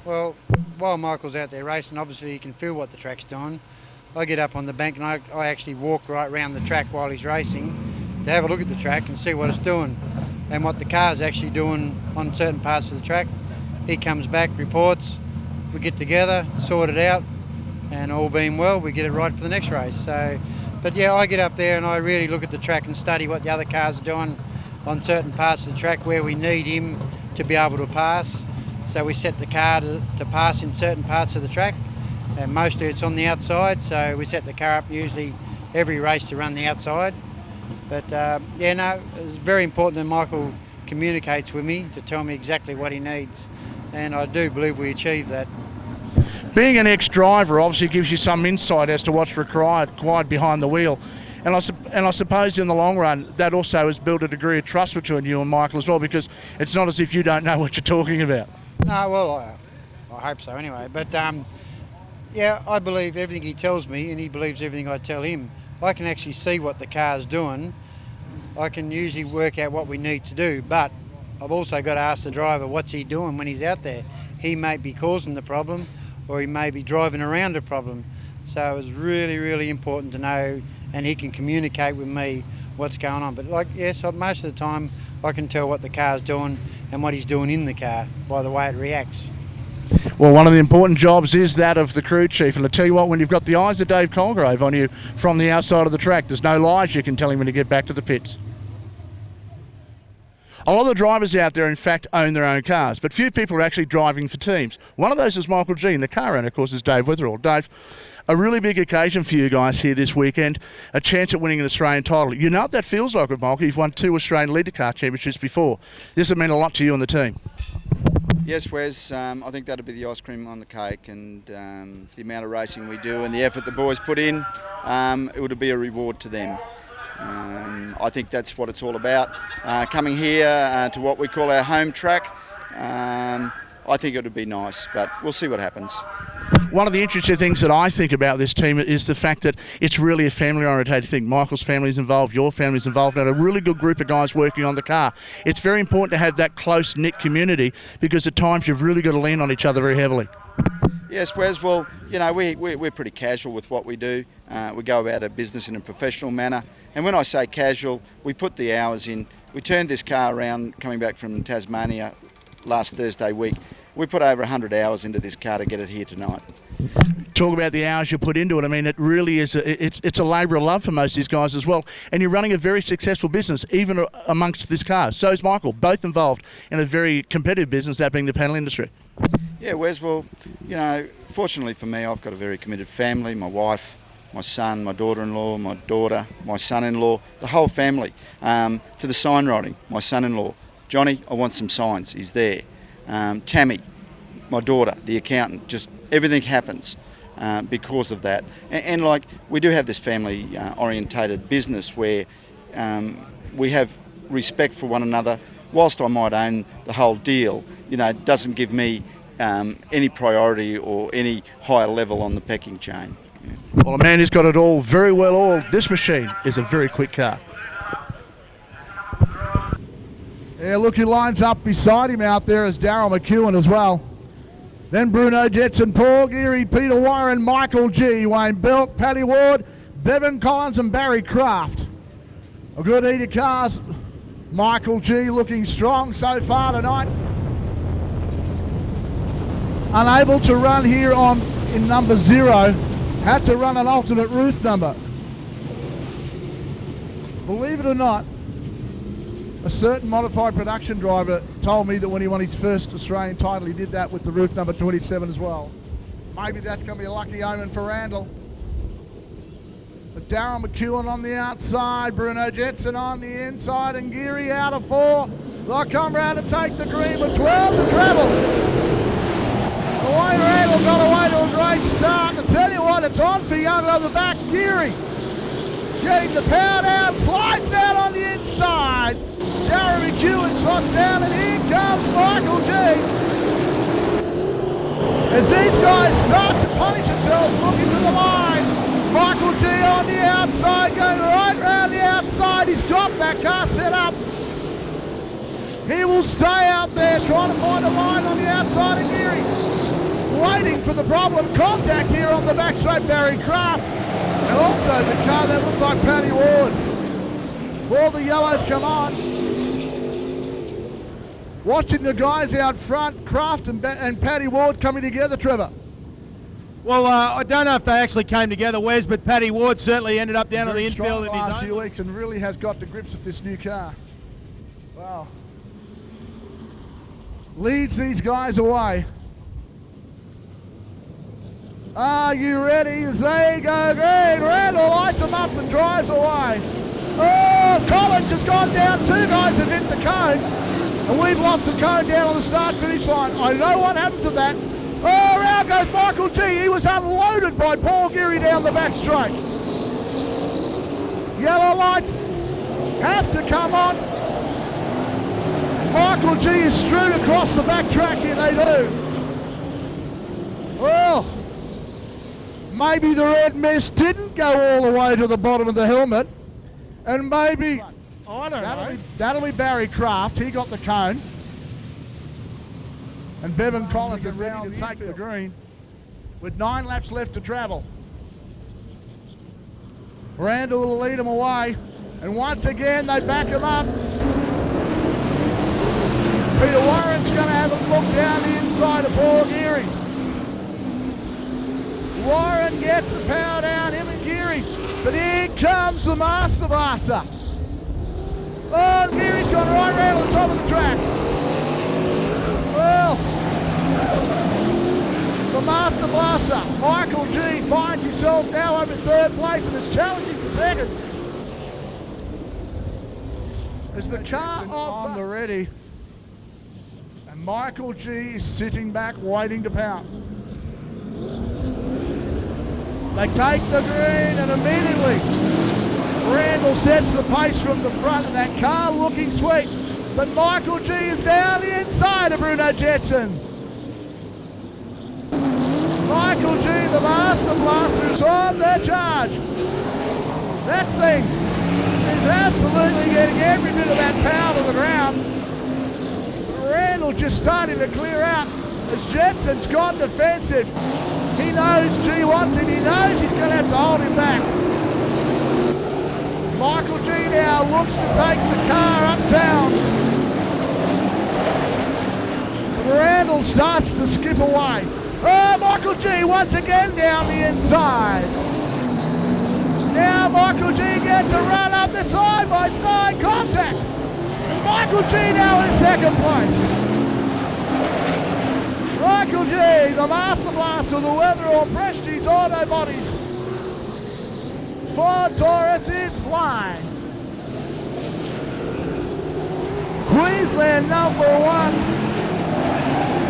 Well, while Michael's out there racing, obviously he can feel what the track's doing. I get up on the bank and I actually walk right around the track while he's racing to have a look at the track and see what it's doing and what the car's actually doing on certain parts of the track. He comes back, reports, we get together, sort it out, and all being well, we get it right for the next race. So But yeah, I get up there and I really look at the track and study what the other cars are doing on certain parts of the track where we need him to be able to pass. So we set the car to pass in certain parts of the track, and mostly it's on the outside, so we set the car up usually every race to run the outside. But yeah, no, it's very important that Michael communicates with me to tell me exactly what he needs, and I do believe we achieve that. Being an ex-driver obviously gives you some insight as to what's required behind the wheel. And I suppose in the long run, that also has built a degree of trust between you and Michael as well, because it's not as if you don't know what you're talking about. No, well, I hope so anyway. But yeah, I believe everything he tells me, and he believes everything I tell him. I can actually see what the car's doing. I can usually work out what we need to do, but I've also got to ask the driver, what's he doing when he's out there? He may be causing the problem, or he may be driving around a problem. So it's really, really important to know, and he can communicate with me what's going on. But like, yes, most of the time I can tell what the car's doing and what he's doing in the car by the way it reacts. Well, one of the important jobs is that of the crew chief. And I tell you what, when you've got the eyes of Dave Colgrove on you from the outside of the track, there's no lies you can tell him when you get back to the pits. A lot of the drivers out there, in fact, own their own cars, but few people are actually driving for teams. One of those is Michael G, and the car owner, of course, is Dave Witherall. Dave, a really big occasion for you guys here this weekend, a chance at winning an Australian title. You know what that feels like with Michael. You've won 2 Australian Leader Car Championships before. This has meant a lot to you and the team. Yes, Wes, I think that'll be the ice cream on the cake, and for the amount of racing we do and the effort the boys put in, it would be a reward to them. I think that's what it's all about. Coming here to what we call our home track, I think it would be nice, but we'll see what happens. One of the interesting things that I think about this team is the fact that it's really a family-oriented thing. Michael's family's involved, your family's involved, and a really good group of guys working on the car. It's very important to have that close-knit community, because at times you've really got to lean on each other very heavily. Yes, Wes, well, you know, we're pretty casual with what we do. We go about our business in a professional manner. And when I say casual, we put the hours in. We turned this car around coming back from Tasmania last Thursday week. We put over 100 hours into this car to get it here tonight. Talk about the hours you put into it. I mean, it really is, it's a labour of love for most of these guys as well. And you're running a very successful business, even amongst this car. So is Michael, both involved in a very competitive business, that being the panel industry. Yeah, Wes, well, you know, fortunately for me, I've got a very committed family, my wife, my son, my daughter-in-law, my daughter, my son-in-law, the whole family. To the sign writing, my son-in-law, Johnny, I want some signs, he's there. Tammy, my daughter, the accountant, just everything happens because of that. And like, we do have this family orientated business where we have respect for one another. Whilst I might own the whole deal, you know, it doesn't give me any priority or any higher level on the pecking chain. Well, a man who's got it all very well oiled. This machine is a very quick car. Yeah, look, he lines up beside him out there as Daryl McHugh as well. Then Bruno Jetson, Paul Geary, Peter Warren, Michael G, Wayne Belk, Paddy Ward, Bevan Collins and Barry Kraft. A good heat of cars. Michael G looking strong so far tonight. Unable to run here in number 0. Had to run an alternate roof number. Believe it or not, a certain modified production driver told me that when he won his first Australian title, he did that with the roof number 27 as well. Maybe that's going to be a lucky omen for Randall. But Darryl McEwen on the outside, Bruno Jetson on the inside, and Geary out of 4. They'll come round to take the green with 12 to travel. Wayne Randall got away to a great start. And I tell you what, it's on for Young on the back. Geary getting the power down, slides down on the inside. Darren McEwen slots down, and here comes Michael G. As these guys start to punish themselves, looking to the line. Michael G on the outside, going right round the outside. He's got that car set up. He will stay out there trying to find a line on the outside of Geary. Waiting for the problem. Contact here on the back straight, Barry Kraft. And also the car that looks like Paddy Ward. All the yellows come on. Watching the guys out front, Kraft and Paddy Ward coming together, Trevor. Well, I don't know if they actually came together, Wes, but Paddy Ward certainly ended up down on the Very strong infield in his last own. few weeks and really has got to grips with this new car. Wow. Leads these guys away. Are you ready? As they go green, Randall lights them up and drives away. Oh, Collins has gone down. Two guys have hit the cone, and we've lost the cone down on the start-finish line. I know what happens to that. Oh, around goes Michael G. He was unloaded by Paul Geary down the back straight. Yellow lights have to come on. Michael G is strewn across the back track here, they do. Well, maybe the red mist didn't go all the way to the bottom of the helmet. And maybe, I don't know. That'll be Barry Kraft. He got the cone. And Bevan Collins is ready to take the green with 9 laps left to travel. Randall will lead him away. And once again, they back him up. Peter Warren's going to have a look down the inside of Paul Geary. Warren gets the power down, him and Geary. But here comes the Master Blaster. Oh, Geary's gone right round on the top of the track. Well, the Master Blaster, Michael G, finds himself now up in 3rd place and is challenging for 2nd. As the car on the ready. And Michael G is sitting back waiting to pounce. They take the green and immediately Randall sets the pace from the front and that car looking sweet. But Michael G is down the inside of Bruno Jetson. Michael G, the Master Blaster, is on their charge. That thing is absolutely getting every bit of that power to the ground. Randall just starting to clear out as Jetson's gone defensive. He knows G wants him. He knows he's going to have to hold him back. Michael G now looks to take the car uptown. Randall starts to skip away. Oh, Michael G once again down the inside. Now Michael G gets a run up the side-by-side contact. And Michael G now in 2nd place. Michael G, the Master Blaster, the Weatherall Prestige Auto Bodies. Ford Taurus is flying. Queensland #1.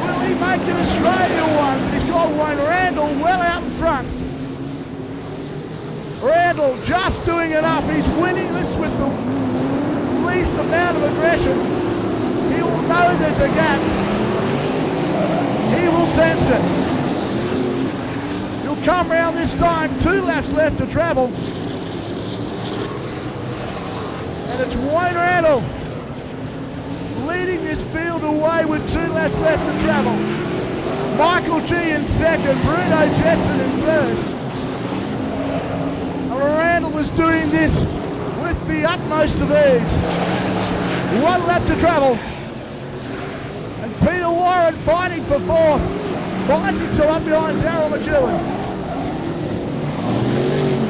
Will he make it Australia 1? But he's got Wayne Randall well out in front. Randall just doing enough. He's winning this with the least amount of aggression. He will know there's a gap. He will sense it. He'll come round this time. 2 laps left to travel. And it's Wayne Randall leading this field away with 2 laps left to travel. Michael G in 2nd, Bruno Jetson in 3rd. And Randall is doing this with the utmost of ease. 1 lap to travel. And Peter Warren fighting for 4th. Finds himself up behind Darryl McHugh.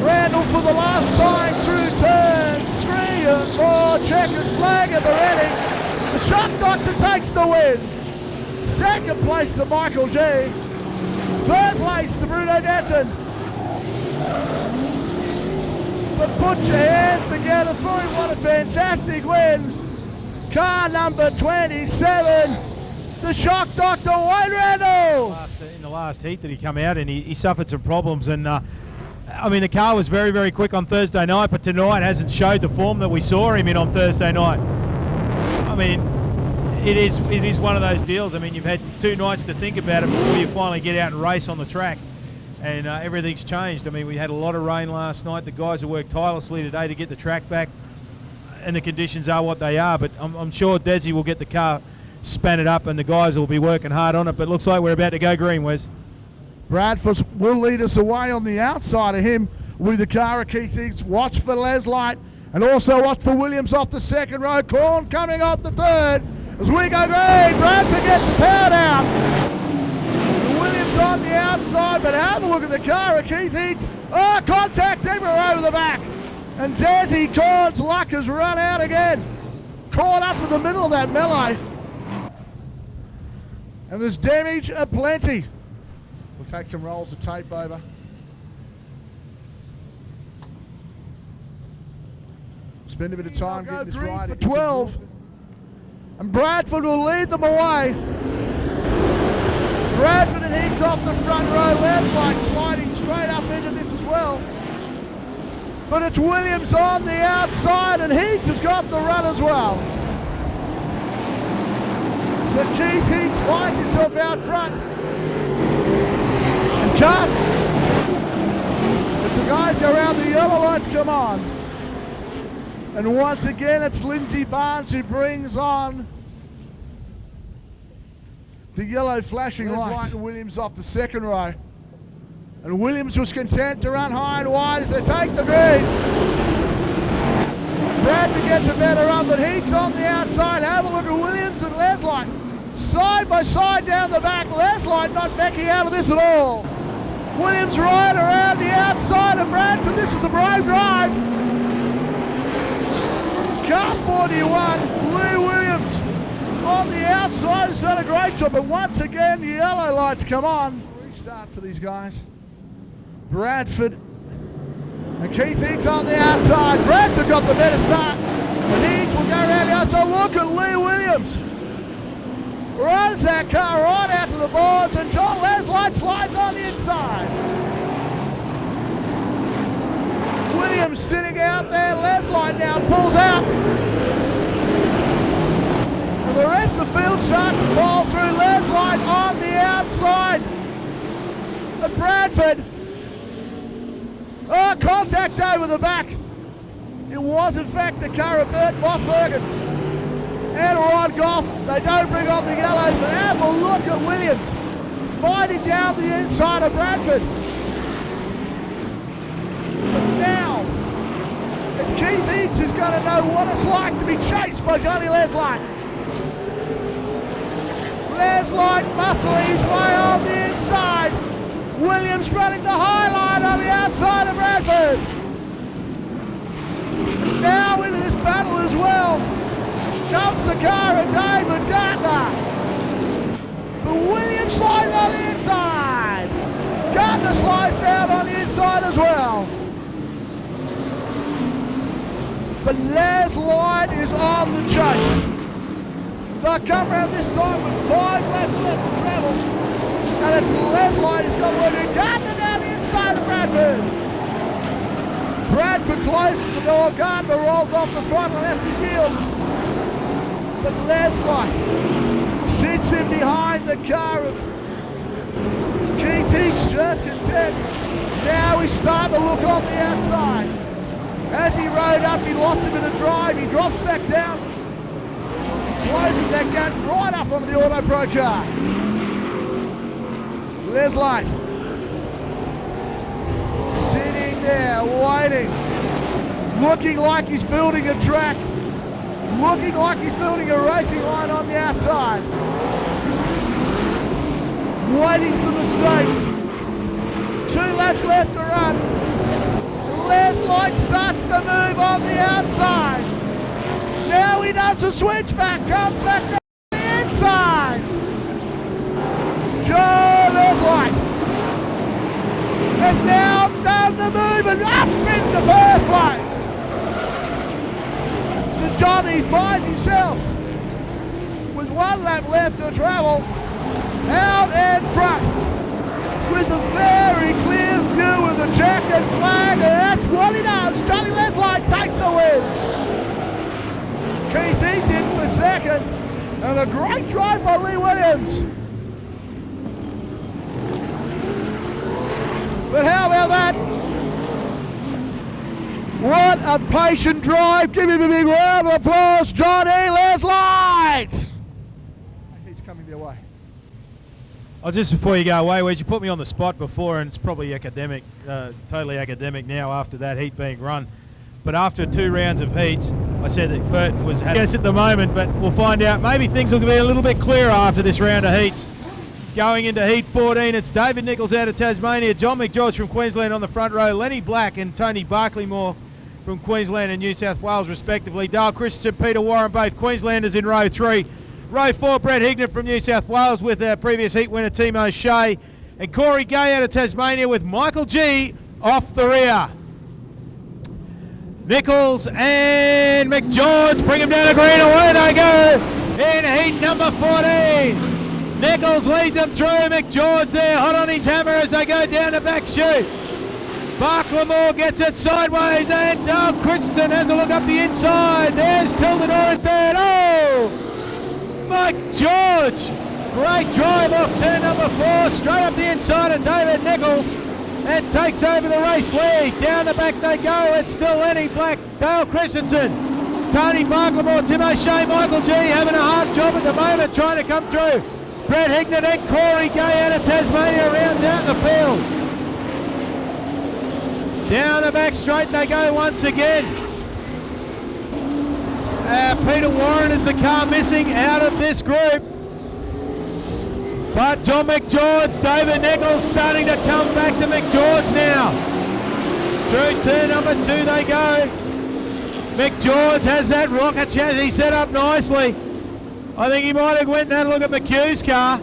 Randall for the last time through turns 3 and 4. Checkered flag at the ready. The Shock Doctor takes the win. 2nd place to Michael G. 3rd place to Bruno Jetson. But put your hands together for him. What a fantastic win. Car number 27, the Shock Doctor, Wayne Randall. In the last heat that he come out and he suffered some problems. And I mean, the car was very, very quick on Thursday night, but tonight hasn't showed the form that we saw him in on Thursday night. I mean, it is one of those deals. I mean, you've had 2 nights to think about it before you finally get out and race on the track. And everything's changed. I mean, we had a lot of rain last night. The guys have worked tirelessly today to get the track back. And the conditions are what they are. But I'm sure Desi will get the car span up and the guys will be working hard on it. But it looks like we're about to go green, Wes. Bradford will lead us away on the outside of him with the car of Keith Higgs. Watch for Leslite and also watch for Williams off the 2nd row. Corn coming off the 3rd. As we go green, Bradford gets the power down. Williams Heats on the outside, but have a look at the car of Keith Heats. Oh, contact everywhere over the back. And Desi Corn's luck has run out again. Caught up in the middle of that melee. And there's damage aplenty. We'll take some rolls of tape over. Spend a bit of time getting this right. For 12. And Bradford will lead them away. Bradford and Higgs off the front row. Leslite sliding straight up into this as well. But it's Williams on the outside, and Higgs has got the run as well. So Keith Higgs finds himself out front. And Cuff, as the guys go around, the yellow lights come on. And once again, it's Lindsay Barnes who brings on the yellow flashing light. And Williams off the second row. And Williams was content to run high and wide as they take the green. Bradford gets a better run, but Heats on the outside. Have a look at Williams and Leslite. Side by side down the back. Leslite not backing out of this at all. Williams right around the outside of Bradford. This is a brave drive. Car 41, Lee Williams on the outside has done a great job, but once again the yellow lights come on. Restart for these guys. Bradford and Keith Higgs on the outside. Bradford got the better start, and Higgs will go around the outside. Look at Lee Williams. Runs that car right out to the boards, and John Leslite slides on the inside. Williams sitting out there. Leslite now pulls out. And the rest of the field starting to fall through. Leslite on the outside of Bradford. Oh, contact over the back. It was in fact the car of Bert Vosbergen and Rod Goff. They don't bring on the yellows, but have a look at Williams fighting down the inside of Bradford. But now, it's Keith Higgs who's going to know what it's like to be chased by Johnny Leslite. Leslite muscling his way on the inside. Williams running the highline on the outside of Bradford. Now into this battle as well comes the car of David Gardner. But Williams slides on the inside. Gardner slides down on the inside as well. But Leslite is on the chase. They'll come around this time with 5 laps left to travel. And it's Leslite who's got one in. Gardner down the inside of Bradford. Bradford closes the door. Gardner rolls off the throttle and has to yield. But Leslite sits in behind the car of Keith Higgs, just content. Now he's starting to look on the outside. As he rode up, he lost a bit of drive. He drops back down. Closes that gap right up onto the Auto Pro car. Leslite sitting there, waiting. Looking like he's building a track. Looking like he's building a racing line on the outside. Waiting for the mistake. 2 laps left to run. Leslite starts to move on the outside. Now he does the switchback, comes back down the inside. Joe Leslite has now done the move and up into first place. So Johnny finds himself with 1 lap left to travel out in front with a very clear view of the checkered flag, and that's what he does. Johnny Leslite takes the win. Keith Higgs in for second, and a great drive by Lee Williams. But how about that? What a patient drive. Give him a big round of applause, Johnny Leslite. He's coming their way. Oh, just before you go away, Wes, you put me on the spot before, and it's probably academic, totally academic now after that heat being run. But after 2 rounds of heats, I said that Burton was yes at the moment, but we'll find out. Maybe things will be a little bit clearer after this round of heats. Going into heat 14, it's David Nichols out of Tasmania, John McGeorge from Queensland on the front row, Lenny Black and Tony Barclaymore from Queensland and New South Wales respectively. Dale Christensen, Peter Warren, both Queenslanders in row 3. Row 4, Brett Hignett from New South Wales with our previous heat winner Team O'Shea. And Corey Gay out of Tasmania with Michael G off the rear. Nichols and McGeorge bring him down the green, away they go in heat number 14. Nichols leads them through, McGeorge there hot on his hammer as they go down the back chute. Barclaymore gets it sideways and Dale Christensen has a look up the inside. There's Tildador in third. Oh, Mike George. Great drive off turn number 4, straight up the inside of David Nichols and takes over the race lead. Down the back they go. It's still Lenny Black, Dale Christensen, Tony Barclaymore, Tim O'Shea, Michael G having a hard job at the moment trying to come through. Brett Hignett and Corey Gay out of Tasmania rounds out in the field. Down the back straight they go once again. Peter Warren is the car missing out of this group. But John McGeorge, David Nichols starting to come back to McGeorge now. Through turn number 2 they go. McGeorge has that rocket chassis set up nicely. I think he might have went and had a look at McHugh's car.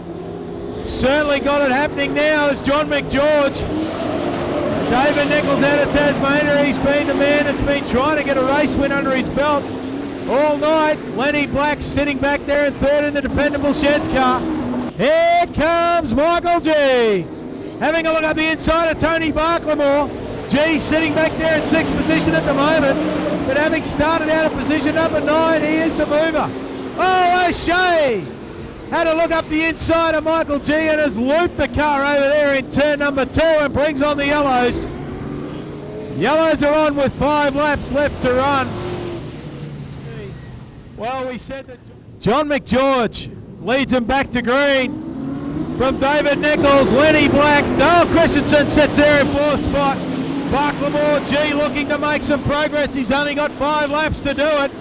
Certainly got it happening now as John McGeorge. David Nichols out of Tasmania. He's been the man that's been trying to get a race win under his belt all night. Lenny Black sitting back there in third in the dependable Sheds car. Here comes Michael G. Having a look at the inside of Tony Barclaymore. G sitting back there in 6th position at the moment, but having started out of position number 9, he is the mover. Oh, O'Shea had a look up the inside of Michael G and has looped the car over there in turn number 2 and brings on the yellows. Yellows are on with 5 laps left to run. Well, we said that John McGeorge leads him back to green from David Nichols, Lenny Black. Dale Christensen sits there in 4th spot. Barclaymore G looking to make some progress. He's only got 5 laps to do it.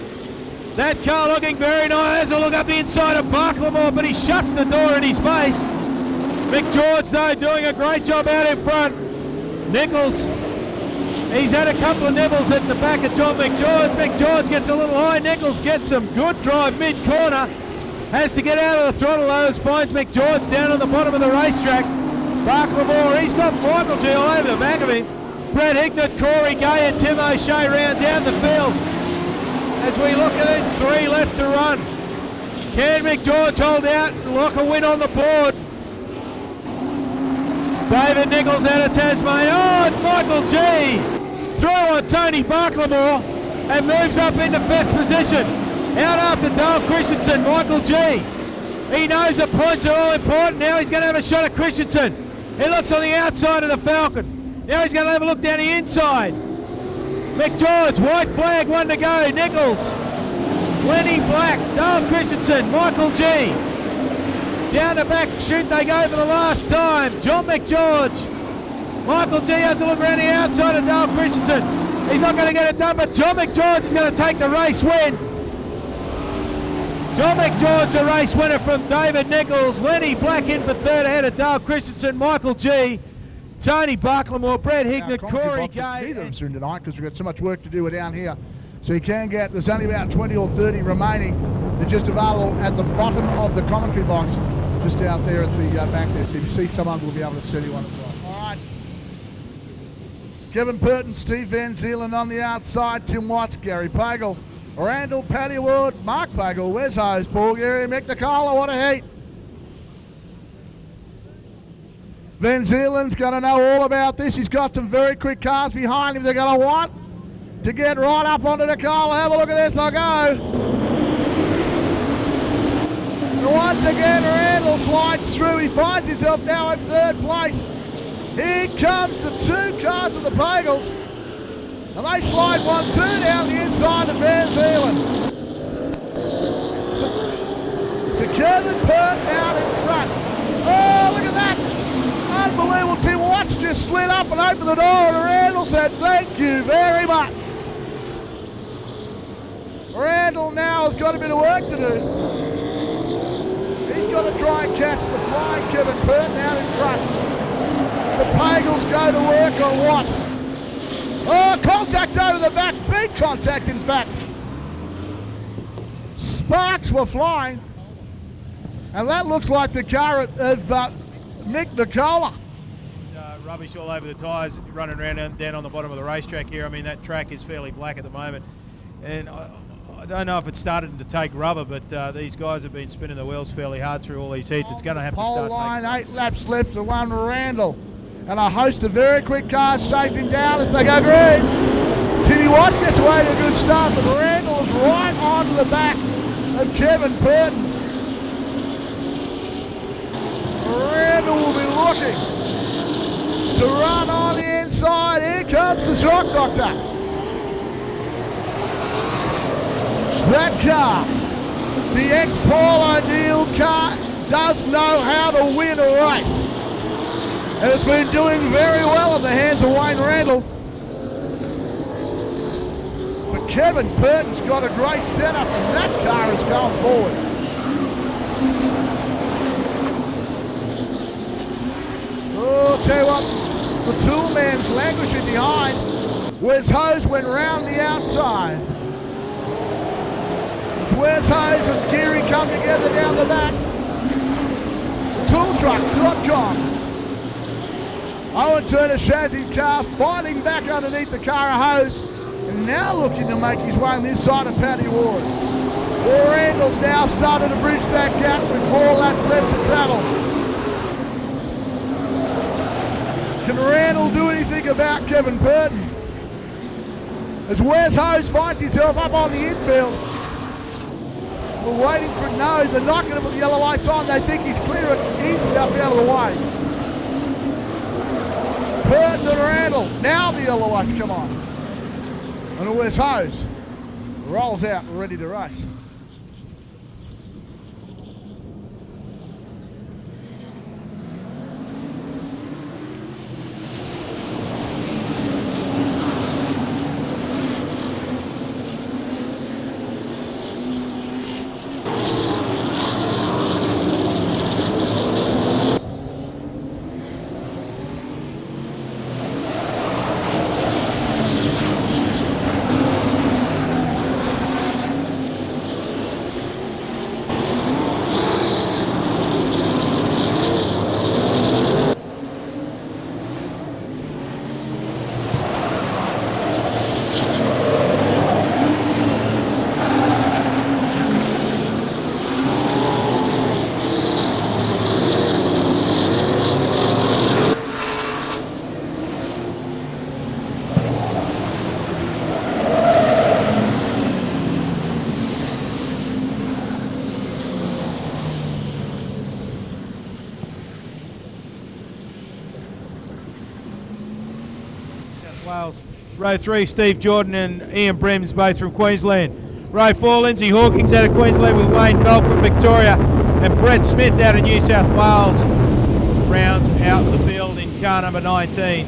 That car looking very nice. Has a look up the inside of Barclaymore, but he shuts the door in his face. McGeorge, though, doing a great job out in front. Nichols, he's had a couple of nibbles at the back of John McGeorge. McGeorge gets a little high. Nichols gets some good drive mid-corner. Has to get out of the throttle, though, finds McGeorge down on the bottom of the racetrack. Barclaymore, he's got Michael G all over the back of him. Brett Hignett, Corey Gay and Tim O'Shea rounds out the field. As we look at this, 3 left to run. Can McGeorge hold out and lock a win on the board? David Nichols out of Tasmania. Oh, and Michael G throw on Tony Barclaymore and moves up into 5th position. Out after Dale Christensen, Michael G. He knows the points are all important. Now he's going to have a shot at Christensen. He looks on the outside of the Falcon. Now he's going to have a look down the inside. McGeorge, white flag, 1 to go. Nichols, Lenny Black, Dale Christensen, Michael G. Down the back chute they go for the last time. John McGeorge. Michael G has a look around the outside of Dale Christensen. He's not going to get it done, but John McGeorge is going to take the race win. John McGeorge, the race winner from David Nichols. Lenny Black in for 3rd ahead of Dale Christensen, Michael G. Tony Barclaymore, Brett Hignett, Corey Gay. Neither of them soon tonight because we've got so much work to do down here. So you can get, there's only about 20 or 30 remaining. They're just available at the bottom of the commentary box, just out there at the back there. So if you see someone, we'll be able to send you one as well. All right. Kevin Purton, Steve Van Zeeland on the outside, Tim Watts, Gary Pagel, Randall Pallywood, Mark Pagel, Wes Hose, Paul Gary, Mick Nicola, what a heat. Van Zeeland's going to know all about this. He's got some very quick cars behind him. They're going to want to get right up onto Nicola. Have a look at this. They'll go. And once again, Randall slides through. He finds himself now in 3rd place. Here comes the 2 cars of the Pagels. And they slide 1-2 down the inside of Van Zeeland. So Kevin Purton out in front. Oh, look at that. Unbelievable. Tim Watts just slid up and opened the door and Randall said thank you very much. Randall now has got a bit of work to do. He's got to try and catch the flying Kevin Burton out in front. The Pagels go to work on what? Oh, contact over the back. Big contact, in fact. Sparks were flying. And that looks like the car of Mick Nicola. Rubbish all over the tyres, running around and down on the bottom of the racetrack here. I mean, that track is fairly black at the moment. And I don't know if it's started to take rubber, but these guys have been spinning the wheels fairly hard through all these heats. It's going to have to start line, 8 laps left to one Randall. And a host of very quick cars chase him down as they go green. Timmy Watt gets away to a good start, but Randall's right onto the back of Kevin Burton. Randall will be looking to run on the inside. Here comes the Shock Doctor. That car, the ex-Paul O'Neill car, does know how to win a race. And it's been doing very well at the hands of Wayne Randall. But Kevin Burton's got a great setup, and that car is going forward. Oh, tell you what, the tool man's languishing behind. Wes Hose went round the outside. It's Wes Hose and Geary come together down the back. Tooltruck.com. Owen Turner chassis car fighting back underneath the car of Hose, and now looking to make his way on this side of Paddy Ward. Randall's now started to bridge that gap with 4 laps left to travel. Can Randall do anything about Kevin Burton? As Wes Hose finds himself up on the infield. We're waiting for no, they're not going to put the yellow lights on. They think he's clear and easy enough out of the way. Burton and Randall, now the yellow lights come on. And Wes Hose rolls out, ready to race. Wales. Row 3, Steve Jordan and Ian Brems, both from Queensland. Row 4, Lindsay Hawkins out of Queensland with Wayne Bell from Victoria, and Brett Smith out of New South Wales rounds out the field in car number 19.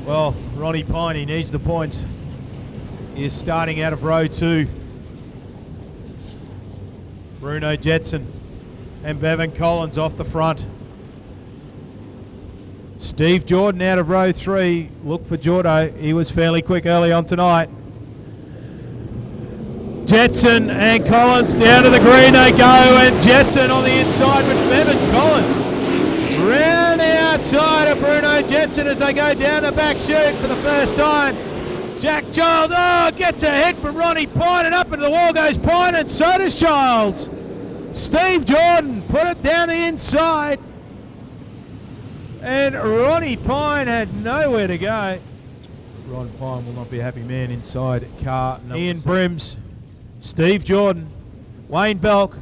Well, Ronnie Pine, he needs the points. He is starting out of row 2. Bruno Jetson and Bevan Collins off the front. Steve Jordan out of row 3. Look for Jordo. He was fairly quick early on tonight. Jetson and Collins down to the green they go, and Jetson on the inside with Bevan Collins. Round the outside of Bruno Jetson as they go down the back chute for the first time. Jack Childs, gets a hit from Ronnie Pine, and up into the wall goes Pine, and so does Childs. Steve Jordan put it down the inside, and Ronnie Pine had nowhere to go. Ron Pine will not be a happy man inside car number Ian 7. Brims, Steve Jordan, Wayne Belk.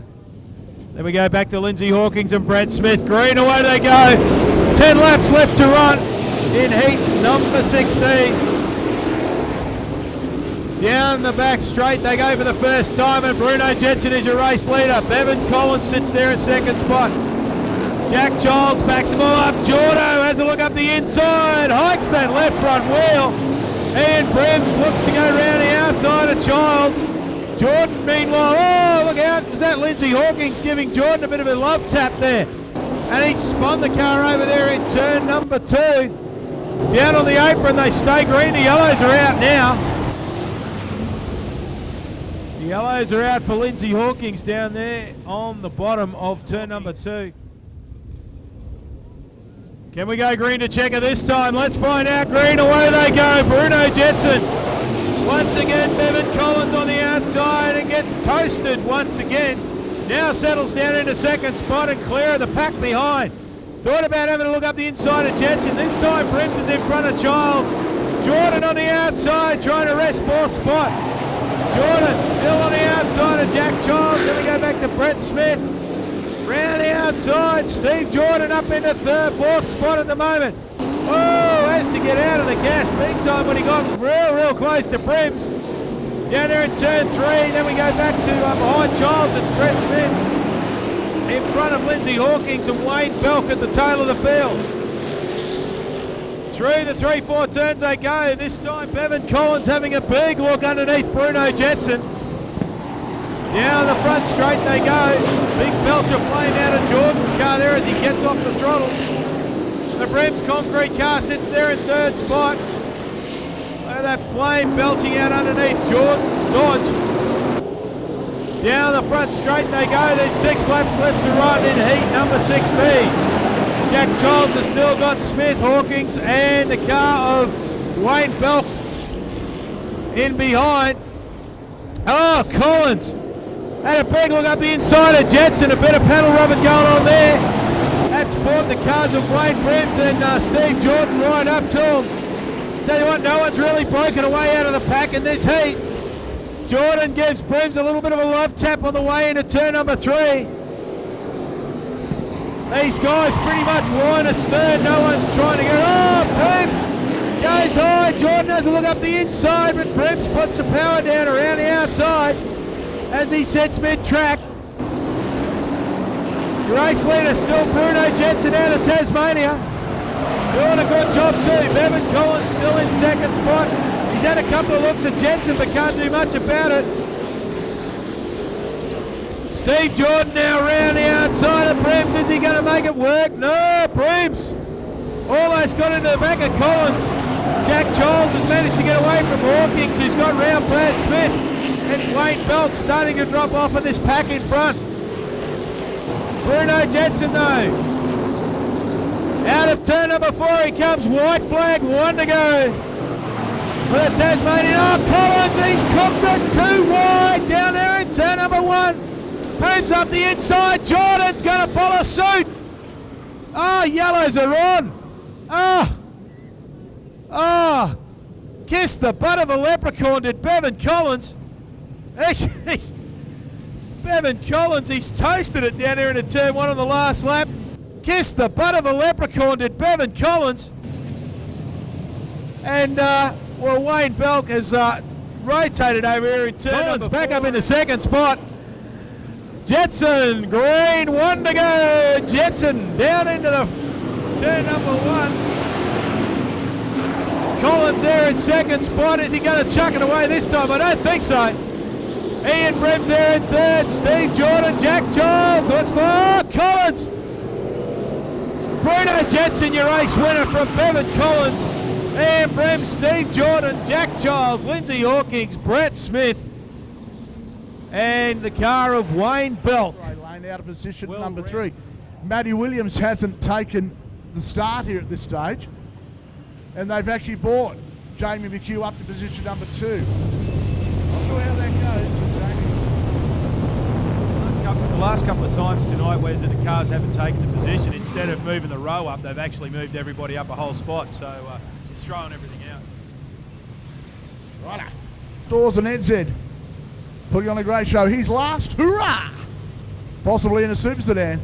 Then we go back to Lindsay Hawkins and Brett Smith. Green, away they go. 10 laps left to run in heat number 16. Down the back straight they go for the first time, and Bruno Jetson is your race leader. Bevan Collins sits there in second spot. Jack Childs backs them all up. Jordo has a look up the inside, hikes that left front wheel. Ian Brims looks to go round the outside of Childs. Jordan, meanwhile, oh, look out. Was that Lindsay Hawkins giving Jordan a bit of a love tap there? And he spun the car over there in turn number 2. Down on the apron, they stay green. The yellows are out now. The yellows are out for Lindsay Hawkins down there on the bottom of turn number 2. Can we go green to checker this time? Let's find out. Green, away they go. Bruno Jetson. Once again, Bevan Collins on the outside and gets toasted once again. Now settles down into second spot and clear of the pack behind. Thought about having a look up the inside of Jetson. This time Brims is in front of Childs. Jordan on the outside trying to rest 4th spot. Jordan still on the outside of Jack Childs. Then we go back to Brett Smith. Round the outside, Steve Jordan up into 3rd, 4th spot at the moment. Oh, has to get out of the gas big time when he got real close to Brims. Down there in turn 3, then we go back to behind Childs, it's Brett Smith. In front of Lindsay Hawkins and Wayne Belk at the tail of the field. Through the 3-4 turns they go. This time Bevan Collins having a big look underneath Bruno Jetson. Down the front straight they go. Big belch of flame out of Jordan's car there as he gets off the throttle. The Brims concrete car sits there in 3rd spot. Look at that flame belching out underneath Jordan's Dodge. Down the front straight they go. There's 6 laps left to run in heat number 16. Jack Childs has still got Smith, Hawkins and the car of Wayne Belk in behind. Oh, Collins had a big look up the inside of Jetson. A bit of panel rubbing going on there. That's brought the cars of Wayne Brims and Steve Jordan right up to him. Tell you what, no one's really broken away out of the pack in this heat. Jordan gives Brims a little bit of a love tap on the way into turn number 3. These guys pretty much line astern. No one's trying to go. Oh, Brims goes high. Jordan has a look up the inside, but Brims puts the power down around the outside as he sets mid-track. Race leader still Bruno Jetson out of Tasmania. Doing a good job too. Bevan Collins still in 2nd spot. He's had a couple of looks at Jetson but can't do much about it. Steve Jordan now around the outside of Brims. Is he going to make it work? No, Brims almost got into the back of Collins. Jack Childs has managed to get away from Hawkins, who's got round Brad Smith. And Wayne Belk starting to drop off of this pack in front. Bruno Jetson though. Out of turn number 4 he comes. White flag, 1 to go. For the Tasmanian. Oh, Collins, he's cooked it 2 wide down there in turn number 1. Brims up the inside. Jordan's going to follow suit. Oh, yellows are on. Oh, kissed the butt of the leprechaun, did Bevan Collins. Bevan Collins, he's toasted it down there into turn 1 on the last lap. Kissed the butt of the leprechaun, did Bevan Collins. And, well, Wayne Belk has rotated over here in turn Collins back up in the 2nd spot. Jetson, green, 1 to go. Jetson down into the turn number 1. Collins there in 2nd spot. Is he going to chuck it away this time? I don't think so. Ian Brims there in 3rd. Steve Jordan, Jack Childs. Looks like Collins. Bruno Jetson, your race winner from Bevan Collins. Ian Brims, Steve Jordan, Jack Childs, Lindsay Hawkins, Brett Smith, and the car of Wayne Belk. Lane out of position number 3. Matty Williams hasn't taken the start here at this stage. And they've actually brought Jamie McHugh up to position number 2. Not sure how that goes, but Jamie's... The last couple of times tonight, where the cars haven't taken the position, instead of moving the row up, they've actually moved everybody up a whole spot. So it's throwing everything out. Righto. Doors and NZ. Putting on a great show. He's last. Hurrah! Possibly in a super sedan.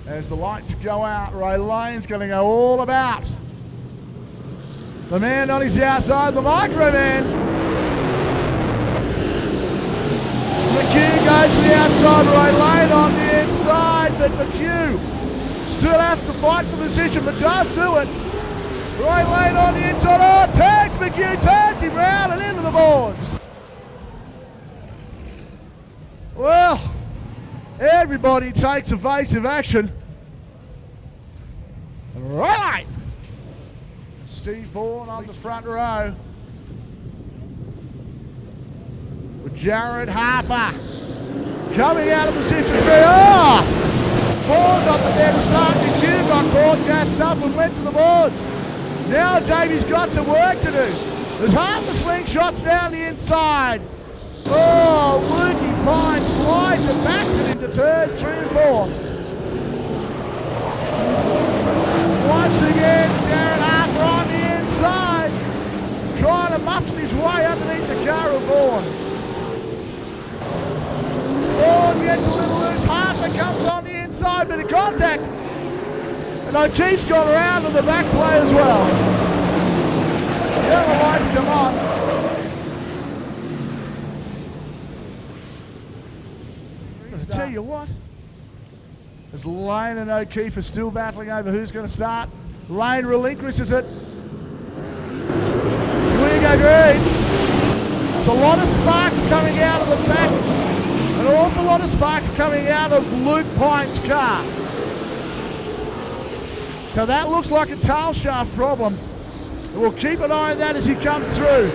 As the lights go out, Ray Lane's going to go all about. The man on his outside, the micro man. McHugh goes to the outside, Ray Lane on the inside, but McHugh still has to fight for position, but does do it. Right lane on the inside. Oh, tags McHugh, turns him round and into the boards. Well, everybody takes evasive action. Right lane. Steve Vaughan on the front row. With Jared Harper coming out of position 3. Oh! Vaughan got the better start. McHugh got caught, gassed up and went to the boards. Now Jamie's got some work to do. There's Harper slingshots down the inside. Oh, Lukey Pine slides and backs it into turns 3 and 4. Once again, Jared Harper on the inside, trying to muscle his way underneath the car of Vaughan. Vaughan gets a little loose, Harper comes on the inside, bit of contact. And O'Keefe's gone around to the back play as well. Yellow lights come on. I tell you what, as Lane and O'Keefe are still battling over who's going to start, Lane relinquishes it. Here we go, green. There's a lot of sparks coming out of the back. An awful lot of sparks coming out of Luke Pine's car. So that looks like a tail shaft problem. And we'll keep an eye on that as he comes through.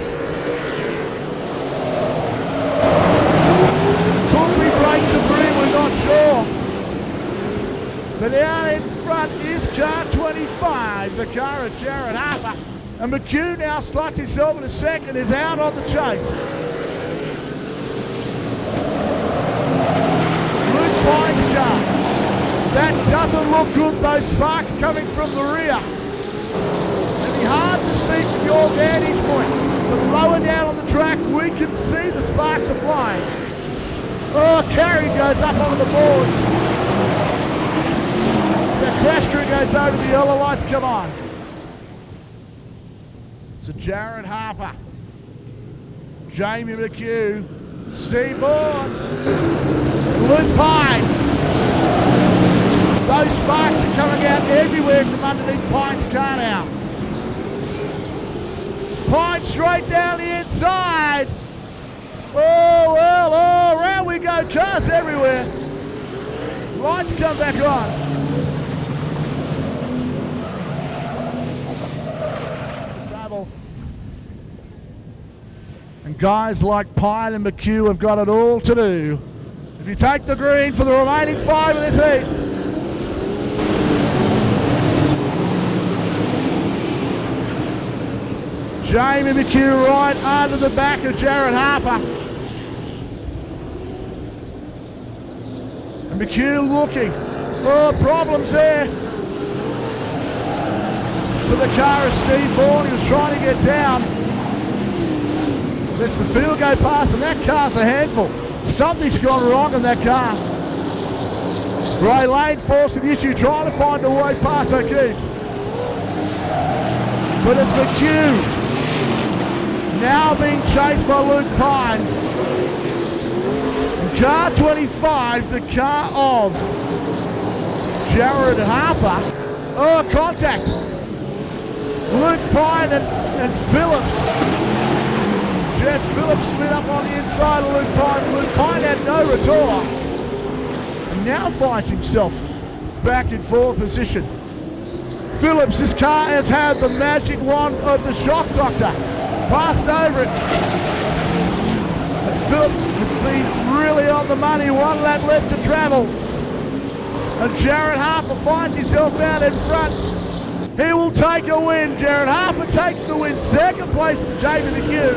Could we break debris? We're not sure. But out in front is car 25, the car of Jared Harper. And McHugh now slots himself in a second, is out on the chase. Luke Pine's car. That doesn't look good, those sparks coming from the rear. It'll be hard to see from your vantage point, but lower down on the track we can see the sparks are flying. Oh, Carey goes up onto the boards. The crash crew goes over, the yellow lights come on. So Jared Harper, Jamie McHugh, Steve Vaughan, Luke Pine. Those sparks are coming out everywhere from underneath Pine's car now. Pine straight down the inside. Oh, well, oh, around we go, cars everywhere. Lights come back on. To travel. And guys like Pine and McHugh have got it all to do. If you take the green for the remaining 5 of this heat. Jamie McHugh right under the back of Jared Harper. And McHugh looking. Oh, problems there for the car of Steve Vaughan. He was trying to get down. Lets the field go past, and that car's a handful. Something's gone wrong in that car. Ray Lane forcing the issue, trying to find a way past O'Keefe. But it's McHugh now being chased by Luke Pine. And car 25, the car of Jared Harper. Oh, contact. Luke Pine and Phillips. Jeff Phillips slid up on the inside of Luke Pine. Luke Pine had no retort. And now finds himself back in fourth position. Phillips, this car has had the magic wand of the shock doctor. Passed over it. And Phillips has been really on the money. 1 lap left to travel. And Jared Harper finds himself out in front. He will take a win. Jared Harper takes the win. Second place to Jamie McHugh.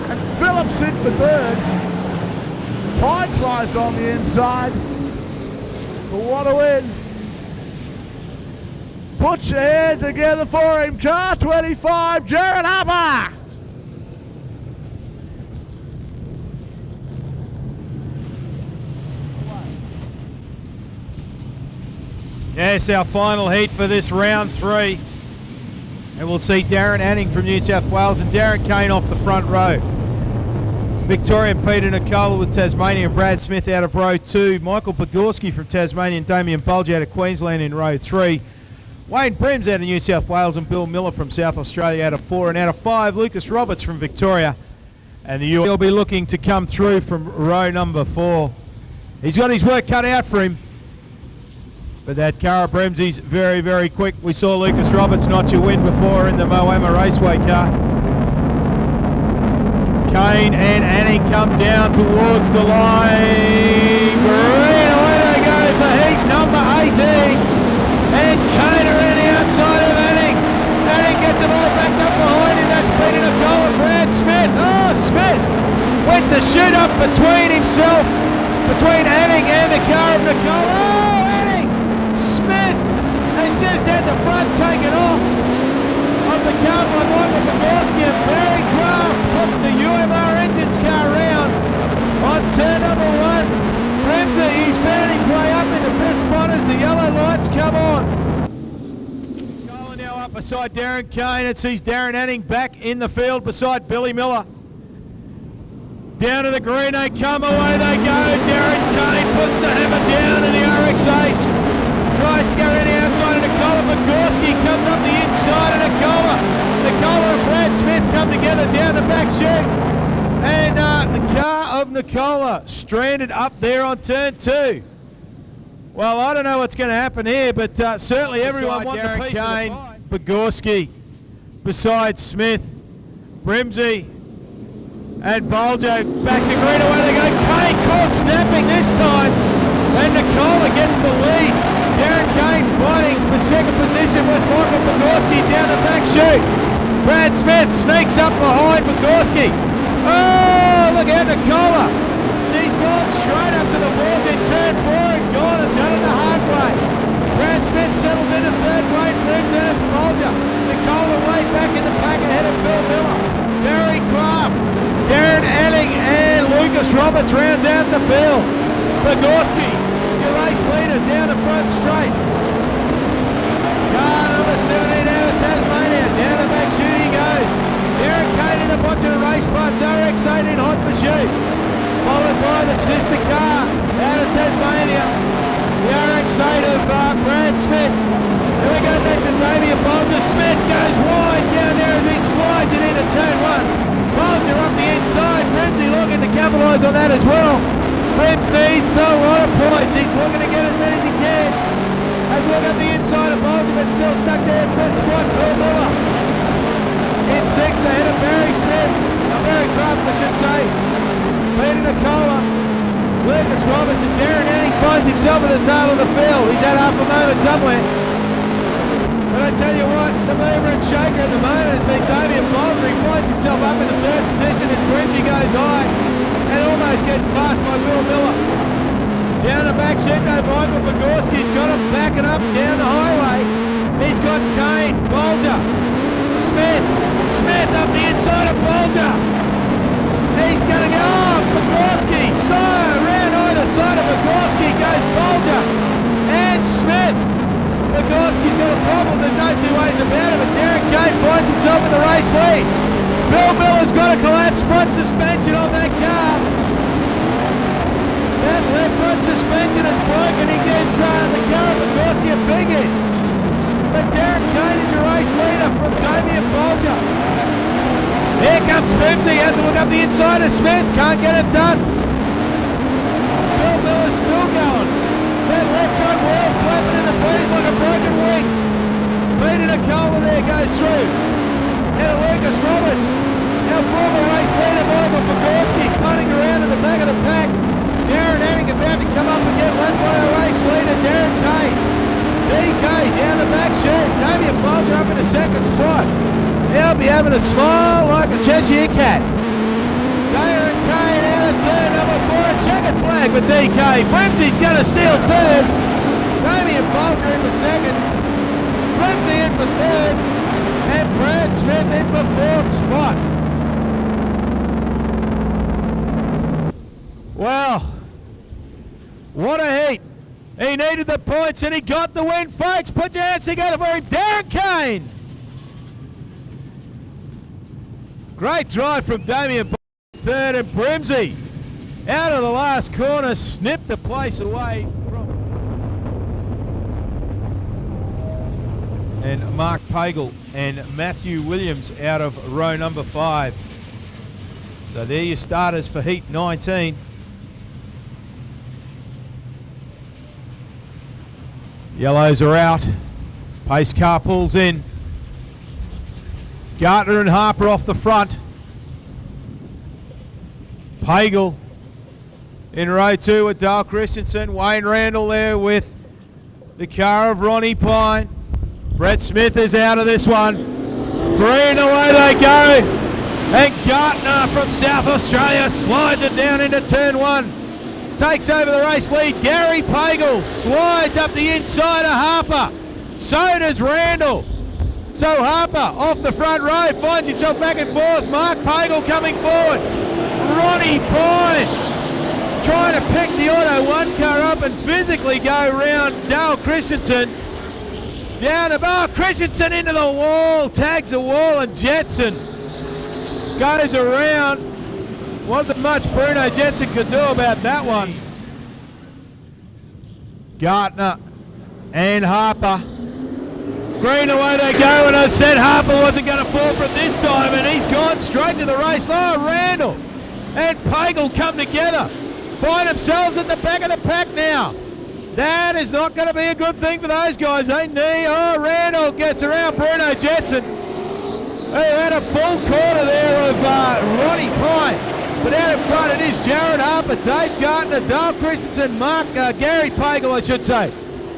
And Phillips in for third. Pine slides on the inside. But what a win. Put your hands together for him. Car 25, Jared Harper. Yes, our final heat for this round 3. And we'll see Darren Anning from New South Wales and Darren Kane off the front row. Victorian Peter Nicola with Tasmania and Brad Smith out of row 2. Michael Pogorski from Tasmania and Damien Bulge out of Queensland in row 3. Wayne Brims out of New South Wales and Bill Miller from South Australia out of 4. And out of 5, Lucas Roberts from Victoria. And the US will be looking to come through from row number 4. He's got his work cut out for him. But that car of Bremsy's very, very quick. We saw Lucas Roberts notch a win before in the Moama Raceway car. Kane and Anning come down towards the line. Green, away they go for heat number 18. And Kane around the outside of Anning. Anning gets them all backed up behind him. That's Peter Nicola, Brad Smith. Oh, Smith went to shoot up between himself, between Anning and the car of Nicola. Oh, Anning! Smith has just had the front taken off of the car by Michael Pogorski, and Barry Kraft puts the UMR Engines car round on turn number 1. Bremser, he's found his way up in the 5th spot as the yellow lights come on. Nicola now up beside Darren Kane. It sees Darren Anning back in the field beside Billy Miller. Down to the green, they come, away they go. Darren Kane puts the hammer down in the RX-8. Tries to go around the outside of Nicola. Pogorski comes up the inside of Nicola. Nicola and Brad Smith come together down the back chute. And the car of Nicola stranded up there on turn 2. Well, I don't know what's going to happen here, but certainly everyone wants a piece of the pie. Pogorski beside Smith, Bremsy, and Boljo back to green, away they go. Kane caught snapping this time, and Nicola gets the lead. Darren Kane fighting for second position with Michael Pogorski down the back chute. Brad Smith sneaks up behind Pogorski. Oh, look at Nicola. She's gone straight up to the walls in turn 4 and gone and done it the hard way. Brad Smith settles into 3rd, Wayne Brims and it's Bolger. Nicola way back in the pack ahead of Bill Miller. Barry Kraft, Darren Anning and Lucas Roberts rounds out the field. Pogorski, your race leader down the front straight. Car number 17 out of Tasmania, down the back chute he goes. Darren Kane in the bottom of the race parts, RX-8 in hot pursuit. Followed by the sister car out of Tasmania, the RX-8 of Brad Smith. Then we go back to Damien Bolger. Smith goes wide down there as he slides it into turn 1. Bolger up the inside, Bremsy looking to capitalise on that as well. Brims needs a lot of points. He's looking to get as many as he can. Has a look at the inside of Bolger, but still stuck there in 5th spot. Bill Miller in 6th ahead of Barry Smith. Barry Kraft, I should say. Peter Nicola, Lucas Roberts, and Darren Anning finds himself at the tail of the field. He's had half a moment somewhere. But I tell you what, the mover and shaker at the moment has been Damien Bolger. He finds himself up in the 3rd position as Bremsy goes high and almost gets passed by Bill Miller. Down the back chute though, Michael Pogorski's got him backing up down the highway. He's got Kane, Bolger, Smith up the inside of Bolger. He's going to go, Pogorski, so around either side of Pogorski goes Bolger and Smith. Pogorski's got a problem, there's no two ways about it, but Darren Kane finds himself in the race lead. Bill Miller's got a collapsed front suspension on that car. That left front suspension is broken. He gives the car of Pogorski a big hit. But Darren Kane is your race leader from Damien Bolger. Here comes Bremsy, has a look up the inside of Smith, can't get it done. Bill Miller's still going. That left front wheel flapping in the breeze like a broken wing. Peter Nicola there goes through. Now Lucas Roberts, our former race leader Michael Pogorski punting around in the back of the pack. Darren Anning about to come up and get led by our race leader Darren Kane. DK down the back chute, Damien Bolger up in the 2nd spot. He'll be having a smile like a Cheshire cat. Darren Kane out of turn number 4, a checkered flag for DK. Bremsy's going to steal 3rd. Damien Bolger in for 2nd. Bremsy in for 3rd. And Brad Smith in for 4th spot. Well, what a heat. He needed the points and he got the win, folks. Put your hands together for him, Darren Kane. Great drive from Damien, 3rd, and Bremsy out of the last corner, snipped the place away from and Mark Pagel and Matthew Williams out of row number 5. So there your starters for heat 19. Yellows are out. Pace car pulls in. Gartner and Harper off the front. Pagel in row 2 with Dale Christensen. Wayne Randall there with the car of Ronnie Pine. Brett Smith is out of this one. Green, away they go. And Gartner from South Australia slides it down into turn 1. Takes over the race lead. Gary Pagel slides up the inside of Harper. So does Randall. So Harper off the front row finds himself back and forth. Mark Pagel coming forward. Ronnie Pine trying to pick the Auto 1 car up and physically go around Dale Christensen. Down the bar, Christensen into the wall, tags the wall, and Jetson goes around. Wasn't much Bruno Jetson could do about that one. Gartner and Harper. Green, away they go, and I said Harper wasn't going to fall for it this time, and he's gone straight to the race. Oh, Randall and Pagel come together. Find themselves at the back of the pack now. That is not going to be a good thing for those guys. They need. Oh, Randall gets around Bruno Jetson, who had a full quarter there of Ronnie Pine. But out in front it is Jared Harper, Dave Gartner, Dale Christensen, Gary Pagel, I should say.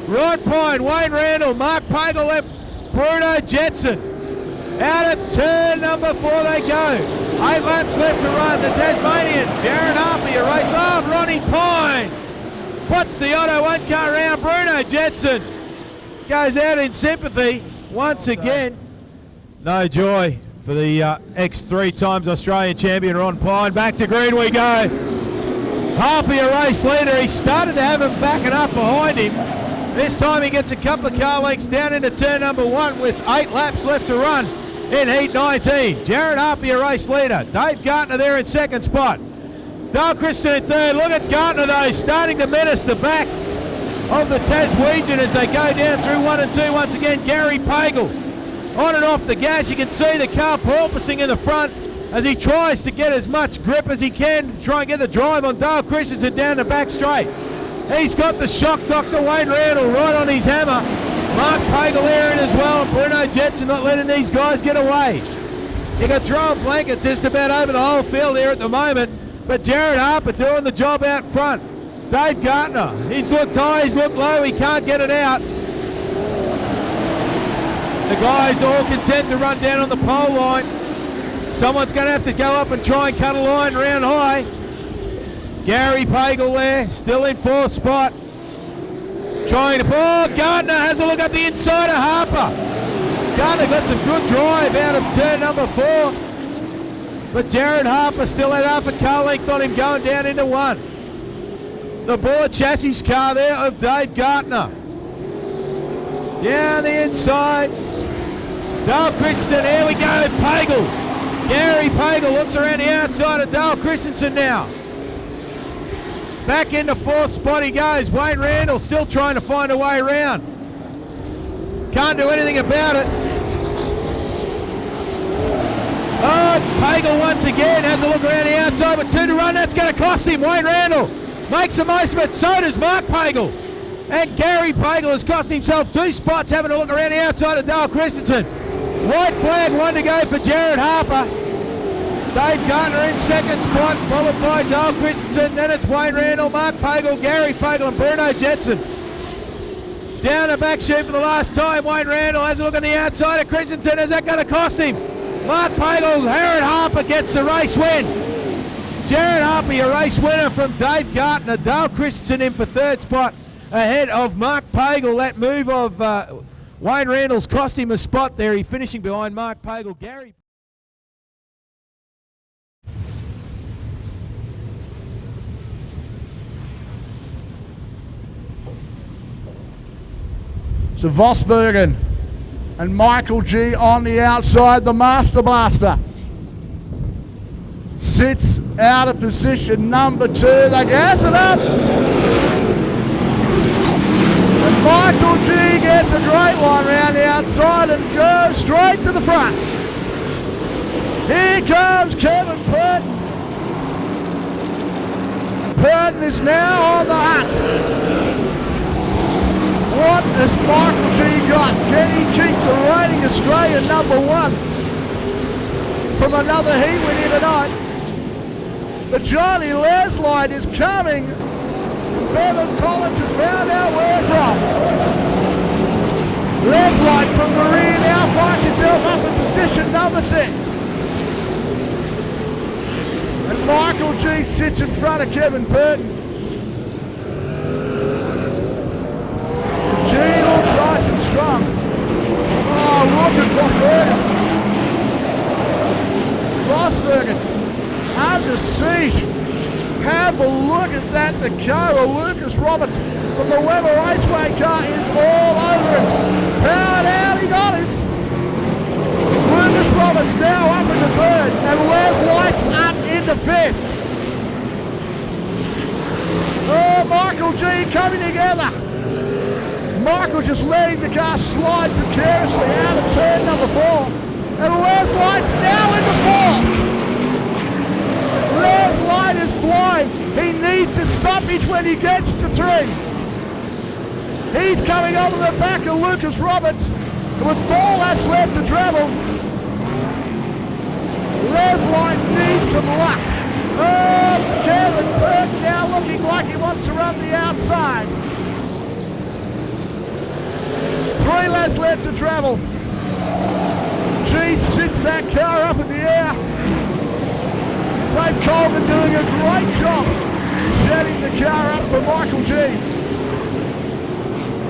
Ron Pine, Wayne Randall, Mark Pagel, and Bruno Jetson. Out of turn number 4 they go. 8 laps left to run. The Tasmanian, Jared Harper, a race. Oh, Ronnie Pine puts the Auto 1 car around. Bruno Jetson goes out in sympathy once again. No joy for the ex-3 times Australian champion Ron Pine. Back to green we go. Harper, a race leader. He started to have him backing up behind him. This time he gets a couple of car lengths down into turn number 1 with 8 laps left to run in heat 19. Jared Harper, a race leader. Dave Gartner there in second spot. Dale Christensen in third. Look at Gartner though, starting to menace the back of the Taswegian as they go down through 1 and 2. Once again, Gary Pagel on and off the gas. You can see the car porpoising in the front as he tries to get as much grip as he can to try and get the drive on Dale Christensen down the back straight. He's got the shock doctor, Wayne Randall, right on his hammer. Mark Pagel there in as well, and Bruno Jetson not letting these guys get away. You can throw a blanket just about over the whole field here at the moment, but Jared Harper doing the job out front. Dave Gartner, he's looked high, he's looked low, he can't get it out. The guys all content to run down on the pole line. Someone's going to have to go up and try and cut a line round high. Gary Pagel there, still in 4th spot. Trying to, Gartner has a look at the inside of Harper. Gartner got some good drive out of turn number 4. But Jared Harper still had half a car length on him going down into 1. The board chassis car there of Dave Gartner. Down the inside. Dale Christensen, here we go, Pagel. Gary Pagel looks around the outside of Dale Christensen now. Back into 4th spot he goes. Wayne Randall still trying to find a way around. Can't do anything about it. Oh, Pagel once again has a look around the outside with 2 to run. That's going to cost him. Wayne Randall makes the most of it. So does Mark Pagel. And Gary Pagel has cost himself 2 spots having a look around the outside of Dale Christensen. White flag, 1 to go for Jared Harper. Dave Gartner in 2nd spot, followed by Dale Christensen. Then it's Wayne Randall, Mark Pagel, Gary Pagel, and Bruno Jetson. Down the back chute for the last time. Wayne Randall has a look on the outside of Christensen. Is that going to cost him? Mark Pagel, Jared Harper gets the race win. Jared Harper, a race winner from Dave Gartner. Dale Christensen in for 3rd spot ahead of Mark Pagel. That move of Wayne Randall's cost him a spot there. He finishing behind Mark Pagel. Gary. So Vosbergen and Michael G on the outside, the Master Blaster. Sits out of position number 2. They gas it up. And Michael G gets a great line round the outside and goes straight to the front. Here comes Kevin Purton. Purton is now on the hunt. What has Michael G got? Can he keep the reigning Australian #1 from another heat win here tonight? But Johnny Leslite is coming. Bevan Collins has found out where from. Leslite from the rear now finds himself up in position number 6. And Michael G sits in front of Kevin Purton. G looks nice and strong. Oh, look at Frostbergen. Under siege. Have a look at that. The car of Lucas Roberts from the Weber Raceway car is all over him. Powered out, he got him. Lucas Roberts now up into 3rd, and Leslite's up into 5th. Oh, Michael G coming together. Michael just letting the car slide precariously out of turn number 4. And Leslite's now into 4th. Leslite is flying. He needs a stoppage when he gets to 3. He's coming over the back of Lucas Roberts with 4 laps left to travel. Leslite needs some luck. Oh, Kevin Purton now looking like he wants to run the outside. 3 laps left to travel. G sits that car up in the air. Dave Coleman doing a great job setting the car up for Michael G.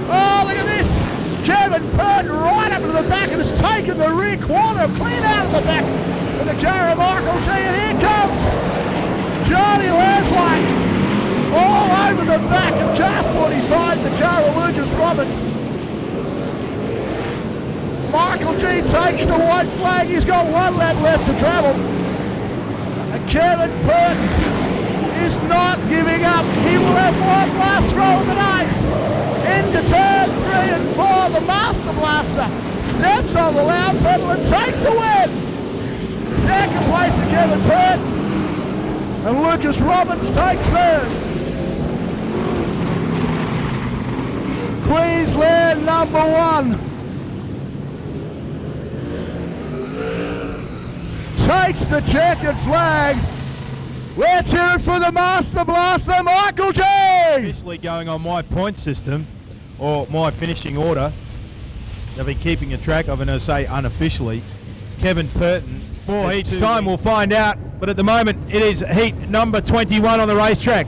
Oh, look at this. Kevin Purton right up to the back and has taken the rear corner clean out of the back of the car of Michael G. And here comes Johnny Leslite all over the back of car 45, the car of Lucas Roberts. Michael G takes the white flag. He's got 1 lap left to travel. And Kevin Purton is not giving up. He will have 1 last throw of the dice. Into turn 3 and 4. The Master Blaster steps on the loud pedal and takes the win. 2nd place to Kevin Purton. And Lucas Roberts takes 3rd. Queensland #1. Takes the checkered flag. Let's hear it for the Master Blaster, Michael G. Obviously going on my point system, or my finishing order, they'll be keeping a track of, and I'll say unofficially, Kevin Purton. 4 heats time, we'll find out. But at the moment, it is heat number 21 on the racetrack.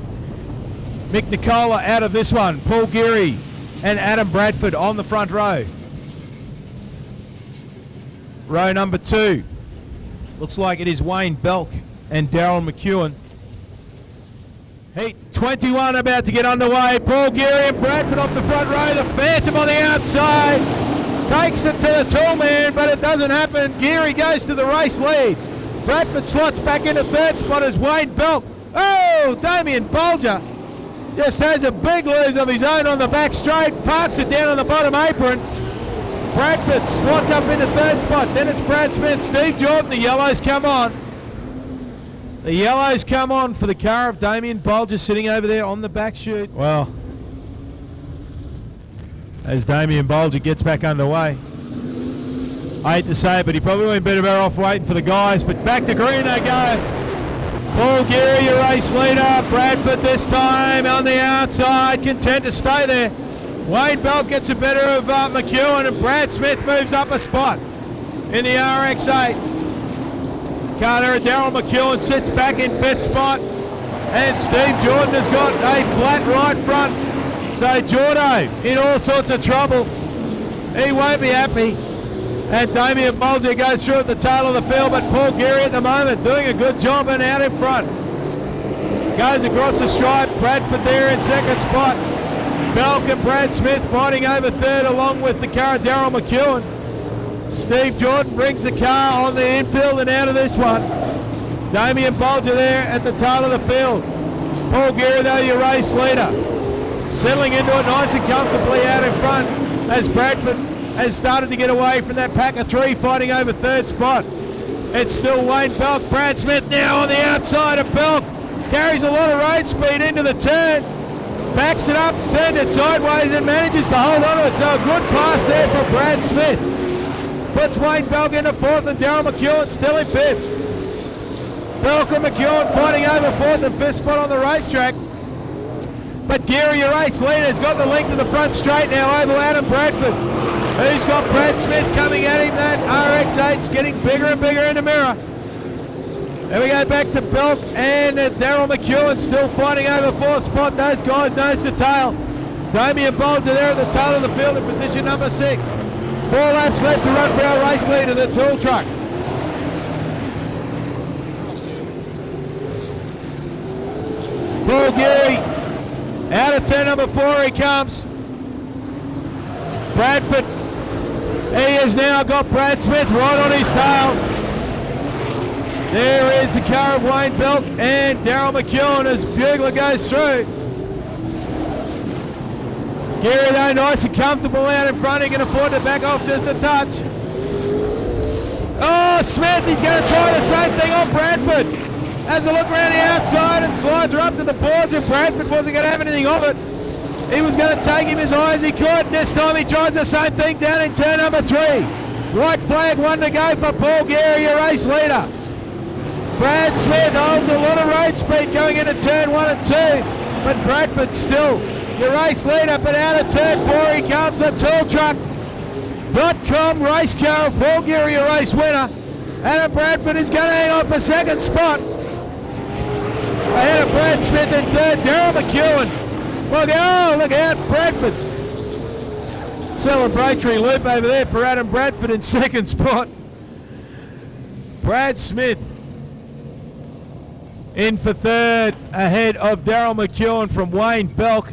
Mick Nicola out of this one. Paul Geary and Adam Bradford on the front row. Row number 2. Looks like it is Wayne Belk and Darryl McEwen. Heat 21 about to get underway. Paul Geary and Bradford off the front row. The Phantom on the outside. Takes it to the tall man, but it doesn't happen. Geary goes to the race lead. Bradford slots back into 3rd spot as Wayne Belk. Oh, Damien Bolger just has a big lose of his own on the back straight. Parks it down on the bottom apron. Bradford slots up into 3rd spot. Then it's Brad Smith, Steve Jordan. The yellows come on. The yellows come on for the car of Damien Bolger sitting over there on the back chute. Well, as Damien Bolger gets back underway. I hate to say it, but he probably would have been better off waiting for the guys. But back to green they go. Paul Geary, your race leader. Bradford this time on the outside, content to stay there. Wayne Belt gets the better of McHugh, and Brad Smith moves up a spot in the RX-8. Carter Darryl McHugh sits back in 5th spot, and Steve Jordan has got a flat right front. So Jordo in all sorts of trouble. He won't be happy. And Damien Bolger goes through at the tail of the field, but Paul Geary at the moment doing a good job and out in front. Goes across the stripe, Bradford there in 2nd spot. Belk and Brad Smith fighting over 3rd along with the car of Darryl McEwen. Steve Jordan brings the car on the infield and out of this one. Damien Bolger there at the tail of the field. Paul Geary though your race leader. Settling into it nice and comfortably out in front as Bradford has started to get away from that pack of 3 fighting over third spot. It's still Wayne Belk. Brad Smith now on the outside of Belk. Carries a lot of road speed into the turn. Backs it up, sends it sideways and manages to hold on to it. So a good pass there for Brad Smith. Puts Wayne Belk into 4th and Daryl McHugh still in 5th. Belk and McHugh fighting over 4th and 5th spot on the racetrack. But Geary, your race leader's got the link to the front straight now over Adam Bradford. Who's got Brad Smith coming at him? That RX-8's getting bigger and bigger in the mirror. There we go back to Belk and Daryl McHugh still fighting over 4th spot. Those guys nose to tail. Damien Bolger there at the tail of the field in position number 6. 4 laps left to run for our race leader, the tool truck. Paul Geary out of turn number 4 he comes. Bradford, he has now got Brad Smith right on his tail. There is the car of Wayne Belk and Daryl McHugh as Bugler goes through. Geary though nice and comfortable out in front. He can afford to back off just a touch. Oh, Smith, he's going to try the same thing on Bradford. Has a look around the outside and slides her up to the boards, and Bradford wasn't going to have anything of it. He was going to take him as high as he could. This time he tries the same thing down in turn number 3. White flag, 1 to go for Paul Geary, your race leader. Brad Smith holds a lot of road speed going into turn 1 and 2, but Bradford still your race leader. But out of turn 4 he comes, a tool truck.com race car of Paul Geary, your race winner. Adam Bradford is going to hang on for 2nd spot. Ahead of Brad Smith in 3rd, Daryl McHugh. Look out, Bradford. Celebratory loop over there for Adam Bradford in 2nd spot. Brad Smith in for 3rd, ahead of Daryl McHugh from Wayne Belk.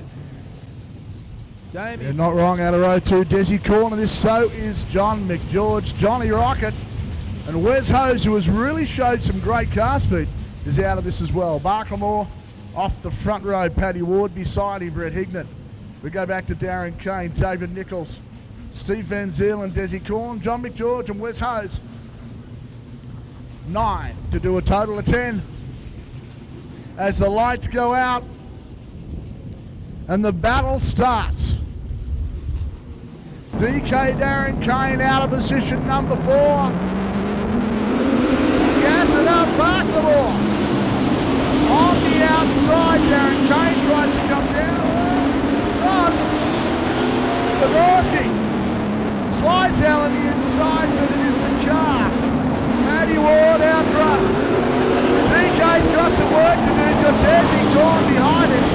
You're not wrong, out of row 2, Desi Corner. This so is John McGeorge, Johnny Rocket, and Wes Hose, who has really showed some great car speed, is out of this as well. Barklemore off the front row, Paddy Ward beside him, Brett Hignett. We go back to Darren Kane, David Nichols, Steve Van Zyl and Desi Corn, John McGeorge and Wes Hose. 9 to do a total of 10. As the lights go out and the battle starts. DK Darren Kane out of position number 4. Gas it up, Barklemore. On the outside, Darren Kane tries to come down. It's on. Zagorsky slides out on the inside, but it is the car. Paddy Ward out front. DK's got some work to do. He's got Desi Corn behind him.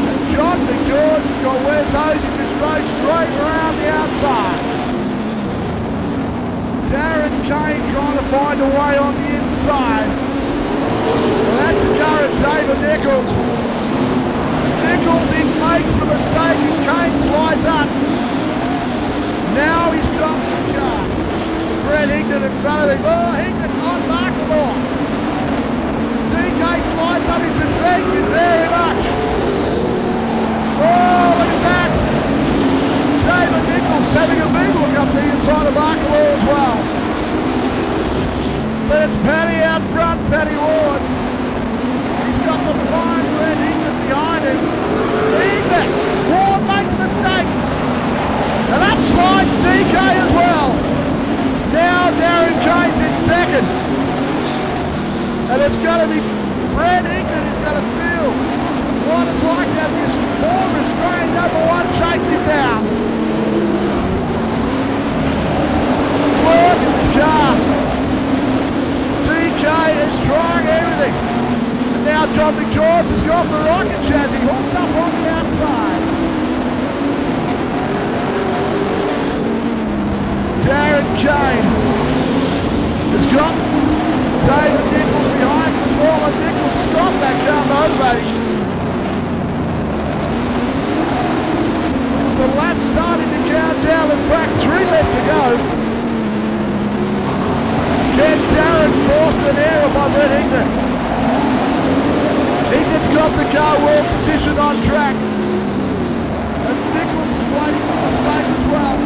And John McGeorge has got Wes Hose, who just rode straight around the outside. Darren Kane trying to find a way on the inside. Well, that's the car of David Nichols. Nichols, he makes the mistake and Kane slides up. Now he's got the car. Brett Hignett in front of him. Oh, Hignett on Barklemore. DK slides up, he says thank you very much. Oh, look at that. David Nichols having a big look up the inside of Barklemore as well. But it's Paddy out front, Paddy Ward. He's got the flying Brett Hignett behind him. Hignett, Ward makes a mistake. And up slides DK as well. Now Darren Kane's in 2nd. And it's going to be Brett Hignett who's going to feel what it's like to have this former Australian number 1 chasing him down. Look at this car. DK is trying everything. And now John McGeorge has got the rocket chassis hooked up on the outside. Darren Kane has got David Nichols behind him as well, and Nichols has got that car motivation. The lap starting to count down, in fact 3 left to go. Can Darren force an error by Brett Hignett? Hignett's got the car well positioned on track. And Nichols is waiting for the mistake as well.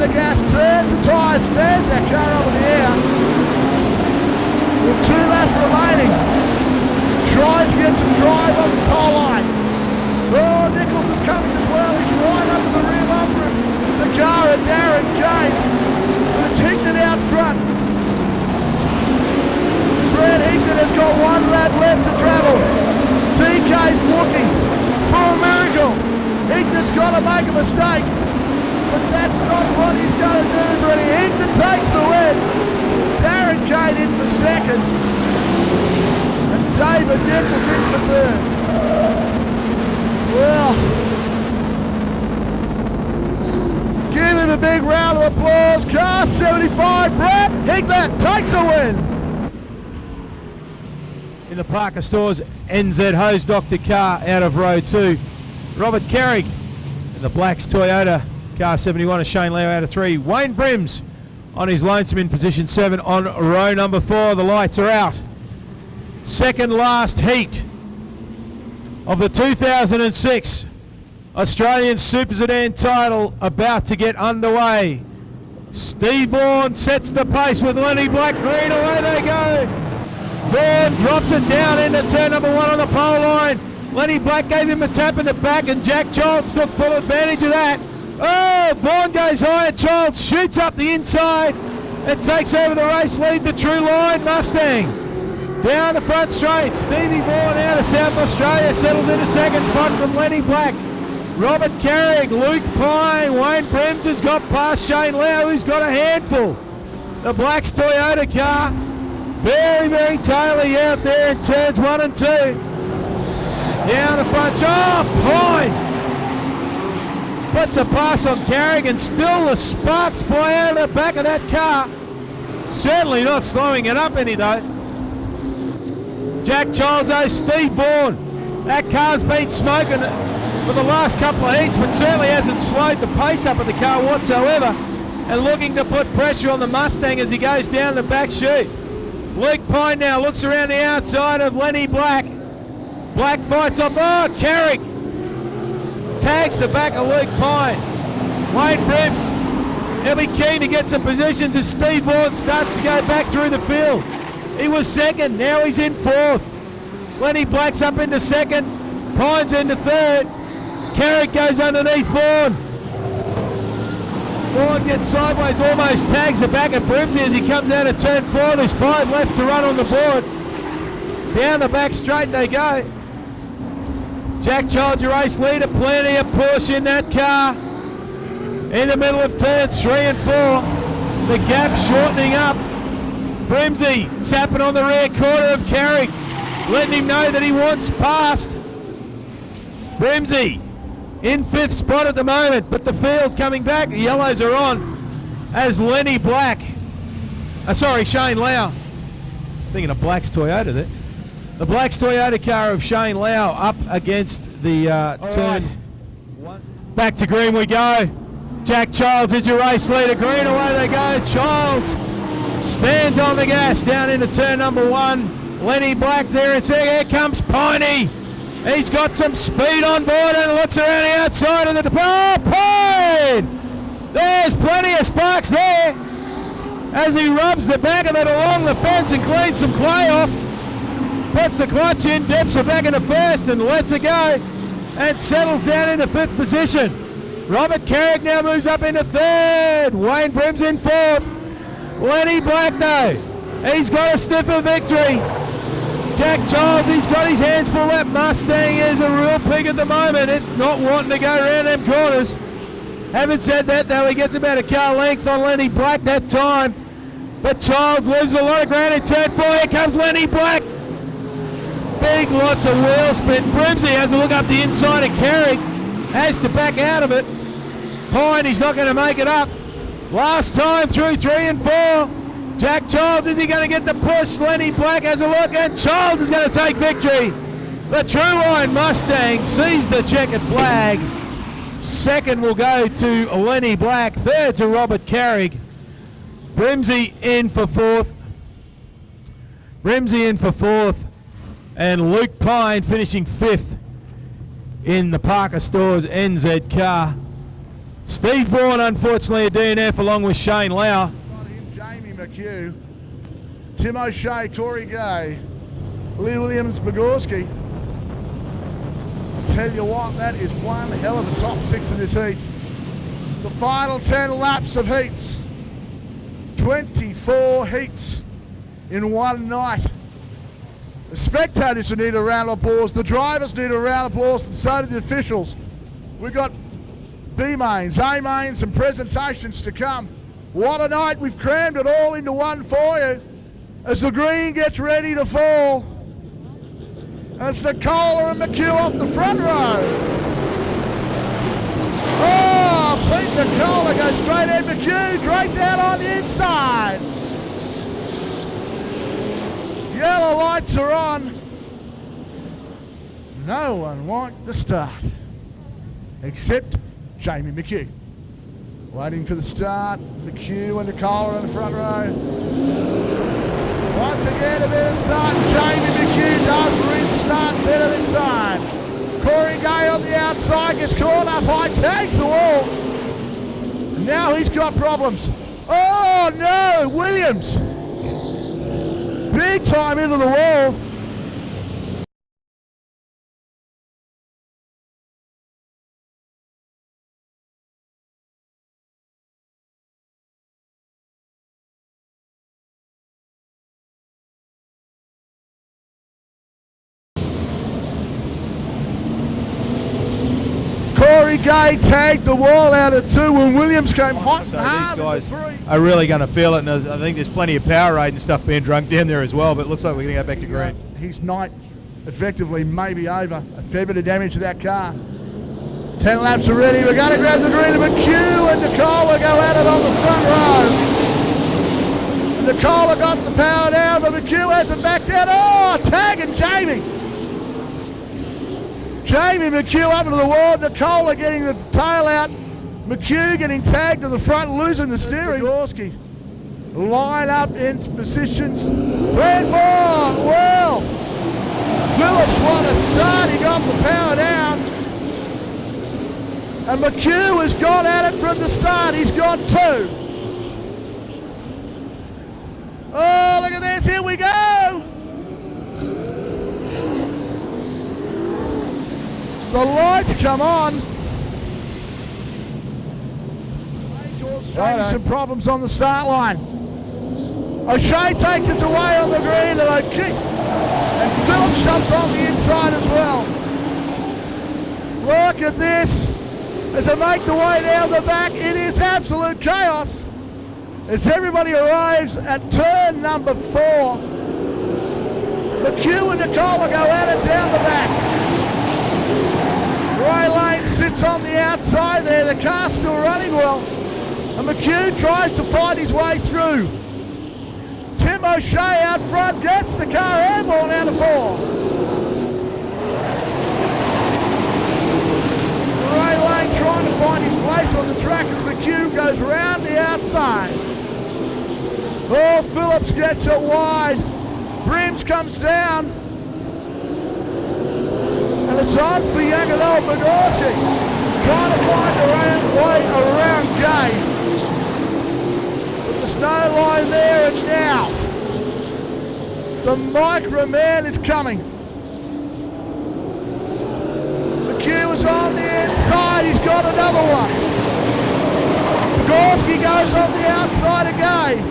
the gas, turns the tyre, stands that car up in the air. With 2 laps remaining. Tries to get some drive on the pole line. Oh, Nichols is coming as well. He's right up to the rear bumper of the car at Darren Kane. And it's Hickman out front. Brad Hickman has got 1 lap left to travel. TK's looking for a miracle. Hickman's got to make a mistake. But that's not what he's going to do, Brady. Hickman takes the win. Darren Kane in for second. And David Nichols in for third. Well, give him a big round of applause. Car 75, Brad Hickman takes a win. In the Parker Stores NZ Hose Doctor car out of row 2. Robert Carrick in the Blacks Toyota car 71 of Shane Lau out of 3. Wayne Brims on his lonesome in position 7 on row number 4. The lights are out. Second last heat of the 2006 Australian Super Sedan title about to get underway. Steve Vaughan sets the pace with Lenny Black. Green, away they go. Vaughan drops it down into turn number 1 on the pole line. Lenny Black gave him a tap in the back and Jack Childs took full advantage of that. Oh, Vaughan goes high and Childs shoots up the inside and takes over the race lead. The True Line Mustang down the front straight. Stevie Vaughan out of South Australia settles into second spot from Lenny Black. Robert Carrick, Luke Pine, Wayne Brims has got past Shane Lau, who's got a handful. The Blacks Toyota car, very, very taily out there in turns 1 and 2. Down the front, oh, Pine puts a pass on Carrick and still the sparks fly out of the back of that car. Certainly not slowing it up any though. Jack Childs, Steve Vaughan. That car's been smoking for the last couple of heats, but certainly hasn't slowed the pace up of the car whatsoever. And looking to put pressure on the Mustang as he goes down the back chute. Luke Pine now looks around the outside of Lenny Black. Black fights off. Oh, Carrick tags the back of Luke Pine. Wayne Brims, he'll be keen to get some positions as Steve Vaughan starts to go back through the field. He was second, now he's in 4th. Lenny Black's up into 2nd, Pine's into 3rd. Carrick goes underneath Vaughan. Vaughan gets sideways, almost tags the back of Brimsey as he comes out of turn 4. There's 5 left to run on the board. Down the back straight they go. Jack Childs, your race leader, plenty of push in that car. In the middle of turns 3 and 4. The gap shortening up. Brimsey tapping on the rear quarter of Carrick, letting him know that he wants past. Brimsey in 5th spot at the moment, but the field coming back. The yellows are on as Lenny Black. Shane Lau. Thinking of Black's Toyota there. The Black's Toyota car of Shane Lau up against the turn. Right. Back to green we go. Jack Childs is your race leader. Green, away they go. Childs stands on the gas down into turn number 1. Lenny Black there and here comes Piney. He's got some speed on board and looks around the outside of the Pine! There's plenty of sparks there as he rubs the back of it along the fence and cleans some clay off. Puts the clutch in, dips it back into 1st and lets it go and settles down into 5th position. Robert Carrick now moves up into 3rd. Wayne Brims in 4th. Lenny Black though, he's got a sniffer victory. Jack Childs, he's got his hands full. That Mustang is a real pig at the moment. It's not wanting to go around them corners. Having said that though, he gets about a car length on Lenny Black that time. But Childs loses a lot of ground in turn 4. Here comes Lenny Black. Big lots of wheel spin. Brimsey has a look up the inside of Carrick. Has to back out of it. Pine, he's not going to make it up. Last time through 3 and 4. Jack Childs, is he going to get the push? Lenny Black has a look and Childs is going to take victory. The True Line Mustang sees the checkered flag. 2nd will go to Lenny Black. 3rd to Robert Carrick. Brimsey in for 4th. And Luke Pine finishing 5th in the Parker Stores NZ car. Steve Vaughan, unfortunately, a DNF along with Shane Lau. Jamie McHugh, Tim O'Shea, Corey Gay, Lee Williams, Bogorski. Tell you what, that is one hell of a top 6 in this heat. The final 10 laps of heats. 24 heats in one night. The spectators need a round of applause, the drivers need a round of applause, and so do the officials. We've got B-mains, A-mains and presentations to come. What a night, we've crammed it all into one for you. As the green gets ready to fall, as Nicola and McHugh off the front row. Oh, Pete Nicola goes straight at McHugh, straight down on the inside. Yellow lights are on. No one liked the start, except Jamie McHugh. Waiting for the start, McHugh and Nicola in the front row. Once again, a better start. Jamie McHugh does read the start better this time. Corey Gay on the outside, gets caught up high, tags the wall. And now he's got problems. Oh no, Williams. Big time into the wall. Corey Gay tagged the wall out at 2 when Williams came hot and hard. These guys are really going to feel it, and I think there's plenty of Powerade and stuff being drunk down there as well, but it looks like we're going to go back to green. His night effectively may be over. A fair bit of damage to that car. 10 laps are ready. We're going to grab the green, and McHugh and Nicola go at it on the front row. Nicola got the power down, but McHugh hasn't backed out. Oh, tagging Jamie. Jamie McHugh up into the wall, Nicola getting the tail out, McHugh getting tagged to the front, losing the steering. Gorski line up in positions. Grenville, well, Phillips won a start, he got the power down. And McHugh has gone at it from the start, he's got 2. Oh, look at this, here we go. The lights come on. Jamie some problems on the start line. O'Shea takes it away on the green and Phillips jumps on the inside as well. Look at this. As they make the way down the back, it is absolute chaos. As everybody arrives at turn number 4. McHugh and Nicola go at it down the back. Ray Lane sits on the outside there, the car's still running well. And McHugh tries to fight his way through. Tim O'Shea out front gets the car airborne out of 4. Ray Lane trying to find his place on the track as McHugh goes round the outside. Oh, Phillips gets it wide. Brims comes down. And it's on for young and old Bogorski, trying to find a way around Gay. With the snow line there, and now the micro man is coming. McHugh is on the inside, he's got another one. Bogorski goes on the outside of Gay.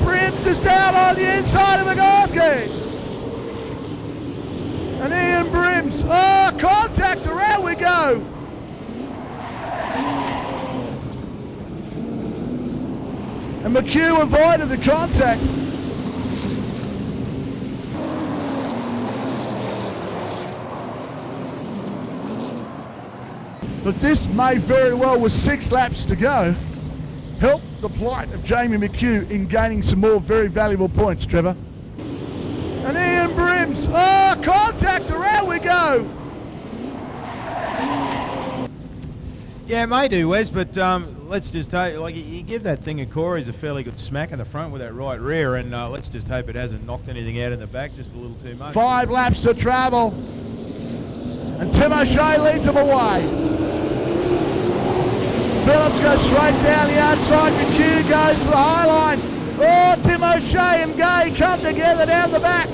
Brims is down on the inside of Bogorski. And Ian Brims, oh, contact, around we go. And McHugh avoided the contact. But this may very well, with 6 laps to go, help the plight of Jamie McHugh in gaining some more very valuable points, Trevor. And Ian Brims, oh, contact, around we go. Yeah, it may do, Wes, but let's just hope, like, you give that thing of Corey's a fairly good smack in the front with that right rear, and let's just hope it hasn't knocked anything out in the back just a little too much. 5 laps to travel, and Tim O'Shea leads him away. Phillips goes straight down the outside. McHugh goes to the high line. Oh, Tim O'Shea and Gay come together down the back.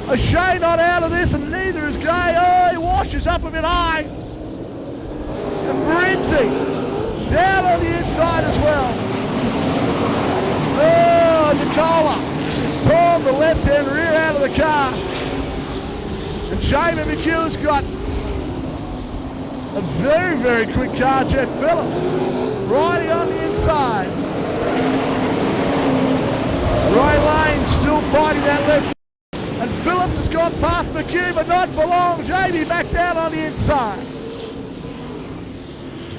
O'Shea not out of this, and neither is Gay. Oh, he washes up a bit high. And Brimsey down on the inside as well. Oh, Nicola has torn the left-hand rear out of the car. And Jamie McHugh's got a very, very quick car, Jeff Phillips, riding on the inside. Ray Lane still fighting that left. And Phillips has gone past McHugh, but not for long. Jamie back down on the inside.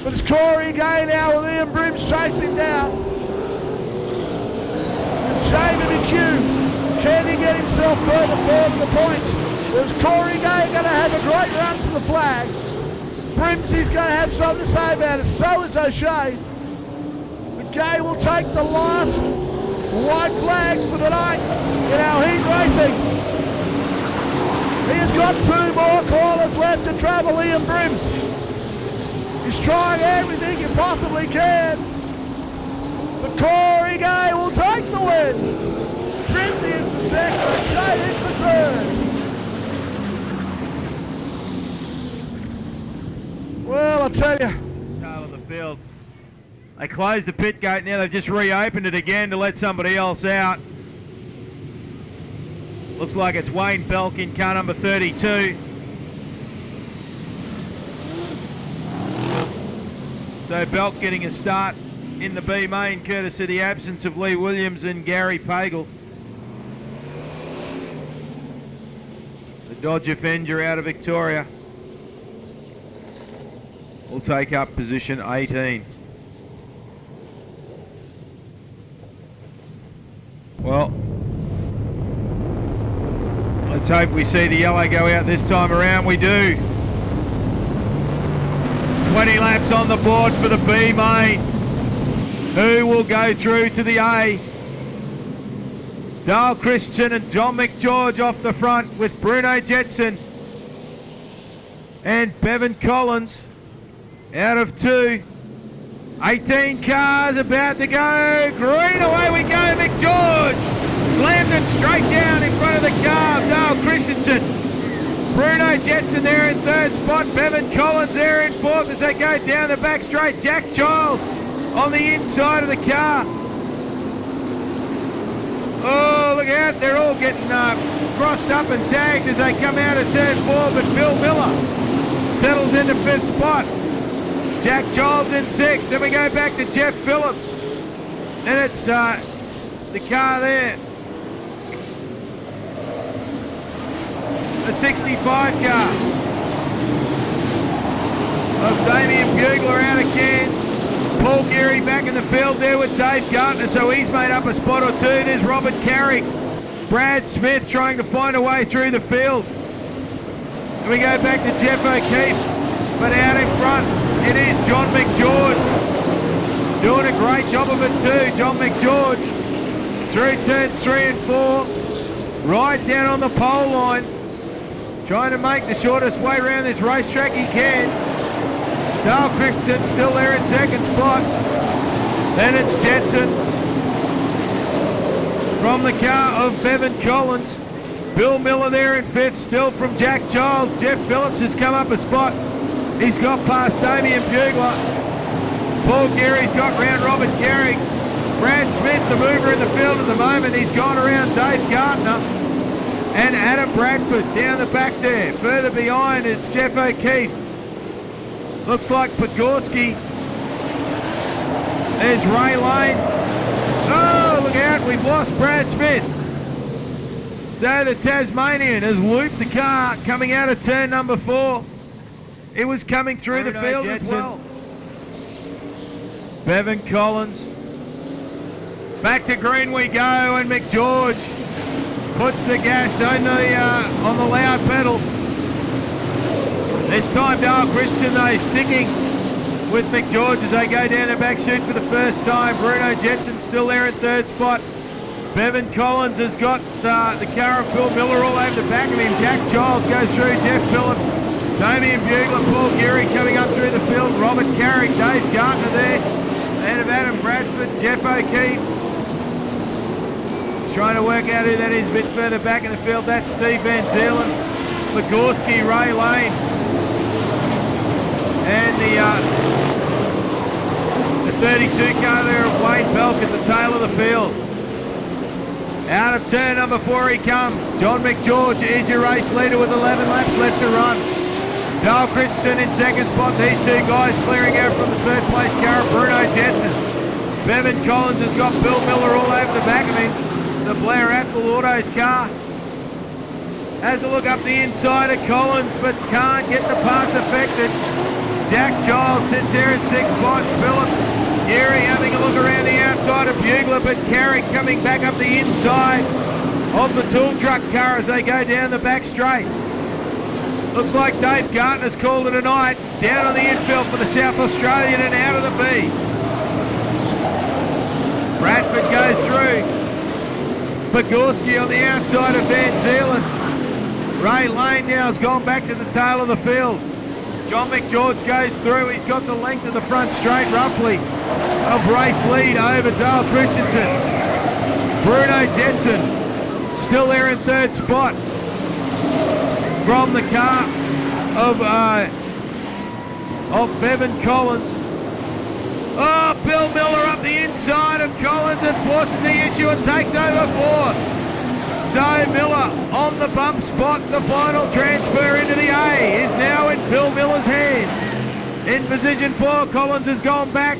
But it's Corey Gay now with Ian Brims chasing him down. And Jamie McHugh, can he get himself further forward to the points? There's Corey Gay going to have a great run to the flag. Brimsey's going to have something to say about it. So is O'Shea. But Gay will take the last white flag for tonight in our heat racing. He has got 2 more corners left to travel, Ian Brims. He's trying everything he possibly can. But Corey Gay will take the win. Brimsey in for second, O'Shea in for third. Well, I tell you. Tail of the field. They closed the pit gate, now they've just reopened it again to let somebody else out. Looks like it's Wayne Belk in car number 32. So Belk getting a start in the B main, courtesy of the absence of Lee Williams and Gary Pagel. The Dodge Avenger out of Victoria will take up position 18. Well, let's hope we see the yellow go out this time around. We do. 20 laps on the board for the B main. Who will go through to the A? Dale Christian and John McGeorge off the front with Bruno Jetson and Bevan Collins out of 2. 18 cars about to go. Green, away we go. McGeorge slammed it straight down in front of the car of Dale Christensen. Bruno Jetson there in 3rd spot. Bevan Collins there in 4th as they go down the back straight. Jack Childs on the inside of the car. Oh, look out. They're all getting crossed up and tagged as they come out of turn 4, but Bill Miller settles into 5th spot. Jack Childs in 6th. Then we go back to Jeff Phillips. Then it's the car there. The 65 car of Damien Bugler out of Cairns. Paul Geary back in the field there with Dave Gartner, so he's made up a spot or 2. There's Robert Carrick. Brad Smith trying to find a way through the field. And we go back to Jeff O'Keefe, but out in front it is John McGeorge. Doing a great job of it too, John McGeorge. Through turns 3 and 4. Right down on the pole line. Trying to make the shortest way around this racetrack he can. Dale Christensen still there in 2nd spot. Then it's Jetson from the car of Bevan Collins. Bill Miller there in 5th, still from Jack Childs. Jeff Phillips has come up a spot. He's got past Damien Bugler. Paul Geary's got round Robert Carrick. Brad Smith, the mover in the field at the moment, he's gone around Dave Gartner. And Adam Bradford down the back there. Further behind, it's Jeff O'Keefe. Looks like Pogorski. There's Ray Lane. Oh, look out, we've lost Brad Smith. So the Tasmanian has looped the car coming out of turn number 4. It was coming through the field as well. Bevan Collins. Back to green we go, and McGeorge puts the gas on the loud pedal. This time Dale Christian though sticking with McGeorge as they go down the back chute for the first time. Bruno Jetson still there in 3rd spot. Bevan Collins has got the car of Bill Miller all over the back of him. Jack Childs goes through, Jeff Phillips, Damien Bugler, Paul Geary coming up through the field, Robert Carrick, Dave Gartner Jeff O'Keefe trying to work out who that is a bit further back in the field. That's Steve Van Zeelen, Legorski, Ray Lane, and the 32 car there of Wayne Belk at the tail of the field. Out of turn number 4 he comes. John McGeorge is your race leader with 11 laps left to run. Dale Christensen in second spot. These two guys clearing out from the third place car, Bruno Jensen. Bevan Collins has got Bill Miller all over the back of him. The Blair Athol Autos car has a look up the inside of Collins, but can't get the pass affected. Jack Giles sits there in sixth spot. Phillips, Geary having a look around the outside of Bugler, but Carrick coming back up the inside of the tool truck car as they go down the back straight. Looks like Dave Gartner's called it a night. Down on the infield for the South Australian and out of the B. Bradford goes through. Pogorski on the outside of Van Zeelen. Ray Lane now has gone back to the tail of the field. John McGeorge goes through. He's got the length of the front straight roughly of race lead over Dale Christensen. Bruno Jensen still there in third spot from the car of Bevan Collins. Oh, Bill Miller up the inside of Collins and forces the issue and takes over fourth. So Miller on the bump spot. The final transfer into the A is now in Bill Miller's hands. In position 4, Collins has gone back.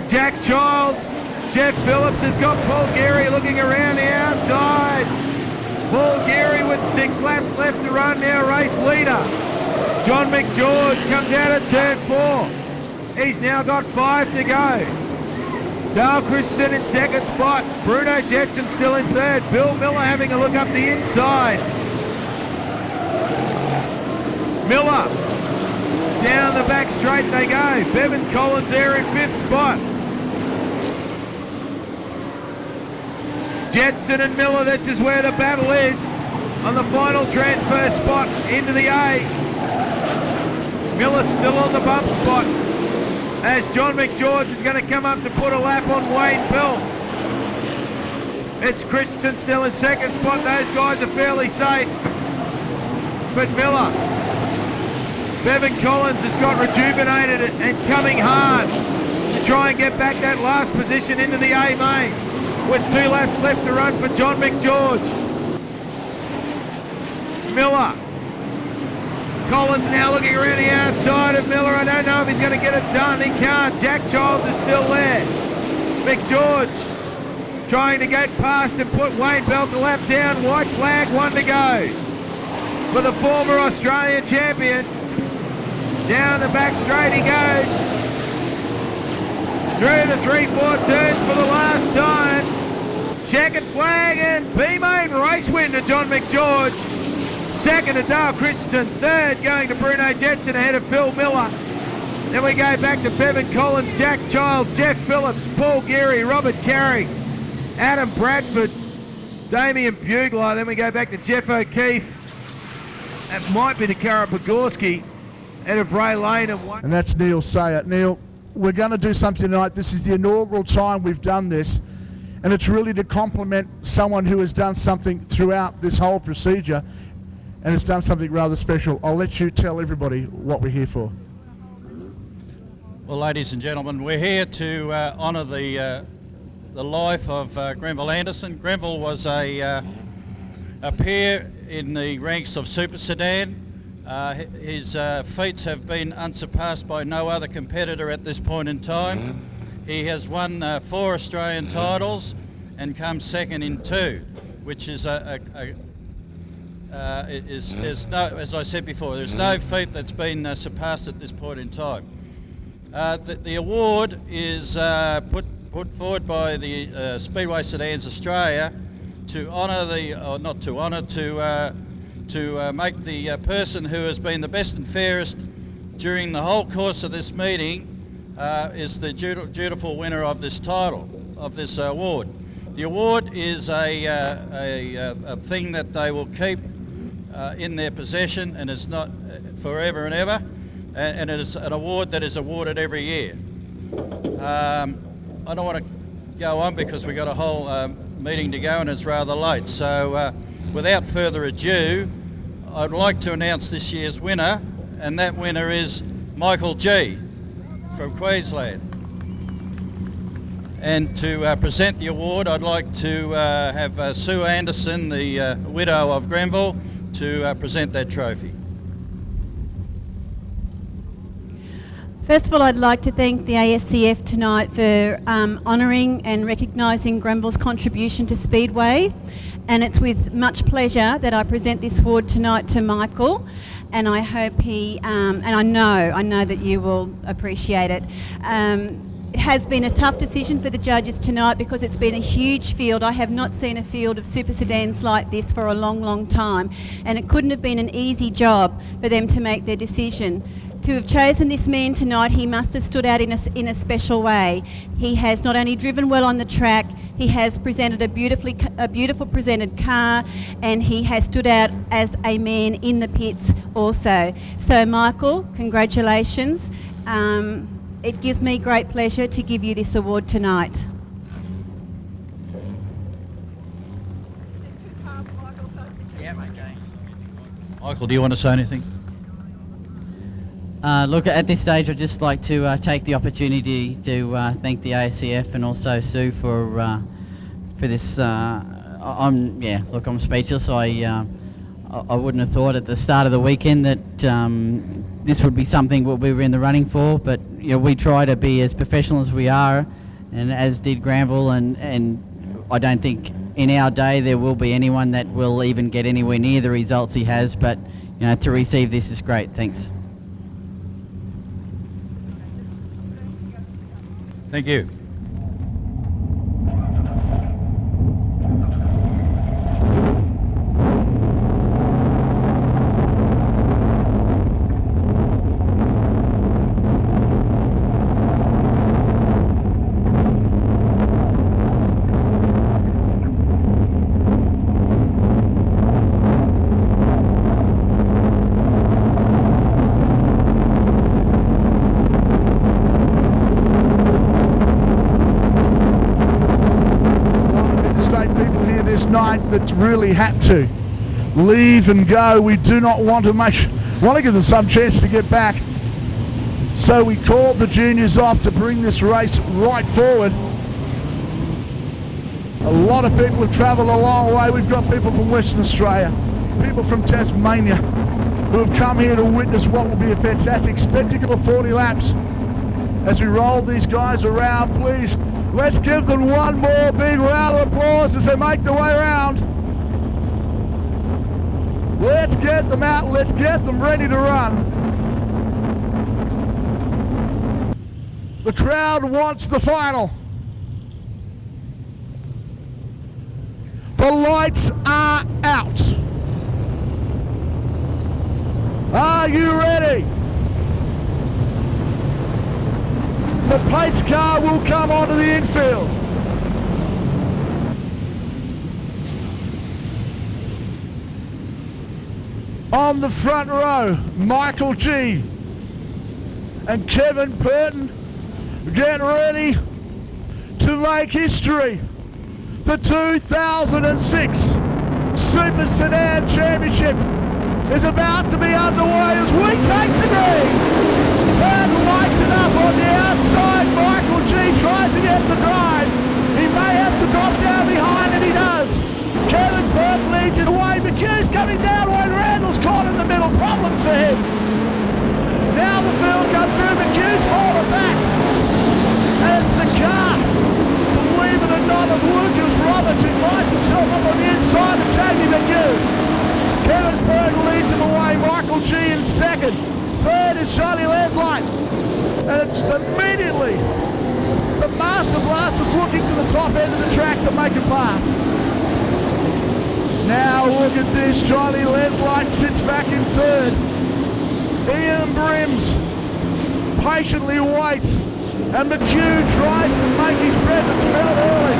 Jack Childs, Jeff Phillips has got Paul Geary looking around the outside. Paul Geary with 6 laps left to run, now race leader. John McGeorge comes out of turn 4. He's now got 5 to go. Dale Christensen in second spot. Bruno Jensen still in third. Bill Miller having a look up the inside. Miller. Down the back straight they go. Bevan Collins there in 5th spot. Jensen and Miller, this is where the battle is. On the final transfer spot into the A. Miller still on the bump spot, as John McGeorge is going to come up to put a lap on Wayne Bell. It's Christensen still in second spot. Those guys are fairly safe. But Miller, Bevan Collins has got rejuvenated and coming hard to try and get back that last position into the A main with 2 laps left to run for John McGeorge. Miller. Collins now looking around the outside of Miller. I don't know if he's going to get it done. He can't. Jack Childs is still there. McGeorge trying to get past and put Wayne Belt a lap down. White flag, 1 to go for the former Australian champion. Down the back straight he goes. Through the 3-4 turns for the last time. Checkered flag and B-main race win to John McGeorge. Second to Dale Christensen, third going to Bruno Jensen ahead of Bill Miller. Then we go back to Bevan Collins, Jack Childs, Jeff Phillips, Paul Geary, Robert Carey, Adam Bradford, Damien Bugler. Then we go back to Jeff O'Keefe. That might be the car of Pogorski ahead of Ray Lane. And that's Neil Sayer. Neil, we're going to do something tonight. This is the inaugural time we've done this. And it's really to compliment someone who has done something throughout this whole procedure and has done something rather special. I'll let you tell everybody what we're here for. Well, ladies and gentlemen, we're here to honour the life of Grenville Anderson. Grenville was a peer in the ranks of Super Sedan. His feats have been unsurpassed by no other competitor at this point in time. He has won 4 Australian titles and come second in 2, which is is no, as I said before, there's no feat that's been surpassed at this point in time. The award is put forward by the Speedway Sedans Australia to honour to make the person who has been the best and fairest during the whole course of this meeting is the dutiful winner of this title, of this award. The award is a thing that they will keep in their possession, and it's not forever and ever, and it is an award that is awarded every year. I don't want to go on because we've got a whole meeting to go and it's rather late. So without further ado, I'd like to announce this year's winner, and that winner is Michael G from Queensland. And to present the award, I'd like to have Sue Anderson, the widow of Grenville, to present that trophy. First of all, I'd like to thank the ASCF tonight for honouring and recognising Grenville's contribution to Speedway, and it's with much pleasure that I present this award tonight to Michael, and I hope he, and I know that you will appreciate it. It has been a tough decision for the judges tonight because it's been a huge field. I have not seen a field of super sedans like this for a long, long time, and it couldn't have been an easy job for them to make their decision. To have chosen this man tonight, he must have stood out in a special way. He has not only driven well on the track, he has presented a beautiful presented car, and he has stood out as a man in the pits also. So Michael, congratulations. It gives me great pleasure to give you this award tonight. Michael, do you want to say anything? Look, at this stage, I'd just like to take the opportunity to thank the ASCF and also Sue for this. I'm speechless. I wouldn't have thought at the start of the weekend that this would be something what we were in the running for, but we try to be as professional as we are, and as did Grenville, and I don't think in our day there will be anyone that will even get anywhere near the results he has, but to receive this is great. Thanks. Thank you. Night that's really had to leave and go. We do not want to give them some chance to get back. So we called the juniors off to bring this race right forward. A lot of people have travelled a long way. We've got people from Western Australia, people from Tasmania who have come here to witness what will be a fantastic spectacle of 40 laps. As we roll these guys around, please, let's give them one more big round of applause as they make their way around. Let's get them out, let's get them ready to run. The crowd wants the final. The lights are out. Are you ready? The pace car will come onto the infield. On the front row, Michael G and Kevin Burton get ready to make history. The 2006 Super Sedan Championship is about to be underway as we take the green. And lights it up on the outside. Michael G tries to get the drive. He may have to drop down behind, and he does. Kevin Burke leads it away. McHugh's coming down when Randall's caught in the middle. Problems for him. Now the field comes through. McHugh's falling back. And it's the car, believe it or not, of Lucas Roberts, who finds himself up on the inside of Jamie McHugh. Kevin Burke leads him away. Michael G in second. Third is Charlie Leslite, and it's immediately the Master Blasters looking to the top end of the track to make a pass. Now look at this, Charlie Leslite sits back in third. Ian Brims patiently waits, and McHugh tries to make his presence felt early.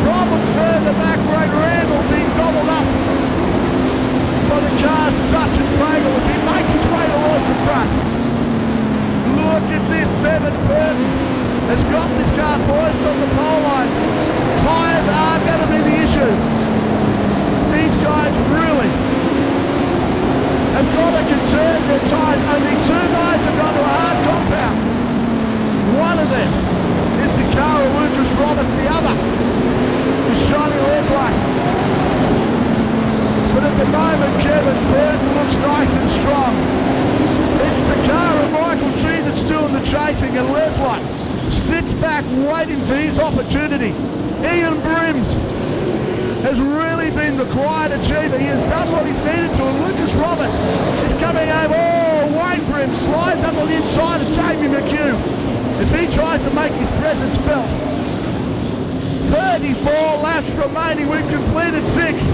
Problems further back, Ray Randall being gobbled up by the car such as Bagel as he makes his way towards the front. Look at this, Bevan Burton has got this car poised on the pole line. Tyres are going to be the issue. These guys really have got to conserve their tyres. Only 2 guys have gone to a hard compound. One of them is the car of Lucas Roberts. The other is Johnny Leslite. But at the moment, Kevin Burton looks nice and strong. It's the car of Michael G that's doing the chasing, and Leslite sits back waiting for his opportunity. Ian Brims has really been the quiet achiever. He has done what he's needed to, and Lucas Roberts is coming over. Oh, Wayne Brims slides up on the inside of Jamie McHugh as he tries to make his presence felt. 34 laps remaining. We've completed 6.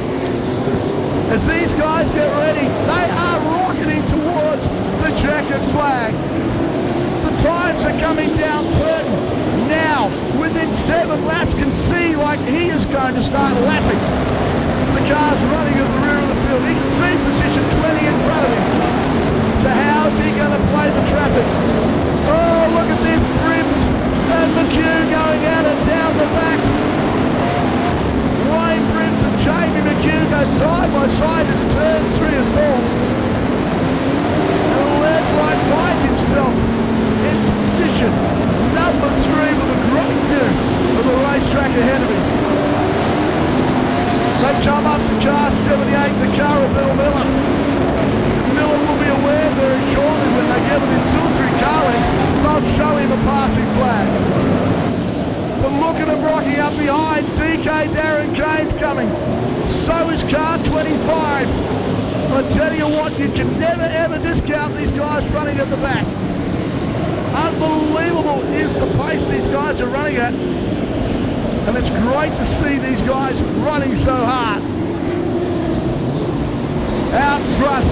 As these guys get ready, they are rocketing towards the checkered flag. The times are coming down. Burton now, within 7 laps, can see like he is going to start lapping. The car's running at the rear of the field. He can see position 20 in front of him. So how's he going to play the traffic? Oh, look at this. Brims and McHugh going at it down the back. Wayne Brims and Jamie McHugh go side by side in turns 3 and 4. And Leslite finds himself in position number 3 with a great view of the racetrack ahead of him. They come up to car 78, the car of Bill Miller. Miller will be aware very shortly when they get within 2 or 3 car lengths, they'll show him a passing flag. But look at him rocking up behind. DK Darren Kane's coming. So is car 25. I tell you what, you can never ever discount these guys running at the back. Unbelievable is the pace these guys are running at. And it's great to see these guys running so hard. Out front,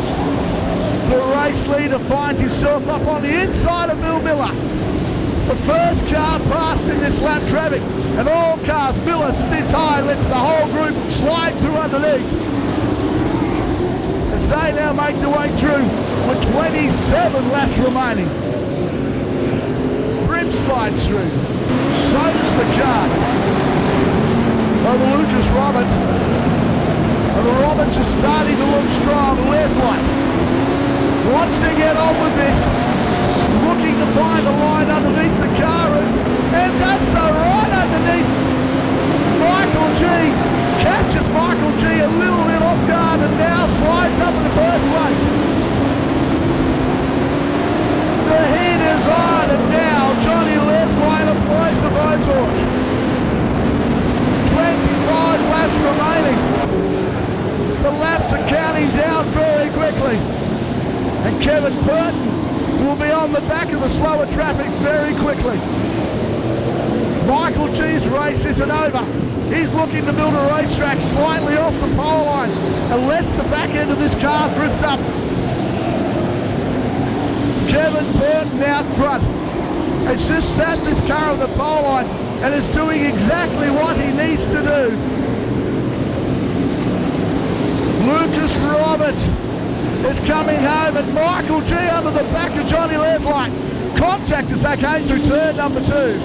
the race leader finds himself up on the inside of Bill Miller. The first car passed in this lap traffic, and all cars, Miller sits high, lets the whole group slide through underneath. As they now make their way through with 27 laps remaining. Brim slides through, so does the car of Lucas Roberts. And Roberts is starting to look strong. Leslite wants to get on with this, looking to find a line underneath the car, and does so right underneath Michael G. Catches Michael G a little bit off guard and now slides up in the first place. The heat is on, and now Johnny Leslite applies the blowtorch. 25 laps remaining. The laps are counting down very quickly, and Kevin Burton will be on the back of the slower traffic very quickly. Michael G's race isn't over. He's looking to build a racetrack slightly off the pole line and lets the back end of this car drift up. Kevin Burton out front has just sat this car on the pole line and is doing exactly what he needs to do. Lucas Roberts is coming home, and Michael G under the back of Johnny Leslite. Contact as they came through turn number 2.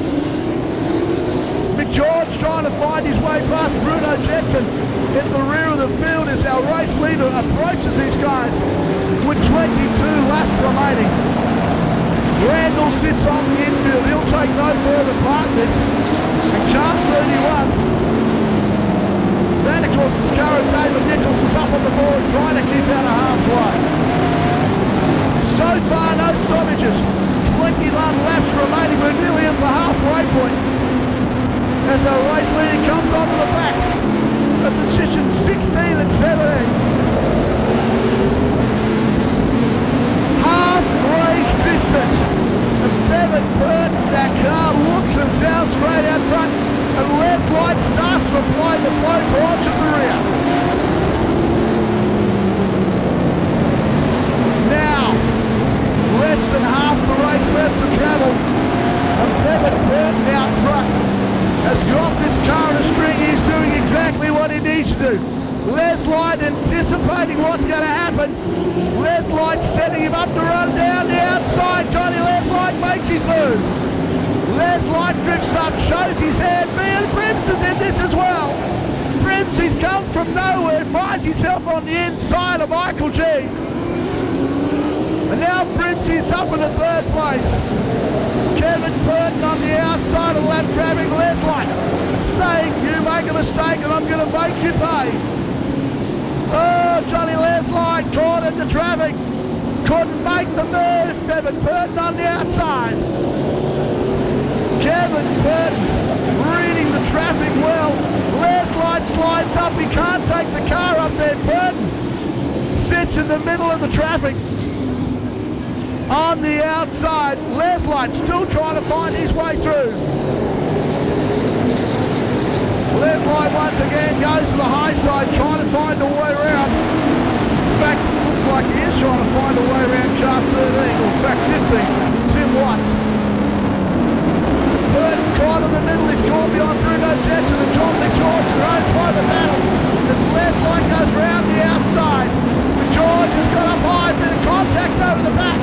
McGeorge trying to find his way past Bruno Jetson in the rear of the field as our race leader approaches these guys with 22 laps remaining. Randall sits on the infield. He'll take no further part in this. And car 31. Then, of course, the car of David Nichols is up on the board trying to keep out of harm's way. So far, no stoppages. 21 laps remaining. We're nearly at the halfway point as our race leader comes onto the back at position 16 and 17. Half race distance. And Bevan Burton, that car looks and sounds great out front. And Leslite starts to apply the blowtorch at the rear. Now, less than half the race left to travel. And Bevan Burton out front has got this car in a string. He's doing exactly what he needs to do. Leslite anticipating what's going to happen. Leslite setting him up to run down the outside. Johnny Leslite makes his move. Leslite drifts up, shows his hand. Man, Brims is in this as well. Brims, he's come from nowhere, finds himself on the inside of Michael G. And now Brims is up in the third place. Kevin Burton on the outside of lap traffic. Leslite saying, you make a mistake and I'm going to make you pay. Oh, Johnny Leslite caught in the traffic. Couldn't make the move. Kevin Burton on the outside. Kevin Burton reading the traffic well. Leslite slides up. He can't take the car up there. Burton sits in the middle of the traffic. On the outside, Leslite still trying to find his way through. Leslite once again goes to the high side, trying to find a way around. In fact, it looks like he is trying to find a way around car 13, or in fact 15, Tim Watts. Burton caught in the middle, he's caught behind Bruno Jetson and John McGeorge in their own private battle. As Leslite goes round the outside, McGeorge has got up high, bit of contact over the back.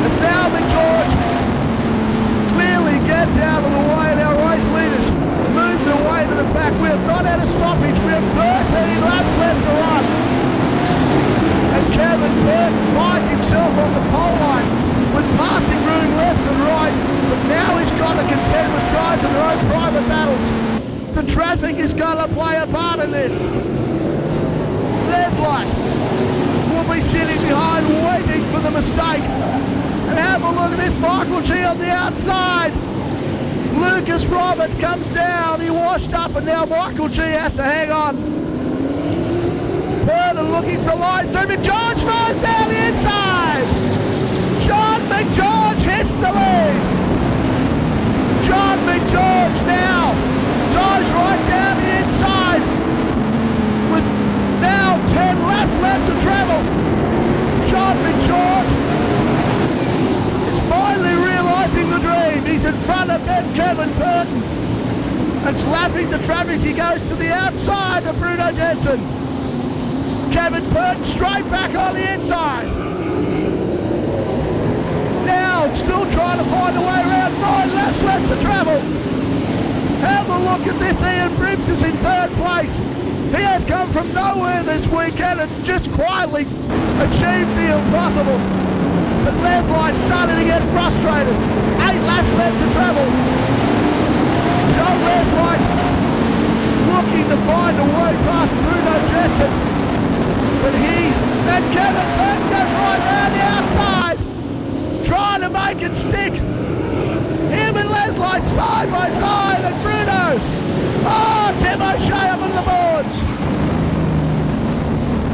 As now McGeorge clearly gets out of the way, and our race leaders move their way to the back. We have not had a stoppage, we have 13 laps left to run. And Kevin Burton finds himself on the pole line with passing room left and right, but now he's got to contend with guys in their own private battles. The traffic is going to play a part in this. Leslite will be sitting behind waiting for the mistake. And have a look at this, Michael G on the outside. Lucas Roberts comes down, he washed up, and now Michael G has to hang on. Burton looking for lines, and McGeorge drives down the inside. John McGeorge hits the lead. John McGeorge now dives right down the inside with now 10 laps left to travel. John McGeorge finally realising the dream. He's in front of Kevin Burton and slapping the traffic as he goes to the outside of Bruno Jensen. Kevin Burton straight back on the inside. Now still trying to find a way around, 9 laps left to travel. Have a look at this, Ian Brims is in third place. He has come from nowhere this weekend and just quietly achieved the impossible. But Leslite's starting to get frustrated. 8 laps left to travel. John Leslite looking to find a way past Bruno Jetson. But and Kevin Burton goes right down the outside, trying to make it stick. Him and Leslite side by side, and Bruno. Oh, Tim O'Shea up on the boards.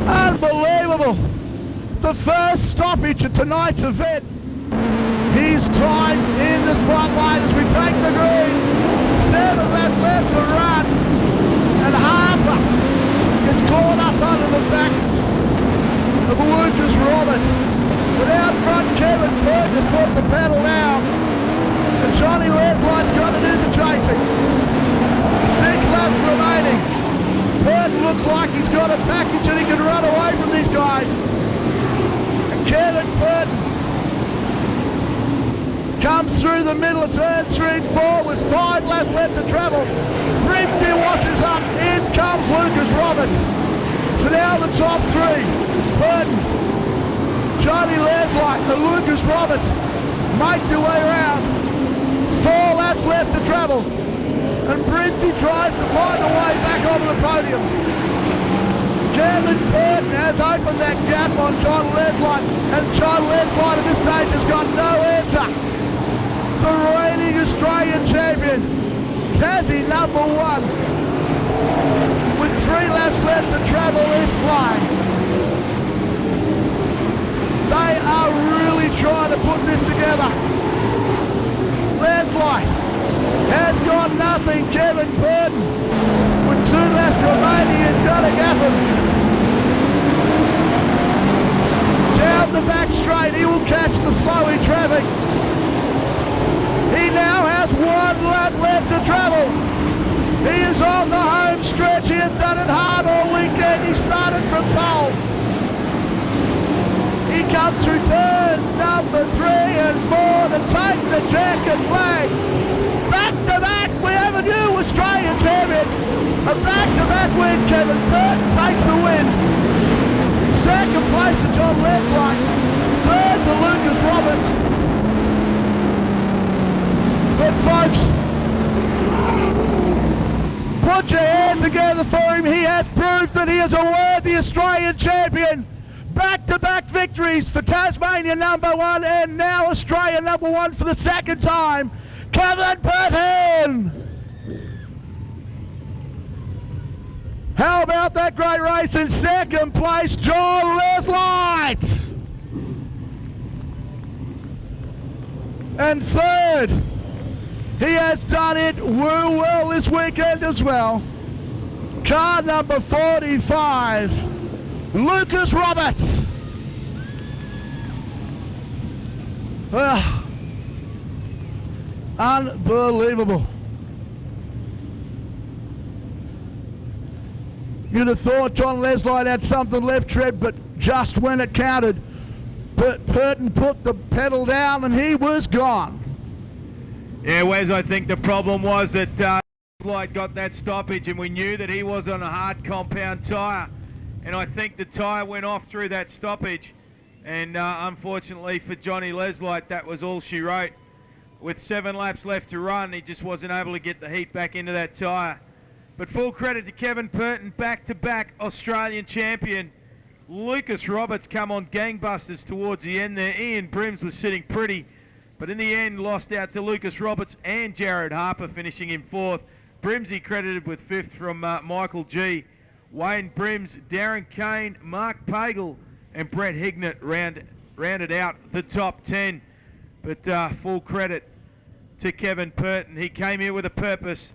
Unbelievable. The first stoppage at tonight's event. His time in the spotlight as we take the green. 7 laps left to run. And Harper gets caught up under the back of Lucas Roberts. But out front, Kevin Burton has put the pedal down. And Johnny Leslite's got to do the chasing. 6 laps remaining. Burton looks like he's got a package and he can run away from these guys. Kevin Burton comes through the middle of turn 3 and 4 with 5 laps left to travel. Brimsey washes up, in comes Lucas Roberts. So now the top 3, Burton, Johnny Leslite and Lucas Roberts make their way around. 4 laps left to travel. And Brimsey tries to find a way back onto the podium. Kevin Burton has opened that gap on John Leslite, and John Leslite at this stage has got no answer. The reigning Australian champion, Tassie number 1, with 3 laps left to travel, is flying. They are really trying to put this together. Leslite has got nothing. Kevin Burton, with 2 laps remaining, has got a gap him. Down the back straight, he will catch the slowy traffic. He now has 1 lap left to travel. He is on the home stretch. He has done it hard all weekend. He started from pole. He comes through turn number 3 and 4 to take the jacket flag. Back to back, we have a new Australian champion. A back-to-back win, Kevin Burton takes the win. Second place to John Leslite. Third to Lucas Roberts. But folks, put your hands together for him. He has proved that he is a worthy Australian champion. Back-to-back victories for Tasmania #1 and now Australia #1 for the second time. Kevin Burton. How about that great race? In second place, John Leslite. And third, he has done it well this weekend as well. Car number 45, Lucas Roberts. Unbelievable. You'd have thought John Leslite had something left, Tread, but just when it counted, Burton put the pedal down and he was gone. Yeah, Wes, I think the problem was that Leslite got that stoppage and we knew that he was on a hard compound tyre. And I think the tyre went off through that stoppage. And unfortunately for Johnny Leslite, that was all she wrote. With 7 laps left to run, he just wasn't able to get the heat back into that tyre. But full credit to Kevin Burton, back-to-back Australian champion. Lucas Roberts come on gangbusters towards the end there. Ian Brims was sitting pretty, but in the end lost out to Lucas Roberts and Jared Harper finishing in 4th. Brimsy credited with 5th from Michael G. Wayne Brims, Darren Kane, Mark Pagel and Brett Hignett rounded out the top 10. But full credit to Kevin Burton. He came here with a purpose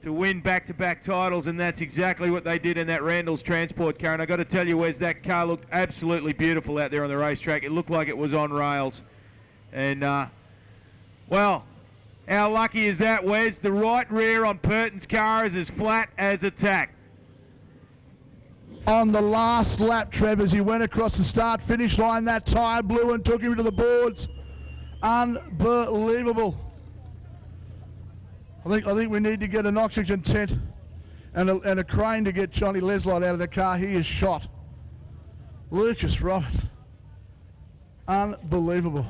to win back-to-back titles, and that's exactly what they did in that Randall's Transport car. And I got to tell you, Wes, that car looked absolutely beautiful out there on the racetrack. It looked like it was on rails. And, well, how lucky is that, Wes? The right rear on Burton's car is as flat as a tack. On the last lap, Trev, as he went across the start-finish line, that tyre blew and took him to the boards. Unbelievable. I think we need to get an oxygen tent and a crane to get Johnny Leslite out of the car. He is shot. Lucas Roberts. Unbelievable.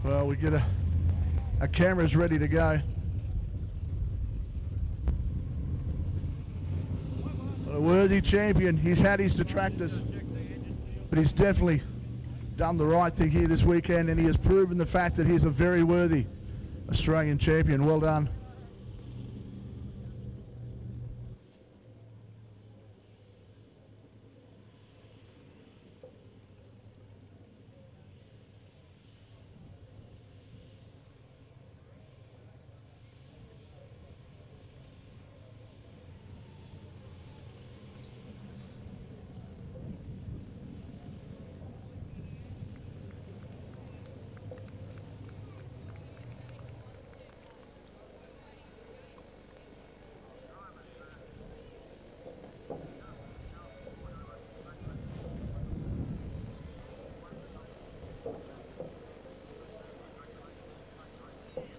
Well, we get our camera's ready to go. What a worthy champion. He's had his detractors, but he's definitely done the right thing here this weekend, and he has proven the fact that he's a very worthy Australian champion. Well done.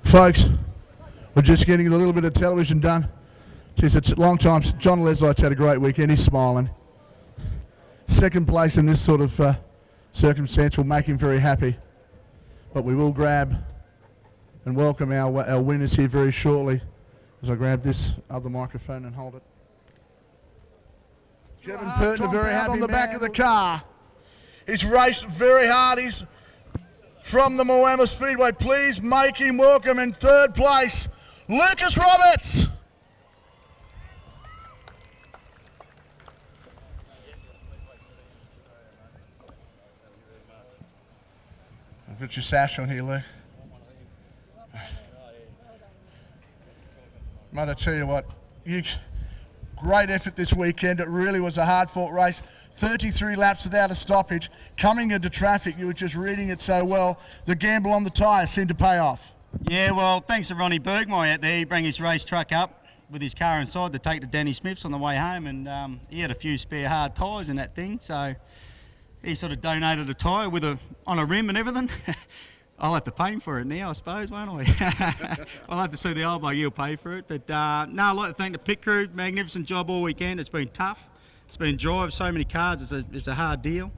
Folks, we're just getting a little bit of television done. Jeez, it's a long time. John Leslite's had a great weekend. He's smiling. Second place in this sort of circumstance will make him very happy. But we will grab and welcome our winners here very shortly as I grab this other microphone and hold it. Kevin Burton, very happy on the back of the car. He's raced very hard. He's from the Moama Speedway. Please make him welcome in third place, Lucas Roberts. I'll put your sash on here, Luke. Mate, I tell you what, great effort this weekend. It really was a hard-fought race. 33 laps without a stoppage. Coming into traffic, you were just reading it so well. The gamble on the tyres seemed to pay off. Yeah, well, thanks to Ronnie Bergmeyer out there. He brought his race truck up with his car inside to take to Danny Smith's on the way home, and he had a few spare hard tyres in that thing, so he sort of donated a tyre on a rim and everything. I'll have to pay him for it now, I suppose, won't I? I'll have to see the old bloke, he'll pay for it. But no, I'd like to thank the pit crew. Magnificent job all weekend. It's been tough. It's been drive, so many cars. It's a hard deal.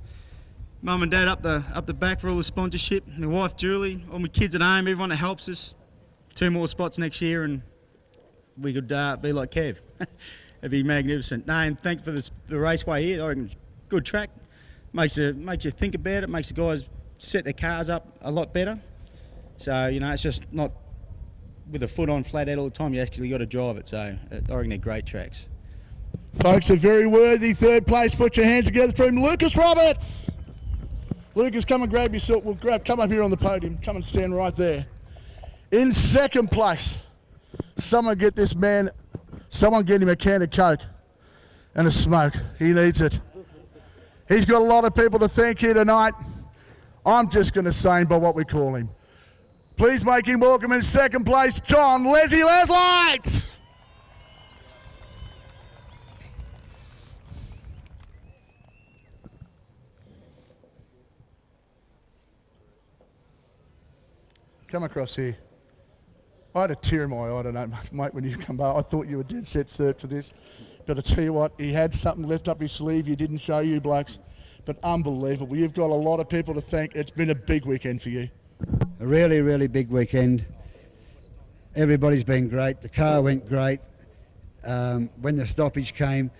Mum and Dad up the back for all the sponsorship. My wife Julie, all my kids at home, everyone that helps us. 2 more spots next year, and we could be like Kev. It'd be magnificent. No, and thank you for the Raceway here. I reckon it's a good track. Makes you think about it. Makes the guys set their cars up a lot better. So, it's just not with a foot on flat out all the time. You actually got to drive it. So, I reckon they're great tracks. Folks, a very worthy third place. Put your hands together for him, Lucas Roberts. Lucas, come and grab yourself. Come up here on the podium. Come and stand right there. In second place, someone get him a can of Coke and a smoke. He needs it. He's got a lot of people to thank here tonight. I'm just going to say him by what we call him. Please make him welcome in second place, John Leslite. Come across here. I had a tear in my eye tonight, mate, when you come back. I thought you were dead set cert for this. But I tell you what, he had something left up his sleeve he didn't show you blokes. But unbelievable. You've got a lot of people to thank. It's been a big weekend for you. A really, really big weekend. Everybody's been great. The car went great. When the stoppage came,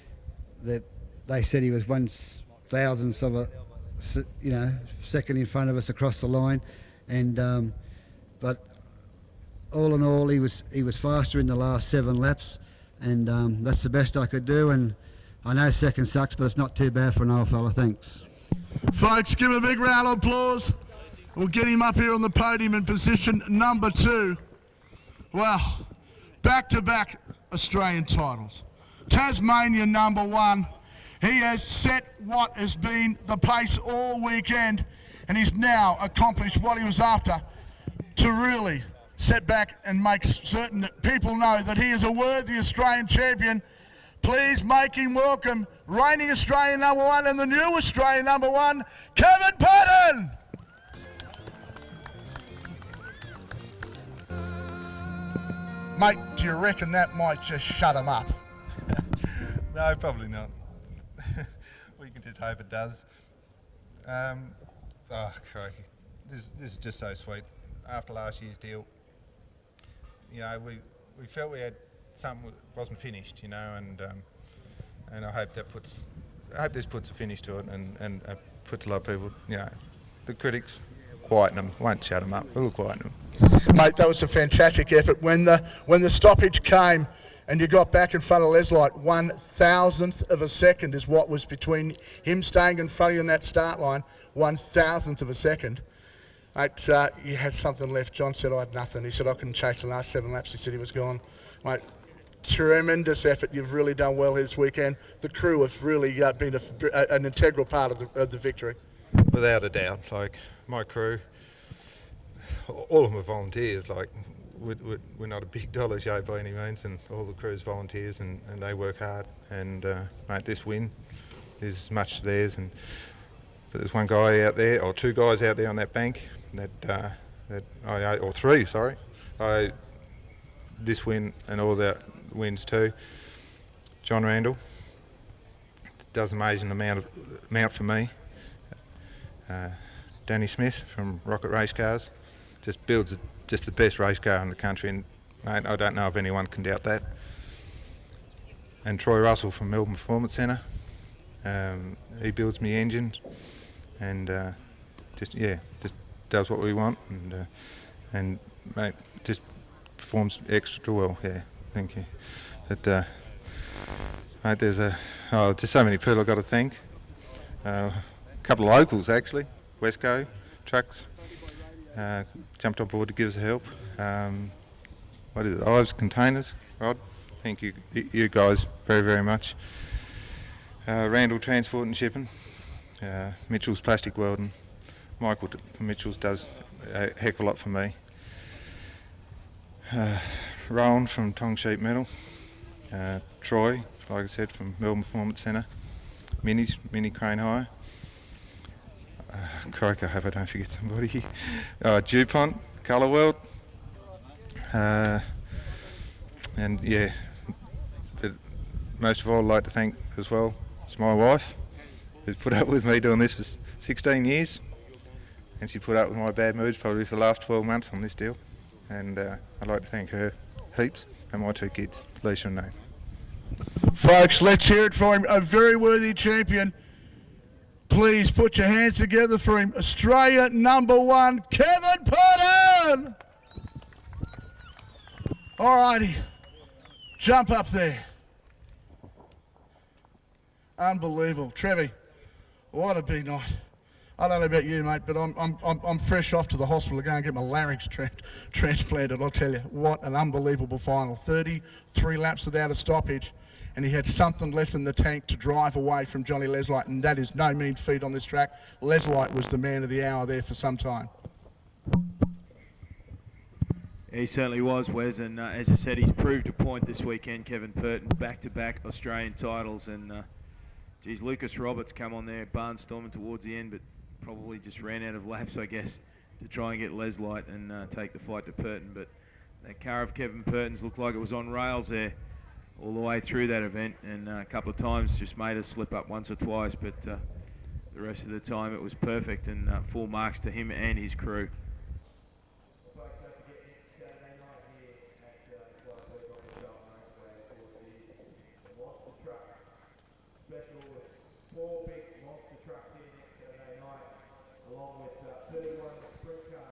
they said he was 1/1000th of a second in front of us across the line. And but all in all, he was faster in the last 7 laps, and that's the best I could do. And I know second sucks, but it's not too bad for an old fella. Thanks. Folks, give him a big round of applause. We'll get him up here on the podium in position number 2. Well, back-to-back Australian titles. Tasmania number 1. He has set what has been the pace all weekend, and he's now accomplished what he was after, to really set back and make certain that people know that he is a worthy Australian champion. Please make him welcome reigning Australian number 1 and the new Australian number 1, Kevin Patton. Mate, do you reckon that might just shut him up? No, probably not. We can just hope it does. Crikey. This is just so sweet. After last year's deal, we felt we had something that wasn't finished, and I hope this puts a finish to it and puts a lot of people, the critics, quieten them, won't shut them up, we'll quieten them. Mate, that was a fantastic effort. When the stoppage came and you got back in front of Leslite, 1/1000th of a second is what was between him staying in front of you on that start line, 1/1000th of a second. Mate, you had something left. John said I had nothing. He said I couldn't chase the last 7 laps. He said he was gone. Mate, tremendous effort. You've really done well this weekend. The crew have really been an integral part of the victory. Without a doubt. Like, my crew, all of them are volunteers. Like, we're not a big dollar show by any means, and all the crew's volunteers, and they work hard. And, mate, this win is much theirs. But there's one guy out there, or 2 guys out there on that bank or 3, sorry. This win and all the wins too. John Randall does an amazing amount for me. Danny Smith from Rocket Race Cars just builds just the best race car in the country, and mate, I don't know if anyone can doubt that. And Troy Russell from Melbourne Performance Centre. He builds me engines. And just does what we want, and mate, just performs extra well. Yeah, thank you. But mate, there's just so many people I've got to thank. A couple of locals actually, Westco Trucks jumped on board to give us help. What is it? Ives Containers, Rod. Thank you guys very, very much. Randall Transport and Shipping. Mitchell's Plastic Welding. Michael from Mitchell's does a heck of a lot for me. Rowan from Tong Sheet Metal. Troy, like I said, from Melbourne Performance Centre. Mini Crane Hire. Crikey, I hope I don't forget somebody here. DuPont, Colour World. And yeah, but most of all I'd like to thank as well is my wife, who's put up with me doing this for 16 years, and she put up with my bad moods probably for the last 12 months on this deal, and I'd like to thank her heaps, and my two kids, Lisa and Nathan. Folks, let's hear it for him, a very worthy champion. Please put your hands together for him, Australia #1, Kevin Purton! All righty, jump up there. Unbelievable. Trevi, what a big night. I don't know about you, mate, but I'm fresh off to the hospital to go and get my larynx transplanted. I'll tell you, what an unbelievable final. 33 laps without a stoppage, and he had something left in the tank to drive away from Johnny Leslite, and that is no mean feat on this track. Leslite was the man of the hour there for some time. He certainly was, Wes, and as you said, he's proved a point this weekend, Kevin Purton, back-to-back Australian titles, and geez, Lucas Roberts come on there barnstorming towards the end, but probably just ran out of laps, I guess, to try and get Leslite and take the fight to Purton. But that car of Kevin Purton's looked like it was on rails there all the way through that event, and a couple of times just made us slip up once or twice, but the rest of the time it was perfect, and full marks to him and his crew. Special with 4 big monster trucks here next Saturday night, along with 31 sprint cars.